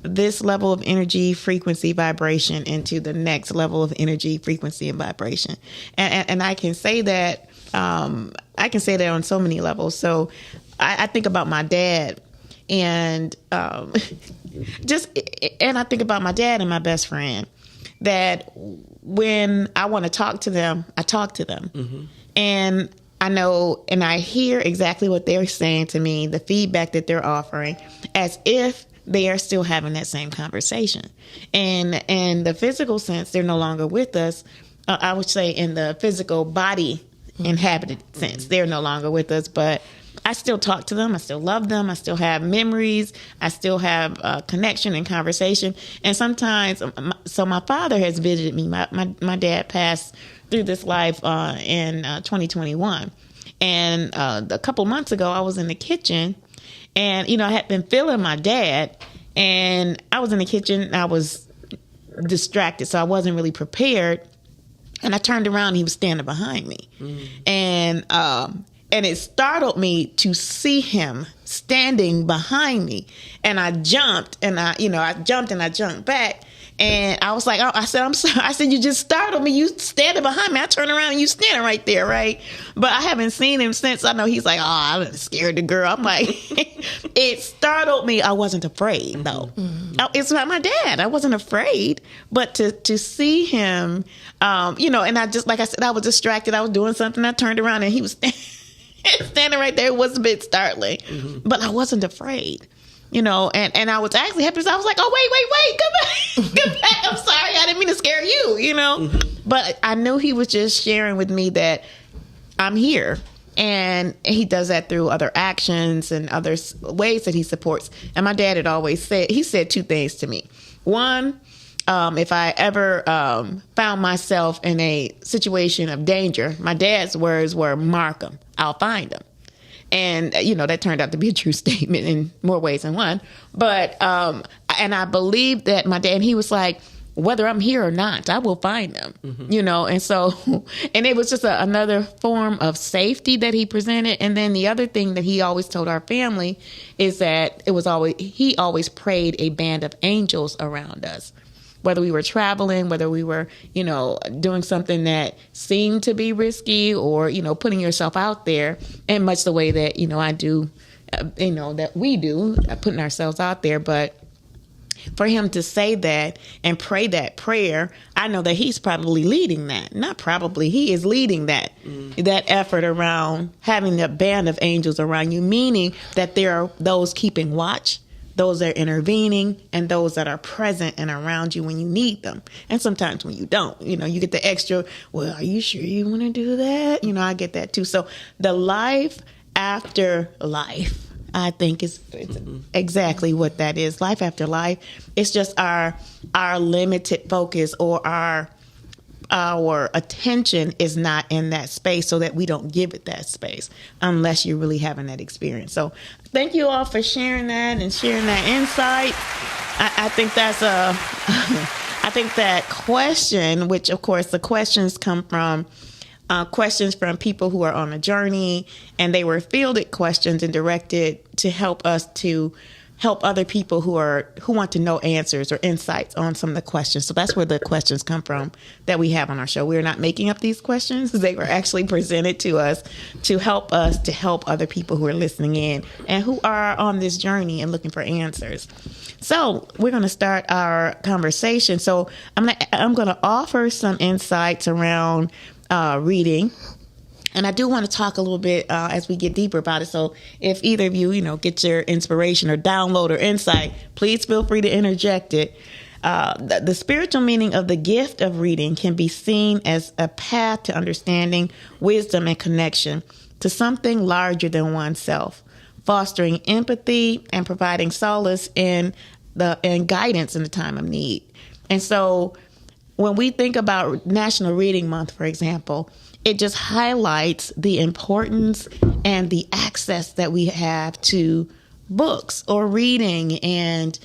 this level of energy, frequency, vibration into the next level of energy, frequency, and vibration, and I can say that on so many levels. So I think about my dad, and and I think about my dad and my best friend, that when I want to talk to them, I talk to them. And I know, and I hear exactly what they're saying to me, the feedback that they're offering, as if they are still having that same conversation. And in the physical sense, they're no longer with us. I would say in the physical body inhabited sense, they're no longer with us, but I still talk to them. I still love them. I still have memories. I still have connection and conversation. And sometimes, so my father has visited me. My dad passed through this life in 2021. And a couple months ago, I was in the kitchen, and, I had been feeling my dad, and I was in the kitchen, and I was distracted, so I wasn't really prepared. And I turned around, and he was standing behind me. And it startled me to see him standing behind me. And I jumped, and I jumped back. And I was like, I said, I'm sorry. I said, you just startled me. You standing behind me. I turned around and you standing right there, right? But I haven't seen him since. I know he's like, I scared the girl. I'm like, it startled me. I wasn't afraid, though. It's not my dad. I wasn't afraid. But to see him, and I just, like I said, I was distracted. I was doing something. I turned around and he was standing right there. It was a bit startling. But I wasn't afraid. And I was actually happy. I was like, oh, wait, come back. I'm sorry. I didn't mean to scare you, But I knew he was just sharing with me that I'm here. And he does that through other actions and other ways that he supports. And my dad had always said two things to me. One, if I ever found myself in a situation of danger, my dad's words were, mark him, I'll find him. And, that turned out to be a true statement in more ways than one. But, and I believe that my dad, he was like, whether I'm here or not, I will find them, and so, and it was just another form of safety that he presented. And then the other thing that he always told our family is that he always prayed a band of angels around us. Whether we were traveling, whether we were, doing something that seemed to be risky, or, putting yourself out there, in much the way that, I do, that we do, putting ourselves out there. But for him to say that and pray that prayer, I know that he's probably leading that. Not probably, he is leading that that effort around having a band of angels around you, meaning that there are those keeping watch, those that are intervening, and those that are present and around you when you need them. And sometimes when you don't, you know, you get the extra, well, are you sure you want to do that? You know, I get that too. So the life after life, I think it's exactly what that is. Life after life. It's just our limited focus, or our attention is not in that space, so that we don't give it that space unless you're really having that experience. So thank you all for sharing that and sharing that insight. I think that's I think that question, which of course the questions come from questions from people who are on a journey, and they were fielded questions and directed to help us to help other people who want to know answers or insights on some of the questions. So that's where the questions come from that we have on our show. We're not making up these questions. They were actually presented to us to help other people who are listening in and who are on this journey and looking for answers. So we're going to start our conversation. So I'm going to offer some insights around reading. And I do want to talk a little bit as we get deeper about it. So if either of you, get your inspiration or download or insight, please feel free to interject it. The spiritual meaning of the gift of reading can be seen as a path to understanding, wisdom, and connection to something larger than oneself, fostering empathy and providing solace and guidance in the time of need. And so when we think about National Reading Month, for example, it just highlights the importance and the access that we have to books or reading, and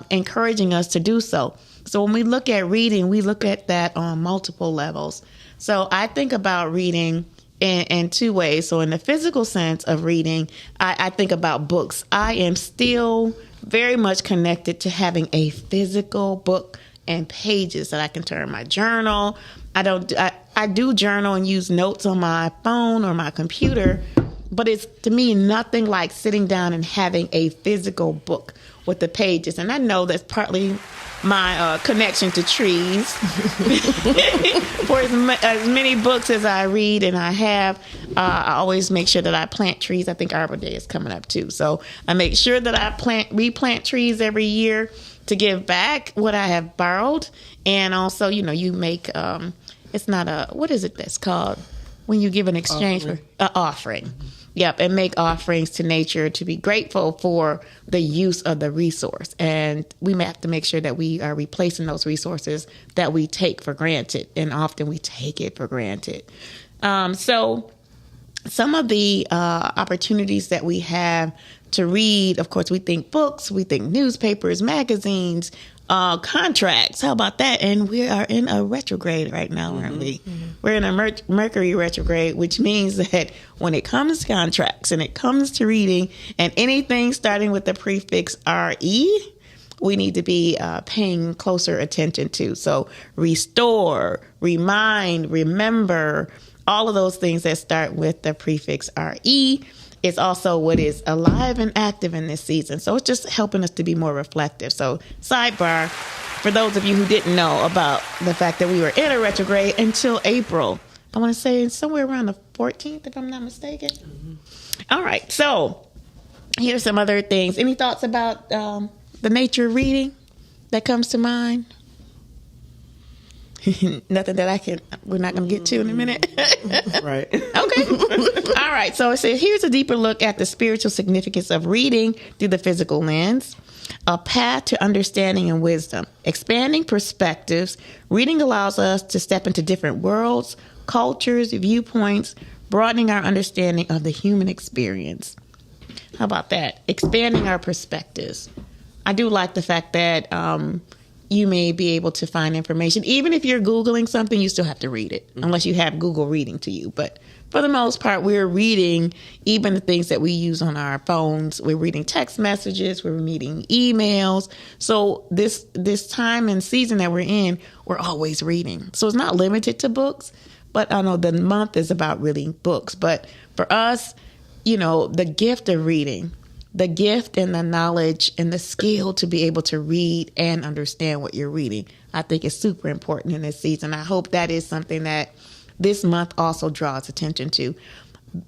encouraging us to do so. So when we look at reading, we look at that on multiple levels. So I think about reading in two ways. So in the physical sense of reading, I think about books. I am still very much connected to having a physical book and pages that I can turn my journal. I do journal and use notes on my phone or my computer, but it's, to me, nothing like sitting down and having a physical book with the pages. And I know that's partly my connection to trees. For as many books as I read and I have, I always make sure that I plant trees. I think Arbor Day is coming up too. So I make sure that I replant trees every year to give back what I have borrowed. And also, you make, it's not what is it that's called when you give an exchange for an offering? Mm-hmm. Yep. And make offerings to nature to be grateful for the use of the resource. And we have to make sure that we are replacing those resources that we take for granted. And often we take it for granted. So some of the opportunities that we have to read, of course, we think books, we think newspapers, magazines, contracts. How about that? And we are in a retrograde right now, aren't we? Mm-hmm. We're in a Mercury retrograde, which means that when it comes to contracts and it comes to reading and anything starting with the prefix RE, we need to be paying closer attention to. So restore, remind, remember, all of those things that start with the prefix RE. It's also what is alive and active in this season. So it's just helping us to be more reflective. So sidebar, for those of you who didn't know about the fact that we were in a retrograde until April, I want to say somewhere around the 14th, if I'm not mistaken. Mm-hmm. All right. So here's some other things. Any thoughts about the nature of reading that comes to mind? Nothing that we're not going to get to in a minute. Right. Okay. All right. So it says, here's a deeper look at the spiritual significance of reading through the physical lens, a path to understanding and wisdom. Expanding perspectives, reading allows us to step into different worlds, cultures, viewpoints, broadening our understanding of the human experience. How about that? Expanding our perspectives. I do like the fact that you may be able to find information. Even if you're Googling something, you still have to read it, unless you have Google reading to you. But for the most part, we're reading even the things that we use on our phones. We're reading text messages. We're reading emails. So this time and season that we're in, we're always reading. So it's not limited to books. But I know the month is about reading books. But for us, the gift of reading, the gift and the knowledge and the skill to be able to read and understand what you're reading. I think is super important in this season. I hope that is something that this month also draws attention to.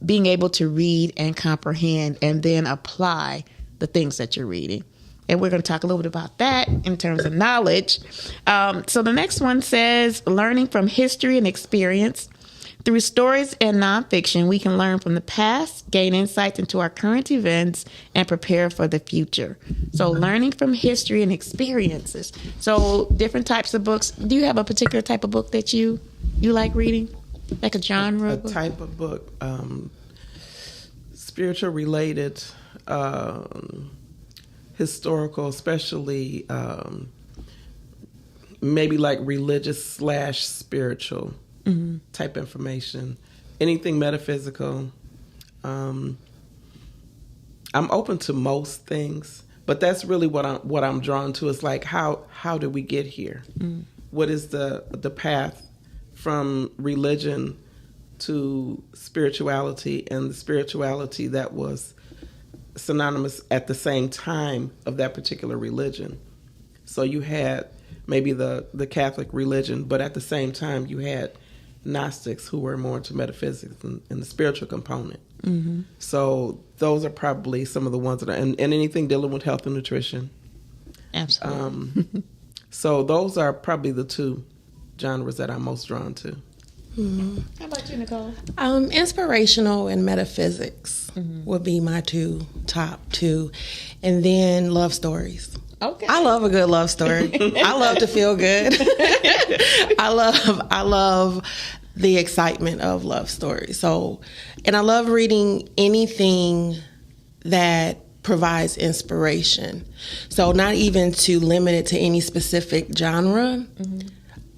Being able to read and comprehend and then apply the things that you're reading. And we're going to talk a little bit about that in terms of knowledge. So the next one says, learning from history and experience. Through stories and nonfiction, we can learn from the past, gain insights into our current events, and prepare for the future. So learning from history and experiences. So different types of books. Do you have a particular type of book that you like reading? Like a genre? A type of book. Spiritual related, historical, especially maybe like religious / spiritual type information. Anything metaphysical. I'm open to most things, but that's really what I'm drawn to. Is like how did we get here? What is the path from religion to spirituality, and the spirituality that was synonymous at the same time of that particular religion. So you had maybe the Catholic religion, but at the same time you had Gnostics who were more into metaphysics and the spiritual component. Mm-hmm. So those are probably some of the ones that are, and anything dealing with health and nutrition. Absolutely. So those are probably the two genres that I'm most drawn to. Mm-hmm. How about you, Nicole? Inspirational and metaphysics would be my top two. And then love stories. Okay. I love a good love story. I love to feel good. I love the excitement of love stories. So, and I love reading anything that provides inspiration. So not even to limit it to any specific genre. Mm-hmm.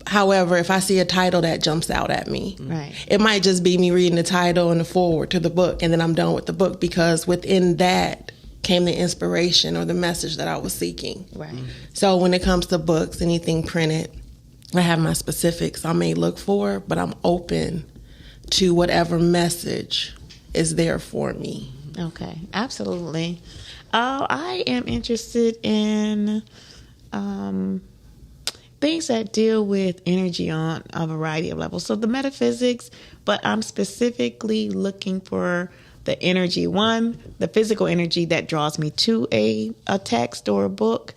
However, if I see a title that jumps out at me, right, it might just be me reading the title and the foreword to the book, and then I'm done with the book, because within that came the inspiration or the message that I was seeking. Right. So when it comes to books, anything printed, I have my specifics I may look for, but I'm open to whatever message is there for me. Okay, absolutely. I am interested in things that deal with energy on a variety of levels. So the metaphysics, but I'm specifically looking for the energy, the physical energy that draws me to a text or a book,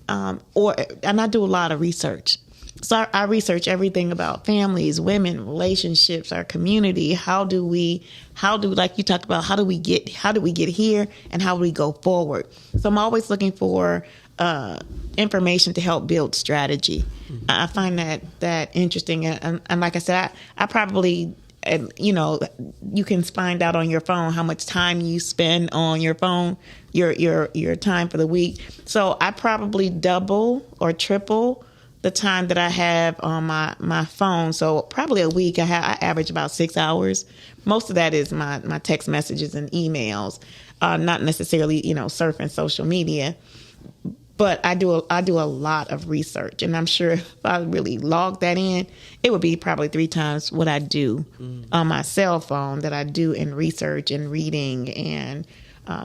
and I do a lot of research. So I research everything about families, women, relationships, our community. Like you talked about, how do we get here, and how do we go forward? So I'm always looking for information to help build strategy. Mm-hmm. I find that interesting, and like I said, I probably, you can find out on your phone how much time you spend on your phone, your time for the week. So I probably double or triple the time that I have on my phone. So probably a week I average about 6 hours. Most of that is my text messages and emails, not necessarily surfing social media. But I do a lot of research, and I'm sure if I really logged that in, it would be probably 3 times what I do on my cell phone that I do in research and reading. And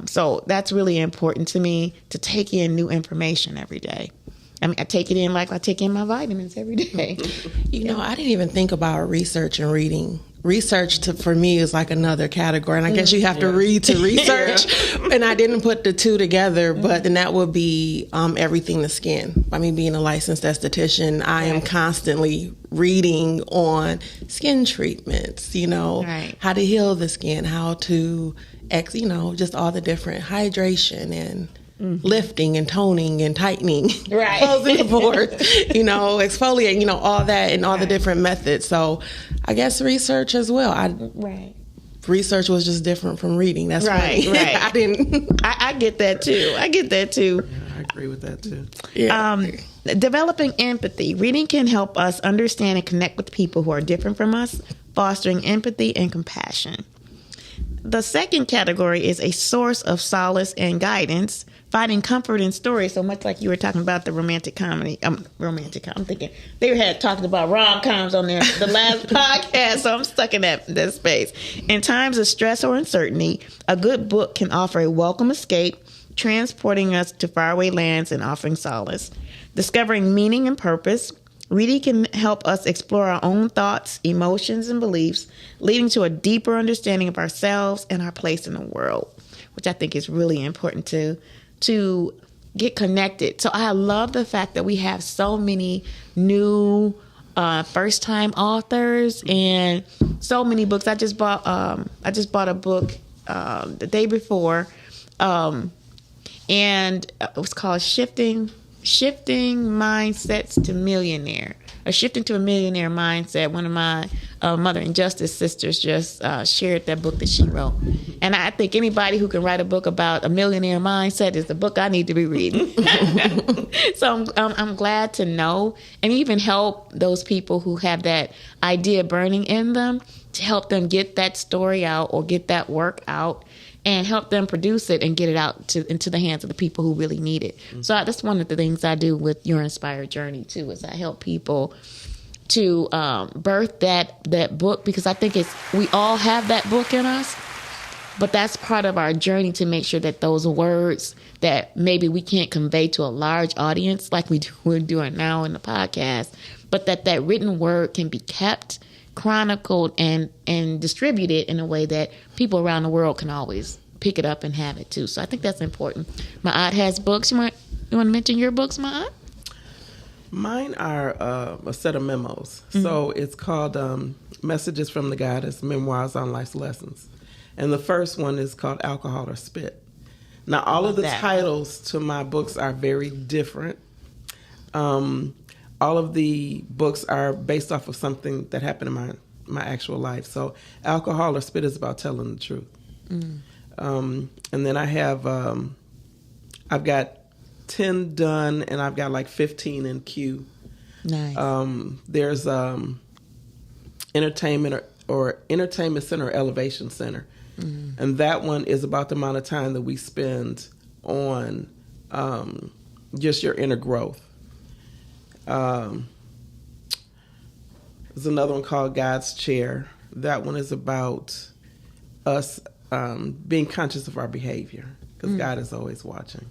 so that's really important to me, to take in new information every day. I mean, I take it in like I take in my vitamins every day. I didn't even think about research and reading. Research for me is like another category, and I guess you have to read to research. And I didn't put the two together, but then that would be everything to skin. By me being a licensed esthetician, I am constantly reading on skin treatments, how to heal the skin, how to, just all the different hydration and lifting and toning and tightening, right? Closing the pores, exfoliating, all that, and all the different methods. So I guess research as well. Research was just different from reading. That's right. Funny. Right. I didn't. I get that too. Yeah, I agree with that too. Yeah. Developing empathy. Reading can help us understand and connect with people who are different from us, fostering empathy and compassion. the second category is a source of solace and guidance, finding comfort in stories. So much like you were talking about the romantic comedy. I'm thinking they had talked about rom-coms on there the last podcast, so I'm stuck in that space. In times of stress or uncertainty, a good book can offer a welcome escape, transporting us to faraway lands and offering solace. Discovering meaning and purpose, reading can help us explore our own thoughts, emotions, and beliefs, leading to a deeper understanding of ourselves and our place in the world, which I think is really important to get connected. So I love the fact that we have so many new first-time authors and so many books. I just bought a book the day before, and it was called Shifting Mindsets to Millionaire. Or Shifting to a Millionaire Mindset. One of my Mother and Justice sisters just shared that book that she wrote. And I think anybody who can write a book about a millionaire mindset is the book I need to be reading. So I'm glad to know and even help those people who have that idea burning in them to help them get that story out or get that work out and help them produce it and get it out into the hands of the people who really need it. Mm-hmm. So that's one of the things I do with Your Inspired Journey, too, is I help people to birth that book, because I think we all have that book in us, but that's part of our journey to make sure that those words that maybe we can't convey to a large audience like we're doing now in the podcast, but that written word can be kept, chronicled, and distributed in a way that people around the world can always pick it up and have it too. So I think that's important. Ma'at has books. You want to mention your books, Ma'at? Mine are a set of memos. Mm-hmm. So it's called Messages from the Goddess, Memoirs on Life's Lessons. And the first one is called Alcohol or Spit. Now, all of the titles to my books are very different. All of the books are based off of something that happened in my actual life. So Alcohol or Spit is about telling the truth. Mm. And then I have, I've got 10 done, and I've got like 15 in queue. Nice. There's Entertainment or Entertainment Center or Elevation Center. Mm. And that one is about the amount of time that we spend on just your inner growth. There's another one called God's Chair. That one is about us being conscious of our behavior, because God is always watching.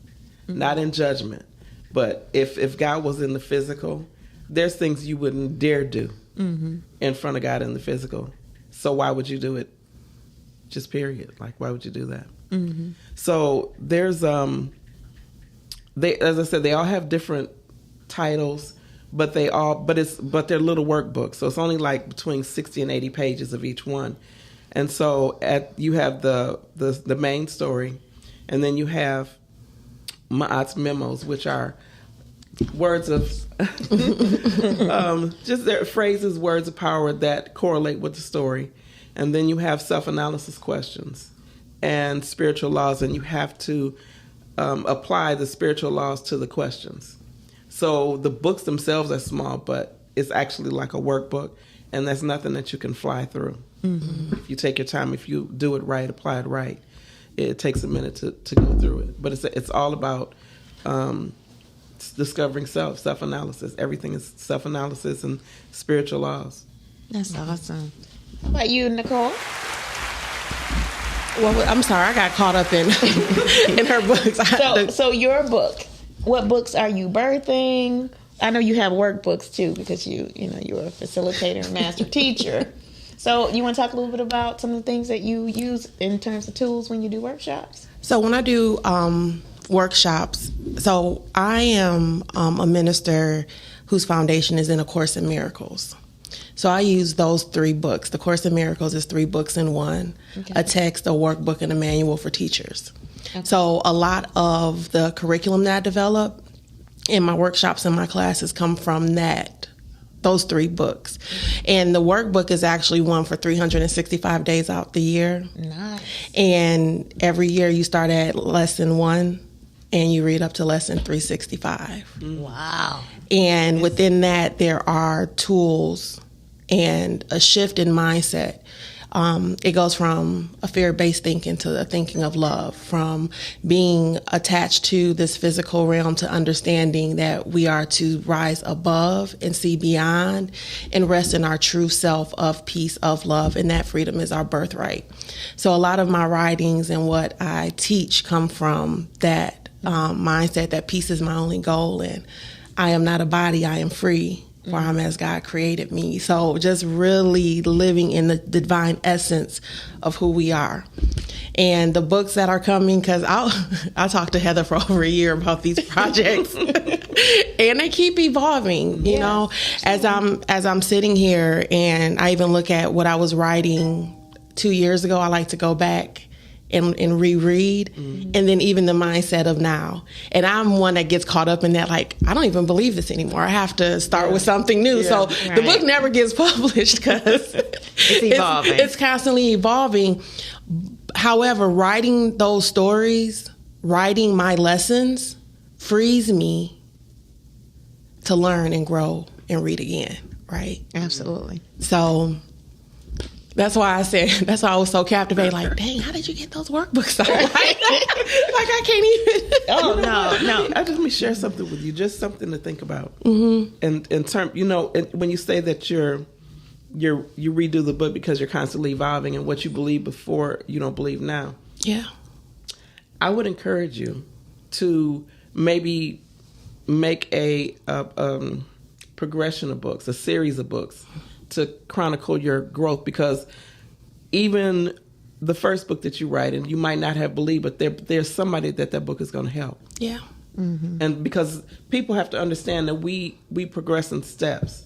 Mm-hmm. Not in judgment, but if God was in the physical, there's things you wouldn't dare do in front of God in the physical. So why would you do it? Just period. Like, why would you do that? Mm-hmm. So there's as I said, they all have different titles, but they're little workbooks. So it's only like between 60 and 80 pages of each one. And so you have the main story, and then you have Ma'at's memos, which are words of just their phrases, words of power that correlate with the story. And then you have self-analysis questions and spiritual laws, and you have to apply the spiritual laws to the questions. So the books themselves are small, but it's actually like a workbook, and that's nothing that you can fly through. Mm-hmm. If you take your time, if you do it right, apply it right, it takes a minute to go through it. But it's all about discovering self-analysis. Everything is self-analysis and spiritual laws. That's awesome. How about you, Nicole? Well, I'm sorry, I got caught up in in her books. So your book, what books are you birthing? I know you have workbooks too, because you're a facilitator and master teacher. So you want to talk a little bit about some of the things that you use in terms of tools when you do workshops? So when I do workshops, so I am a minister whose foundation is in A Course in Miracles. So I use those 3 books. The Course in Miracles is 3 books in one, a text, a workbook, and a manual for teachers. Okay. So a lot of the curriculum that I develop in my workshops and my classes come from those 3 books. And the workbook is actually one for 365 days out the year. Nice. And every year you start at lesson 1 and you read up to lesson 365. Wow. And within that, there are tools and a shift in mindset It goes from a fear-based thinking to the thinking of love, from being attached to this physical realm to understanding that we are to rise above and see beyond and rest in our true self of peace, of love, and that freedom is our birthright. So a lot of my writings and what I teach come from that mindset that peace is my only goal, and I am not a body, I am free, for I'm as God created me. So just really living in the divine essence of who we are. And the books that are coming, because I'll talk to Heather for over a year about these projects, and they keep evolving. You know, as I'm sitting here, and I even look at what I was writing 2 years ago. I like to go back and reread, and then even the mindset of now. And I'm one that gets caught up in that, like, I don't even believe this anymore. I have to start with something new. So the book never gets published because it's evolving. It's constantly evolving. However, writing those stories, writing my lessons, frees me to learn and grow and read again, right? Absolutely. So that's why I was so captivated. Like, dang, how did you get those workbooks out? Like I can't even. Oh, no. Let me share something with you, just something to think about. Mm-hmm. And in term, when you say that you redo the book because you're constantly evolving, and what you believe before you don't believe now. Yeah. I would encourage you to maybe make a progression of books, a series of books, to chronicle your growth, because even the first book that you write, and you might not have believed, but there's somebody that book is going to help. Yeah. Mm-hmm. And because people have to understand that we progress in steps.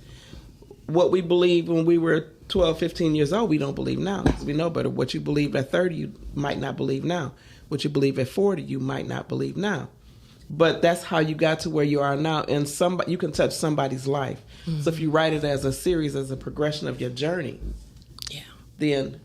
What we believed when we were 12, 15 years old, we don't believe now, because we know better. What you believed at 30, you might not believe now. What you believe at 40, you might not believe now. But that's how you got to where you are now, and you can touch somebody's life. Mm-hmm. So if you write it as a series, as a progression of your journey, then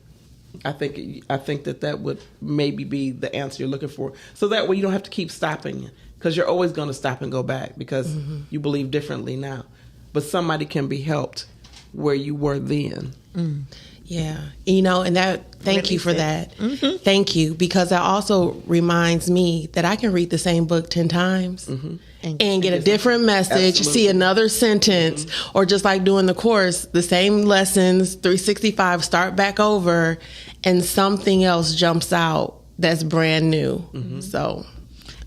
I think that would maybe be the answer you're looking for. So that way you don't have to keep stopping, because you're always going to stop and go back because you believe differently now. But somebody can be helped where you were then. Mm. Yeah. And thank you for that. Mm-hmm. Thank you, because that also reminds me that I can read the same book 10 times and get a different message, see another sentence, or just like doing the course, the same lessons, 365, start back over, and something else jumps out that's brand new. Mm-hmm. So,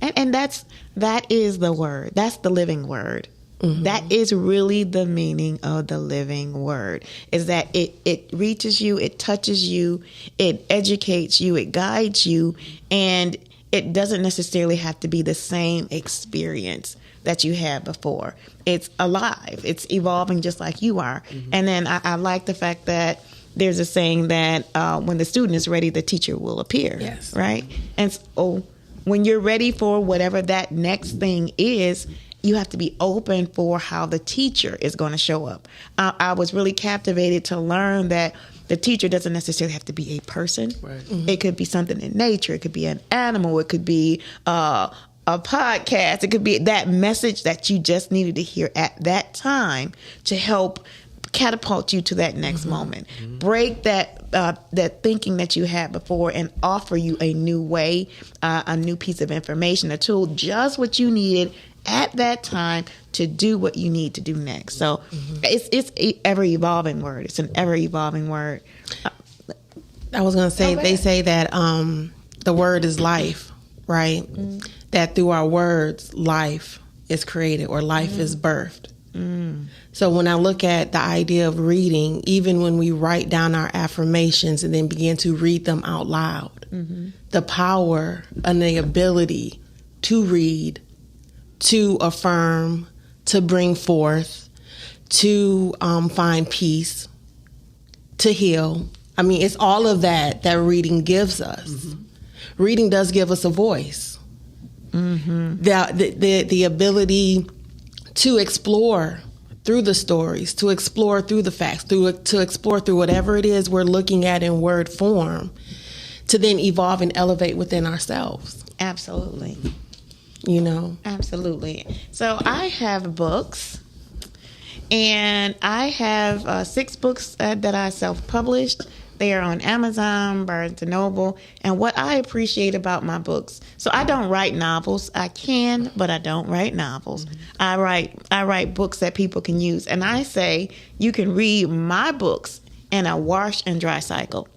and that is the word. That's the living word. Mm-hmm. That is really the meaning of the living word, is that it reaches you, it touches you, it educates you, it guides you, and it doesn't necessarily have to be the same experience that you had before. It's alive. It's evolving just like you are. Mm-hmm. And then I like the fact that there's a saying that when the student is ready, the teacher will appear. Yes. Right? And so when you're ready for whatever that next thing is, you have to be open for how the teacher is going to show up. I was really captivated to learn that the teacher doesn't necessarily have to be a person. Right. Mm-hmm. It could be something in nature. It could be an animal. It could be a podcast. It could be that message that you just needed to hear at that time to help catapult you to that next moment. Mm-hmm. Break that thinking that you had before and offer you a new way, a new piece of information, a tool, just what you needed at that time to do what you need to do next. So it's an ever-evolving word. It's an ever-evolving word. I was going to say, they say that the word is life, right? Mm. That through our words, life is created, or life is birthed. Mm. So when I look at the idea of reading, even when we write down our affirmations and then begin to read them out loud, the power and the ability to read, to affirm, to bring forth, to find peace, to heal. I mean, it's all of that reading gives us. Mm-hmm. Reading does give us a voice. Mm-hmm. The ability to explore through the stories, to explore through the facts, to explore through whatever it is we're looking at in word form, to then evolve and elevate within ourselves. Absolutely. Absolutely. So I have books, and I have 6 books that I self-published. They are on Amazon, Barnes & Noble. And what I appreciate about my books, so I don't write novels. I can, but I don't write novels. I write books that people can use. And I say you can read my books in a wash and dry cycle.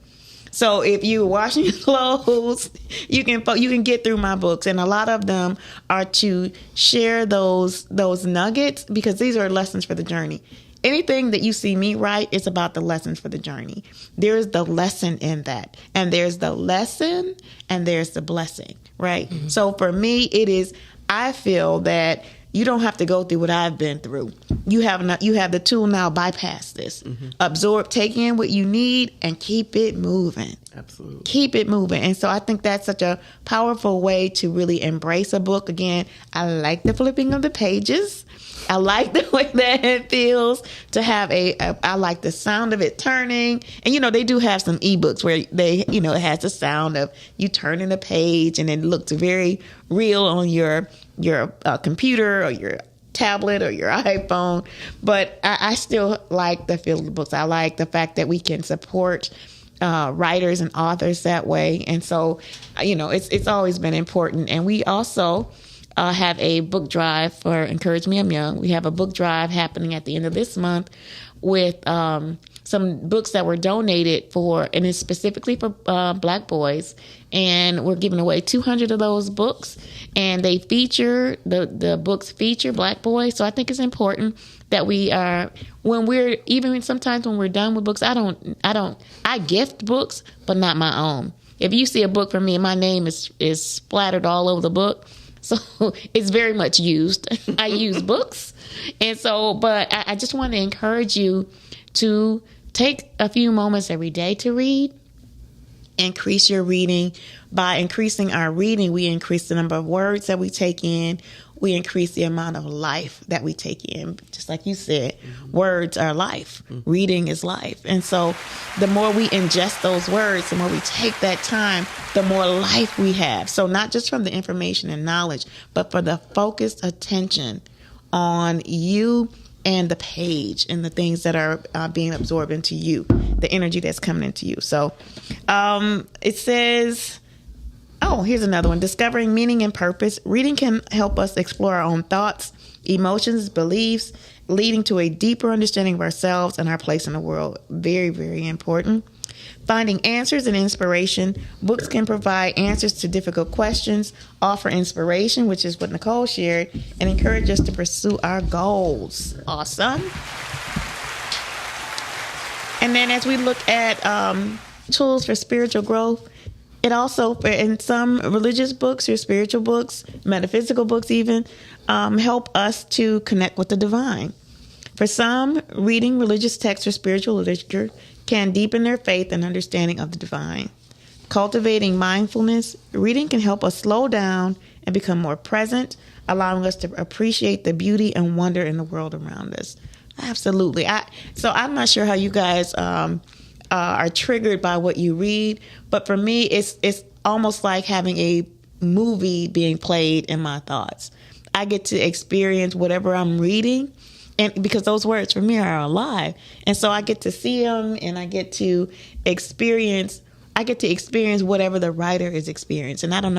So if you're washing your clothes, you can get through my books, and a lot of them are to share those nuggets, because these are lessons for the journey. Anything that you see me write is about the lessons for the journey. There's the lesson in that, and there's the lesson, and there's the blessing, right? Mm-hmm. So for me, I feel that you don't have to go through what I've been through. You have the tool now. Bypass this. Mm-hmm. Absorb, take in what you need, and keep it moving. Absolutely. Keep it moving. And so I think that's such a powerful way to really embrace a book. Again, I like the flipping of the pages. I like the way that it feels to have I like the sound of it turning. And, they do have some ebooks where it has the sound of you turning a page, and it looks very real on your computer or your tablet or your iPhone. But I still like the feel of the books. I like the fact that we can support writers and authors that way. And so, it's always been important. And we also have a book drive for Encourage Me I'm Young. We have a book drive happening at the end of this month with some books that were donated for, and it's specifically for Black boys. And we're giving away 200 of those books, and they feature, the books feature Black boys. So I think it's important that we are, sometimes when we're done with books, I gift books, but not my own. If you see a book from me, my name is splattered all over the book. So it's very much used. I use books. And so, but I just want to encourage you to take a few moments every day to read. Increase your reading. By increasing our reading, we increase the number of words that we take in. We increase the amount of life that we take in. Just like you said, words are life. Reading is life. And so the more we ingest those words, the more we take that time, the more life we have. So not just from the information and knowledge, but for the focused attention on you and the page and the things that are being absorbed into you, the energy that's coming into you. So it says, here's another one. Discovering meaning and purpose. Reading can help us explore our own thoughts, emotions, beliefs, leading to a deeper understanding of ourselves and our place in the world. Very, very important. Finding answers and inspiration. Books can provide answers to difficult questions, offer inspiration, which is what Nicole shared, and encourage us to pursue our goals. Awesome. And then as we look at tools for spiritual growth, it also, in some religious books or spiritual books, metaphysical books even, help us to connect with the divine. For some, reading religious texts or spiritual literature can deepen their faith and understanding of the divine. Cultivating mindfulness, reading can help us slow down and become more present, allowing us to appreciate the beauty and wonder in the world around us. Absolutely. So I'm not sure how you guys are triggered by what you read, but for me, it's almost like having a movie being played in my thoughts. I get to experience whatever I'm reading, and because those words for me are alive, and so I get to see them, and I get to experience whatever the writer is experiencing. I don't know